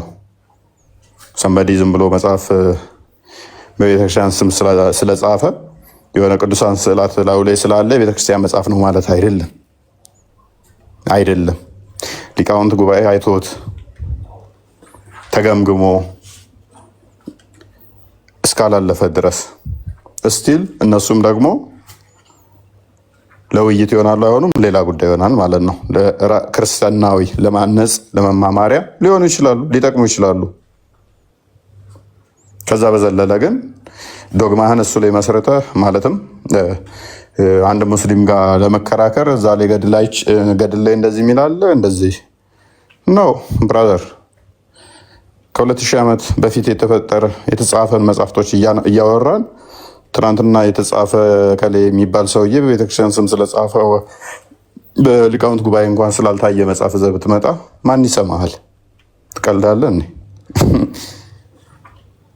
ሰንበዲ ዝም ብሎ መጽሐፍ በቤተክርስቲያን ስም ስለጻፈ የሆነ ቅዱሳን ስዕላት ላዩ ላይ ስላለ የቤተክርስቲያን መጽሐፍ ነው ማለት አይደለም። ሊቃውንት ጉባኤ አይቶት ተገምግሞ እስካላለፈ ድረስ እስቲል እነሱም ደግሞ ለውይይት ይሆናሉ አይሆኑም ሌላ ጉዳይ ይሆናል ማለት ነው። ክርስቲያናዊ ለማነጽ ለመማማሪያ ሊሆኑ ይችላሉ፣ ሊጠቅሙ ይችላሉ። ከዛ በዘለለ ግን ዶግማህን እሱ ላይ መስረተህ ማለትም አንድ ሙስሊም ጋር ለመከራከር እዛ ላይ ገድል ላይ እንደዚህ የሚላለ እንደዚህ ነው ብራዘር። ከ2000 ዓመት በፊት የተጻፈን መጽሐፍቶች እያወራን ትናንትና የተጻፈ ከሌ የሚባል ሰውዬ በቤተክርስቲያን ስም ስለጻፈ በሊቃውንት ጉባኤ እንኳን ስላልታየ መጽሐፍ ይዘህ ብትመጣ ማን ይሰማሃል? ትቀልዳለህ?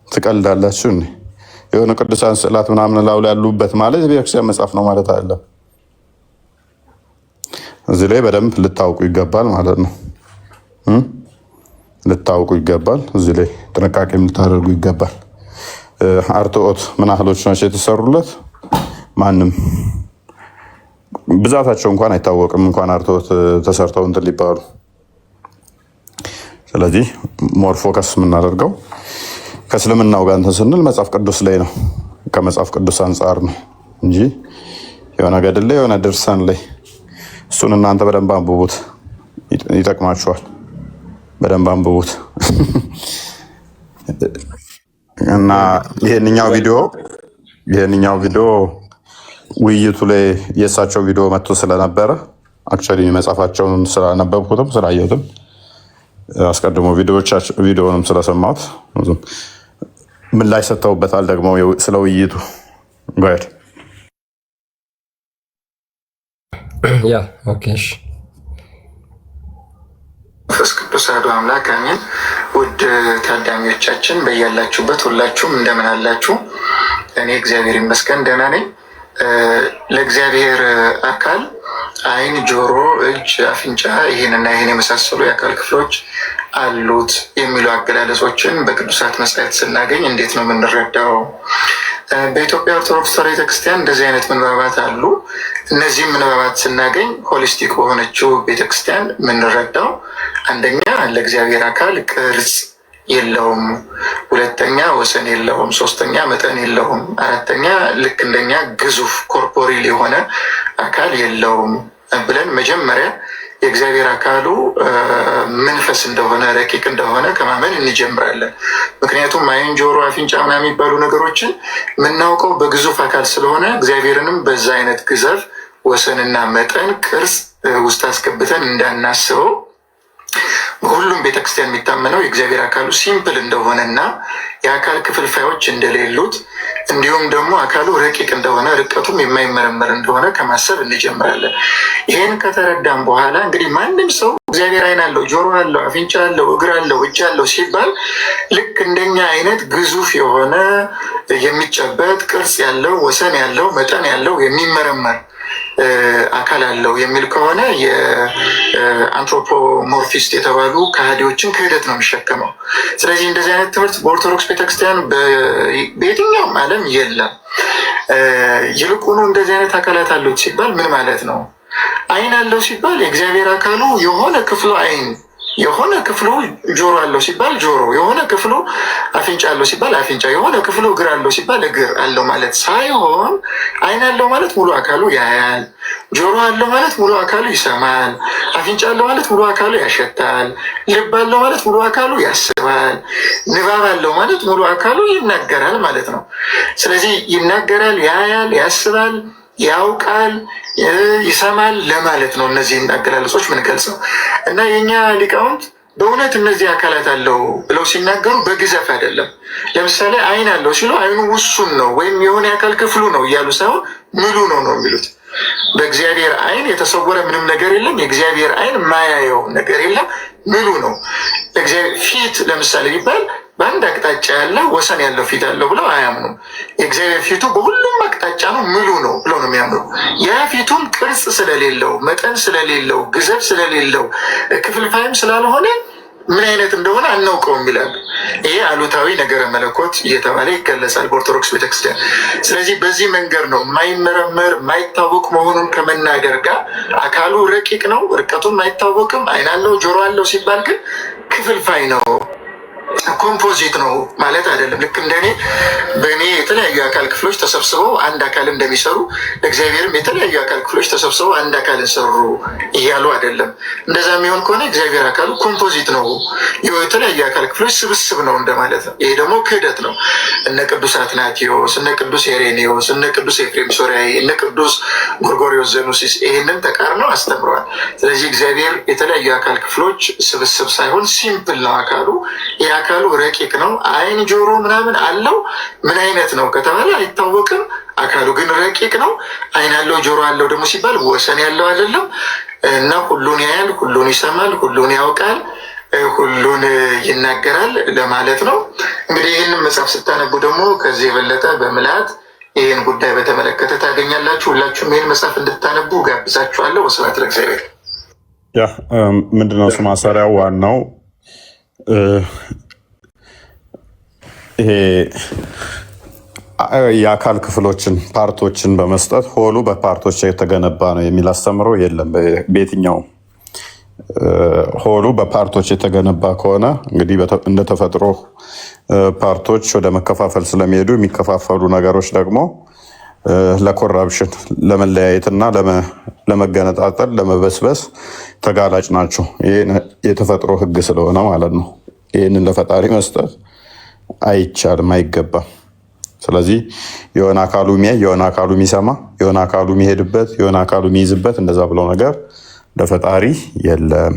ትቀልዳላችሁ? የሆነ ቅዱሳን ስዕላት ምናምን ላው ያሉበት ማለት የቤተክርስቲያን መጽሐፍ ነው ማለት አይደለም። እዚህ ላይ በደንብ ልታውቁ ይገባል ማለት ነው። ልታውቁ ይገባል። እዚህ ላይ ጥንቃቄ ልታደርጉ ይገባል። አርትዖት ምን ያህሎች ናቸው የተሰሩለት? ማንም ብዛታቸው እንኳን አይታወቅም፣ እንኳን አርትዖት ተሰርተው እንትን ሊባሉ። ስለዚህ ሞር ፎከስ የምናደርገው ከእስልምናው ጋር እንትን ስንል መጽሐፍ ቅዱስ ላይ ነው፣ ከመጽሐፍ ቅዱስ አንጻር ነው እንጂ የሆነ ገድል ላይ የሆነ ድርሳን ላይ እሱን እናንተ በደንብ አንብቡት፣ ይጠቅማችኋል። በደንብ አንብቡት እና ይሄንኛው ቪዲዮ ውይይቱ ላይ የእሳቸው ቪዲዮ መጥቶ ስለነበረ አክቹዋሊ መጽሐፋቸውን ስላነበብኩትም ስላየሁትም አስቀድሞ ቪዲዮንም ስለሰማሁት ምን ላይ ሰጥተውበታል ደግሞ ስለ ውይይቱ ጋር ያ ኦኬ። መንፈስ ቅዱስ አሐዱ አምላክ አሜን። ውድ ታዳሚዎቻችን በያላችሁበት ሁላችሁም እንደምን አላችሁ? እኔ እግዚአብሔር ይመስገን ደህና ነኝ። ለእግዚአብሔር አካል ዓይን፣ ጆሮ፣ እጅ፣ አፍንጫ ይህንና ይህን የመሳሰሉ የአካል ክፍሎች አሉት የሚሉ አገላለጾችን በቅዱሳት መጻሕፍት ስናገኝ እንዴት ነው የምንረዳው? በኢትዮጵያ ኦርቶዶክስ ተዋሕዶ ቤተክርስቲያን እንደዚህ አይነት ምንባባት አሉ። እነዚህም ምንባባት ስናገኝ ሆሊስቲክ በሆነችው ቤተክርስቲያን የምንረዳው አንደኛ ለእግዚአብሔር አካል ቅርጽ የለውም፣ ሁለተኛ ወሰን የለውም፣ ሶስተኛ መጠን የለውም፣ አራተኛ ልክ እንደኛ ግዙፍ ኮርፖሪል የሆነ አካል የለውም ብለን መጀመሪያ የእግዚአብሔር አካሉ መንፈስ እንደሆነ ረቂቅ እንደሆነ ከማመን እንጀምራለን። ምክንያቱም ዓይን፣ ጆሮ፣ አፍንጫ ምናምን የሚባሉ ነገሮችን የምናውቀው በግዙፍ አካል ስለሆነ እግዚአብሔርንም በዛ አይነት ግዘፍ ወሰንና መጠን ቅርጽ ውስጥ አስገብተን እንዳናስበው በሁሉም ቤተክርስቲያን የሚታመነው የእግዚአብሔር አካሉ ሲምፕል እንደሆነና የአካል ክፍልፋዮች እንደሌሉት እንዲሁም ደግሞ አካሉ ረቂቅ እንደሆነ ርቀቱም የማይመረመር እንደሆነ ከማሰብ እንጀምራለን። ይህን ከተረዳም በኋላ እንግዲህ ማንም ሰው እግዚአብሔር ዓይን አለው፣ ጆሮ አለው፣ አፍንጫ አለው፣ እግር አለው፣ እጅ አለው ሲባል ልክ እንደኛ አይነት ግዙፍ የሆነ የሚጨበጥ ቅርጽ ያለው ወሰን ያለው መጠን ያለው የሚመረመር አካል አለው የሚል ከሆነ የአንትሮፖሞርፊስት የተባሉ ከሃዲዎችን ክህደት ነው የሚሸከመው። ስለዚህ እንደዚህ አይነት ትምህርት በኦርቶዶክስ ቤተክርስቲያን በየትኛውም ዓለም የለም። ይልቁኑ እንደዚህ አይነት አካላት አሉት ሲባል ምን ማለት ነው? ዓይን አለው ሲባል የእግዚአብሔር አካሉ የሆነ ክፍሉ ዓይን፣ የሆነ ክፍሉ ጆሮ አለው ሲባል ጆሮ፣ የሆነ ክፍሉ አፍንጫ አለው ሲባል አፍንጫ፣ የሆነ ክፍሉ እግር አለው ሲባል እግር አለው ማለት ሳይሆን ዓይን አለው ማለት ሙሉ አካሉ ያያል፣ ጆሮ አለው ማለት ሙሉ አካሉ ይሰማል፣ አፍንጫ አለው ማለት ሙሉ አካሉ ያሸታል፣ ልብ አለው ማለት ሙሉ አካሉ ያስባል፣ ንባብ አለው ማለት ሙሉ አካሉ ይናገራል ማለት ነው። ስለዚህ ይናገራል፣ ያያል፣ ያስባል፣ ያውቃል፣ ይሰማል ለማለት ነው። እነዚህን አገላለጾች ምንገልጸው እና የኛ ሊቃውንት በእውነት እነዚህ አካላት አለው ብለው ሲናገሩ በግዘፍ አይደለም። ለምሳሌ ዓይን አለው ሲሉ ዓይኑ ውሱን ነው ወይም የሆነ የአካል ክፍሉ ነው እያሉ ሳይሆን ሙሉ ነው ነው የሚሉት። በእግዚአብሔር ዓይን የተሰወረ ምንም ነገር የለም። የእግዚአብሔር ዓይን ማያየው ነገር የለም፣ ሙሉ ነው። ፊት ለምሳሌ ቢባል በአንድ አቅጣጫ ያለ ወሰን ያለው ፊት አለው ብለው አያምኑም። የእግዚአብሔር ፊቱ በሁሉም አቅጣጫ ነው፣ ሙሉ ነው ብለው ነው የሚያምኑ። ያ ፊቱም ቅርጽ ስለሌለው፣ መጠን ስለሌለው፣ ግዘፍ ስለሌለው፣ ክፍልፋይም ስላልሆነ ምን አይነት እንደሆነ አናውቀውም ይላሉ። ይሄ አሉታዊ ነገረ መለኮት እየተባለ ይገለጻል በኦርቶዶክስ ቤተክርስቲያን። ስለዚህ በዚህ መንገድ ነው የማይመረመር የማይታወቅ መሆኑን ከመናገር ጋር አካሉ ረቂቅ ነው፣ ርቀቱም አይታወቅም፣ ዓይን አለው ጆሮ አለው ሲባል ግን ክፍልፋይ ነው፣ ኮምፖዚት ነው ማለት አይደለም። ልክ እንደኔ በእኔ የተለያዩ አካል ክፍሎች ተሰብስበው አንድ አካል እንደሚሰሩ ለእግዚአብሔርም የተለያዩ አካል ክፍሎች ተሰብስበው አንድ አካልን ሰሩ እያሉ አይደለም። እንደዛ የሚሆን ከሆነ እግዚአብሔር አካሉ ኮምፖዚት ነው፣ የተለያዩ አካል ክፍሎች ስብስብ ነው እንደማለት ነው። ይሄ ደግሞ ክህደት ነው። እነ ቅዱስ አትናቴዎስ፣ እነ ቅዱስ ሄሬኔዎስ፣ እነ ቅዱስ ኤፍሬም ሶርያዊ፣ እነ ቅዱስ ጎርጎርዮስ ዘኑሲስ ይህንን ተቃርነው አስተምረዋል። ስለዚህ እግዚአብሔር የተለያዩ አካል ክፍሎች ስብስብ ሳይሆን ሲምፕል ነው አካሉ። አካሉ ረቂቅ ነው። ዓይን ጆሮ ምናምን አለው። ምን አይነት ነው ከተባለ አይታወቅም። አካሉ ግን ረቂቅ ነው። ዓይን አለው ጆሮ አለው ደግሞ ሲባል ወሰን ያለው አይደለም እና ሁሉን ያያል፣ ሁሉን ይሰማል፣ ሁሉን ያውቃል፣ ሁሉን ይናገራል ለማለት ነው። እንግዲህ ይህንን መጽሐፍ ስታነቡ ደግሞ ከዚህ የበለጠ በምልአት ይህን ጉዳይ በተመለከተ ታገኛላችሁ። ሁላችሁም ይህን መጽሐፍ እንድታነቡ ጋብዛችኋለሁ። ወስብሐት ለእግዚአብሔር። ምንድነው እሱ ማሰሪያው ዋናው ይሄ የአካል ክፍሎችን ፓርቶችን በመስጠት ሆሉ በፓርቶች የተገነባ ነው የሚል አስተምሮ የለም። በየትኛው ሆሉ በፓርቶች የተገነባ ከሆነ እንግዲህ እንደ ተፈጥሮ ፓርቶች ወደ መከፋፈል ስለሚሄዱ የሚከፋፈሉ ነገሮች ደግሞ ለኮራፕሽን፣ ለመለያየትና ለመገነጣጠል፣ ለመበስበስ ተጋላጭ ናቸው። ይህ የተፈጥሮ ሕግ ስለሆነ ማለት ነው። ይህንን ለፈጣሪ መስጠት አይቻልም፣ አይገባም። ስለዚህ የሆነ አካሉ የሚያይ፣ የሆነ አካሉ የሚሰማ፣ የሆነ አካሉ የሚሄድበት፣ የሆነ አካሉ የሚይዝበት እንደዛ ብለው ነገር ለፈጣሪ የለም።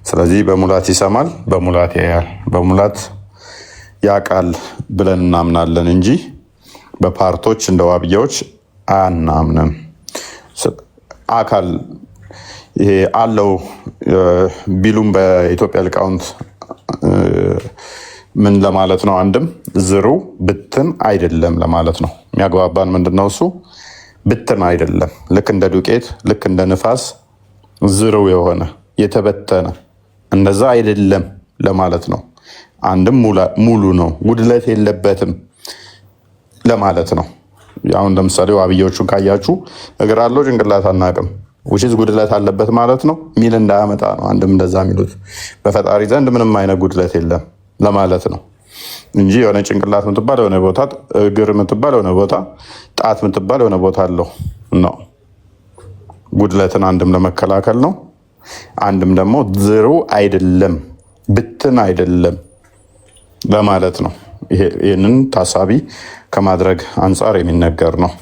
ስለዚህ በሙላት ይሰማል፣ በሙላት ያያል፣ በሙላት ያውቃል ብለን እናምናለን እንጂ በፓርቶች እንደ ዋብያዎች አናምንም። አካል ይሄ አለው ቢሉም በኢትዮጵያ ሊቃውንት ምን ለማለት ነው? አንድም ዝሩ ብትን አይደለም ለማለት ነው። የሚያግባባን ምንድነው? እሱ ብትን አይደለም። ልክ እንደ ዱቄት፣ ልክ እንደ ንፋስ ዝሩ የሆነ የተበተነ እንደዛ አይደለም ለማለት ነው። አንድም ሙሉ ነው፣ ጉድለት የለበትም ለማለት ነው። አሁን ለምሳሌ ዋብያዎቹን ካያችሁ እግር አለው ጭንቅላት አናቅም ውሽዝ ጉድለት አለበት ማለት ነው ሚል እንዳያመጣ ነው። አንድም እንደዛ የሚሉት በፈጣሪ ዘንድ ምንም አይነት ጉድለት የለም ለማለት ነው እንጂ የሆነ ጭንቅላት ምትባል የሆነ ቦታ፣ እግር ምትባል የሆነ ቦታ፣ ጣት ምትባል የሆነ ቦታ አለው ነው። ጉድለትን አንድም ለመከላከል ነው፣ አንድም ደግሞ ዝሩ አይደለም ብትን አይደለም ለማለት ነው። ይህንን ታሳቢ ከማድረግ አንጻር የሚነገር ነው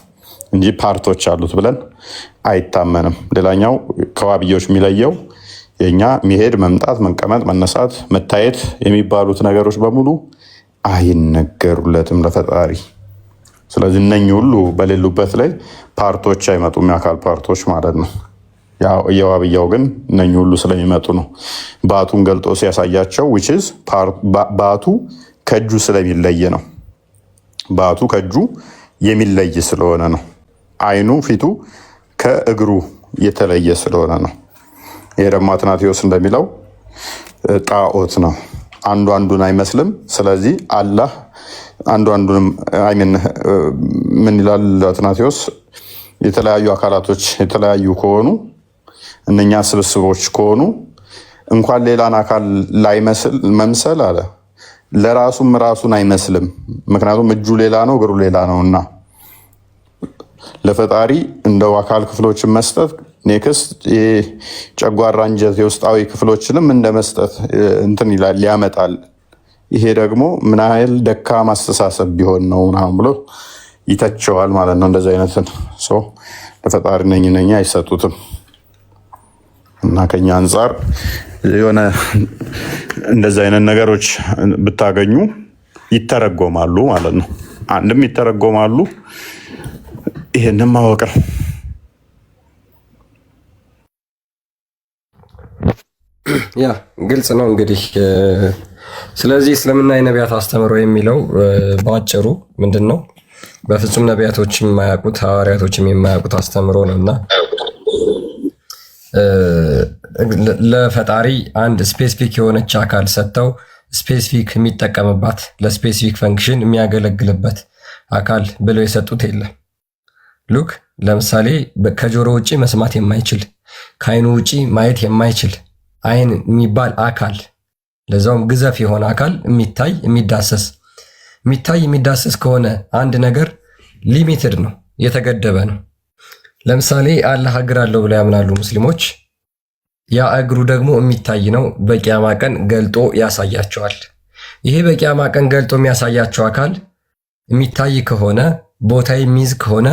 እንጂ ፓርቶች አሉት ብለን አይታመንም። ሌላኛው ከዋብዮች የሚለየው የኛ መሄድ፣ መምጣት፣ መቀመጥ፣ መነሳት፣ መታየት የሚባሉት ነገሮች በሙሉ አይነገሩለትም ለፈጣሪ። ስለዚህ እነኚህ ሁሉ በሌሉበት ላይ ፓርቶች አይመጡም፣ የአካል ፓርቶች ማለት ነው። የዋብያው ግን እነኚህ ሁሉ ስለሚመጡ ነው። ባቱን ገልጦ ሲያሳያቸው ዊችዝ ባቱ ከእጁ ስለሚለይ ነው። ባቱ ከእጁ የሚለይ ስለሆነ ነው። አይኑ ፊቱ ከእግሩ የተለየ ስለሆነ ነው። ይሄ ደግሞ አትናቴዎስ እንደሚለው ጣዖት ነው፣ አንዱ አንዱን አይመስልም። ስለዚህ አላህ አንዱ አንዱንም ምን ይላል አትናቴዎስ? የተለያዩ አካላቶች የተለያዩ ከሆኑ እነኛ ስብስቦች ከሆኑ እንኳን ሌላን አካል ላይመስል መምሰል አለ ለራሱም ራሱን አይመስልም። ምክንያቱም እጁ ሌላ ነው፣ እግሩ ሌላ ነው እና ለፈጣሪ እንደው አካል ክፍሎችን መስጠት ኔክስት ጨጓራ፣ አንጀት፣ የውስጣዊ ክፍሎችንም እንደ መስጠት እንትን ይላል ያመጣል። ይሄ ደግሞ ምን ያህል ደካማ አስተሳሰብ ቢሆን ነው ምናምን ብሎ ይተቸዋል ማለት ነው። እንደዚህ አይነትን ለፈጣሪ ነኝ አይሰጡትም እና ከኛ አንጻር የሆነ እንደዚህ አይነት ነገሮች ብታገኙ ይተረጎማሉ ማለት ነው። አንድም ይተረጎማሉ፣ ይሄንን ማወቅ ነው። ያ ግልጽ ነው እንግዲህ። ስለዚህ እስልምና የነቢያት አስተምሮ የሚለው በአጭሩ ምንድን ነው? በፍጹም ነቢያቶች የማያውቁት ሐዋርያቶችም የማያውቁት አስተምሮ ነው እና ለፈጣሪ አንድ ስፔሲፊክ የሆነች አካል ሰጥተው ስፔሲፊክ የሚጠቀምባት ለስፔሲፊክ ፈንክሽን የሚያገለግልበት አካል ብለው የሰጡት የለም። ሉክ ለምሳሌ ከጆሮ ውጭ መስማት የማይችል ከአይኑ ውጭ ማየት የማይችል አይን የሚባል አካል፣ ለዛውም ግዘፍ የሆነ አካል የሚታይ የሚዳሰስ ከሆነ አንድ ነገር ሊሚትድ ነው፣ የተገደበ ነው። ለምሳሌ አላህ እግር አለው ብለው ያምናሉ ሙስሊሞች። ያ እግሩ ደግሞ የሚታይ ነው፣ በቂያማ ቀን ገልጦ ያሳያቸዋል። ይሄ በቂያማ ቀን ገልጦ የሚያሳያቸው አካል የሚታይ ከሆነ ቦታ የሚይዝ ከሆነ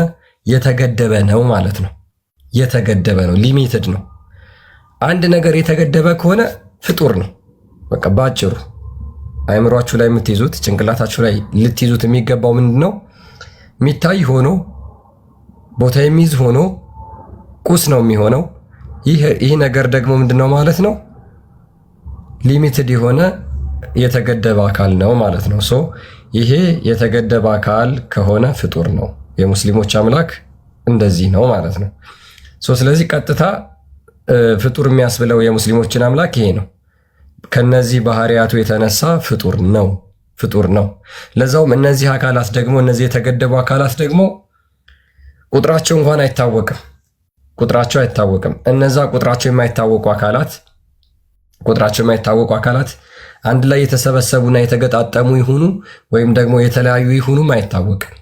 የተገደበ ነው ማለት ነው። የተገደበ ነው፣ ሊሚትድ ነው። አንድ ነገር የተገደበ ከሆነ ፍጡር ነው። በቃ ባጭሩ አይምሯችሁ ላይ የምትይዙት ጭንቅላታችሁ ላይ ልትይዙት የሚገባው ምንድን ነው? የሚታይ ሆኖ ቦታ የሚይዝ ሆኖ ቁስ ነው የሚሆነው። ይህ ነገር ደግሞ ምንድን ነው ማለት ነው? ሊሚትድ የሆነ የተገደበ አካል ነው ማለት ነው። ሶ ይሄ የተገደበ አካል ከሆነ ፍጡር ነው። የሙስሊሞች አምላክ እንደዚህ ነው ማለት ነው። ሶ ስለዚህ ቀጥታ ፍጡር የሚያስብለው የሙስሊሞችን አምላክ ይሄ ነው። ከነዚህ ባህሪያቱ የተነሳ ፍጡር ነው። ለዛውም እነዚህ አካላት ደግሞ እነዚህ የተገደቡ አካላት ደግሞ ቁጥራቸው እንኳን አይታወቅም። እነዛ ቁጥራቸው የማይታወቁ አካላት አንድ ላይ የተሰበሰቡና የተገጣጠሙ ይሁኑ ወይም ደግሞ የተለያዩ ይሁኑም አይታወቅም።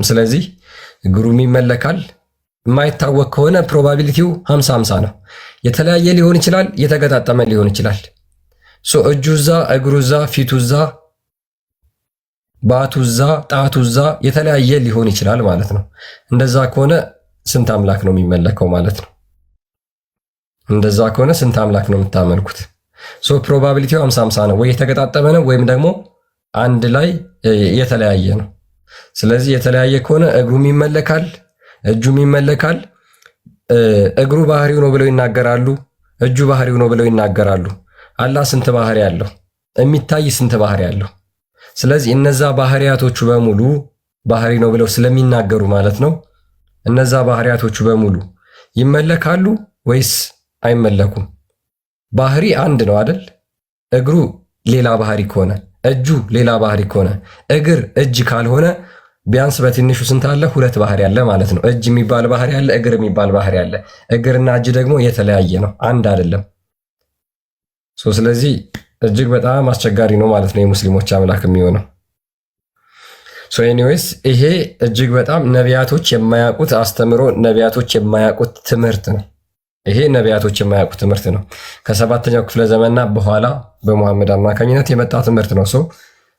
ስለዚህ እግሩም ይመለካል። የማይታወቅ ከሆነ ፕሮባቢሊቲው 50-50 ነው። የተለያየ ሊሆን ይችላል፣ የተገጣጠመ ሊሆን ይችላል። እጁ እዛ፣ እግሩ እዛ፣ ፊቱ እዛ፣ ባቱ እዛ፣ ጣቱ እዛ የተለያየ ሊሆን ይችላል ማለት ነው። እንደዛ ከሆነ ስንት አምላክ ነው የሚመለከው ማለት ነው? እንደዛ ከሆነ ስንት አምላክ ነው የምታመልኩት? ፕሮባቢሊቲው 50-50 ነው። ወይ የተገጣጠመ ነው ወይም ደግሞ አንድ ላይ የተለያየ ነው። ስለዚህ የተለያየ ከሆነ እግሩም ይመለካል፣ እጁም ይመለካል። እግሩ ባህሪው ነው ብለው ይናገራሉ፣ እጁ ባህሪው ነው ብለው ይናገራሉ። አላህ ስንት ባህሪ ያለው? የሚታይ ስንት ባህሪ ያለው? ስለዚህ እነዛ ባህሪያቶቹ በሙሉ ባህሪ ነው ብለው ስለሚናገሩ ማለት ነው እነዛ ባህሪያቶቹ በሙሉ ይመለካሉ ወይስ አይመለኩም? ባህሪ አንድ ነው አይደል? እግሩ ሌላ ባህሪ ከሆነ እጁ ሌላ ባህሪ ከሆነ እጅ ካልሆነ ቢያንስ በትንሹ ስንት አለ? ሁለት ባህሪ አለ ማለት ነው። እጅ የሚባል ባህሪ አለ፣ እግር የሚባል ባህሪ አለ። እግርና እጅ ደግሞ የተለያየ ነው፣ አንድ አይደለም። ስለዚህ እጅግ በጣም አስቸጋሪ ነው ማለት ነው የሙስሊሞች አምላክ የሚሆነው። ሶ ኤኒዌይስ ይሄ እጅግ በጣም ነቢያቶች የማያውቁት አስተምሮ፣ ነቢያቶች የማያውቁት ትምህርት ነው። ይሄ ነቢያቶች የማያውቁት ትምህርት ነው። ከ7ኛው ክፍለ ዘመንና በኋላ በሙሐመድ አማካኝነት የመጣ ትምህርት ነው። ሶ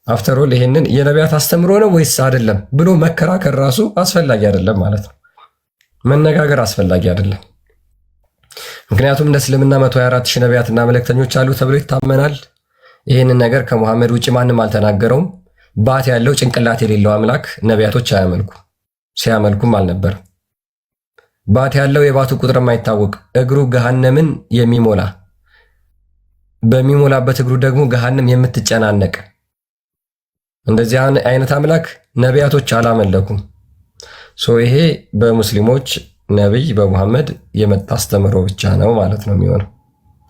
አፍተር ኦል ይሄንን የነቢያት አስተምሮ ነው ወይስ አይደለም ብሎ መከራከር ራሱ አስፈላጊ አይደለም ማለት ነው። መነጋገር አስፈላጊ አይደለም። ምክንያቱም እንደ እስልምና 124 ሺህ ነቢያትና መልእክተኞች አሉ ተብሎ ይታመናል። ይህንን ነገር ከሙሐመድ ውጭ ማንም አልተናገረውም። ባት ያለው ጭንቅላት የሌለው አምላክ ነቢያቶች አያመልኩ፣ ሲያመልኩም አልነበረም። ባት ያለው የባቱ ቁጥር የማይታወቅ እግሩ ገሃነምን የሚሞላ በሚሞላበት እግሩ ደግሞ ገሃነም የምትጨናነቅ እንደዚህ አይነት አምላክ ነቢያቶች አላመለኩም። ሶ ይሄ በሙስሊሞች ነቢይ በሙሐመድ የመጣ አስተምሮ ብቻ ነው ማለት ነው የሚሆነው።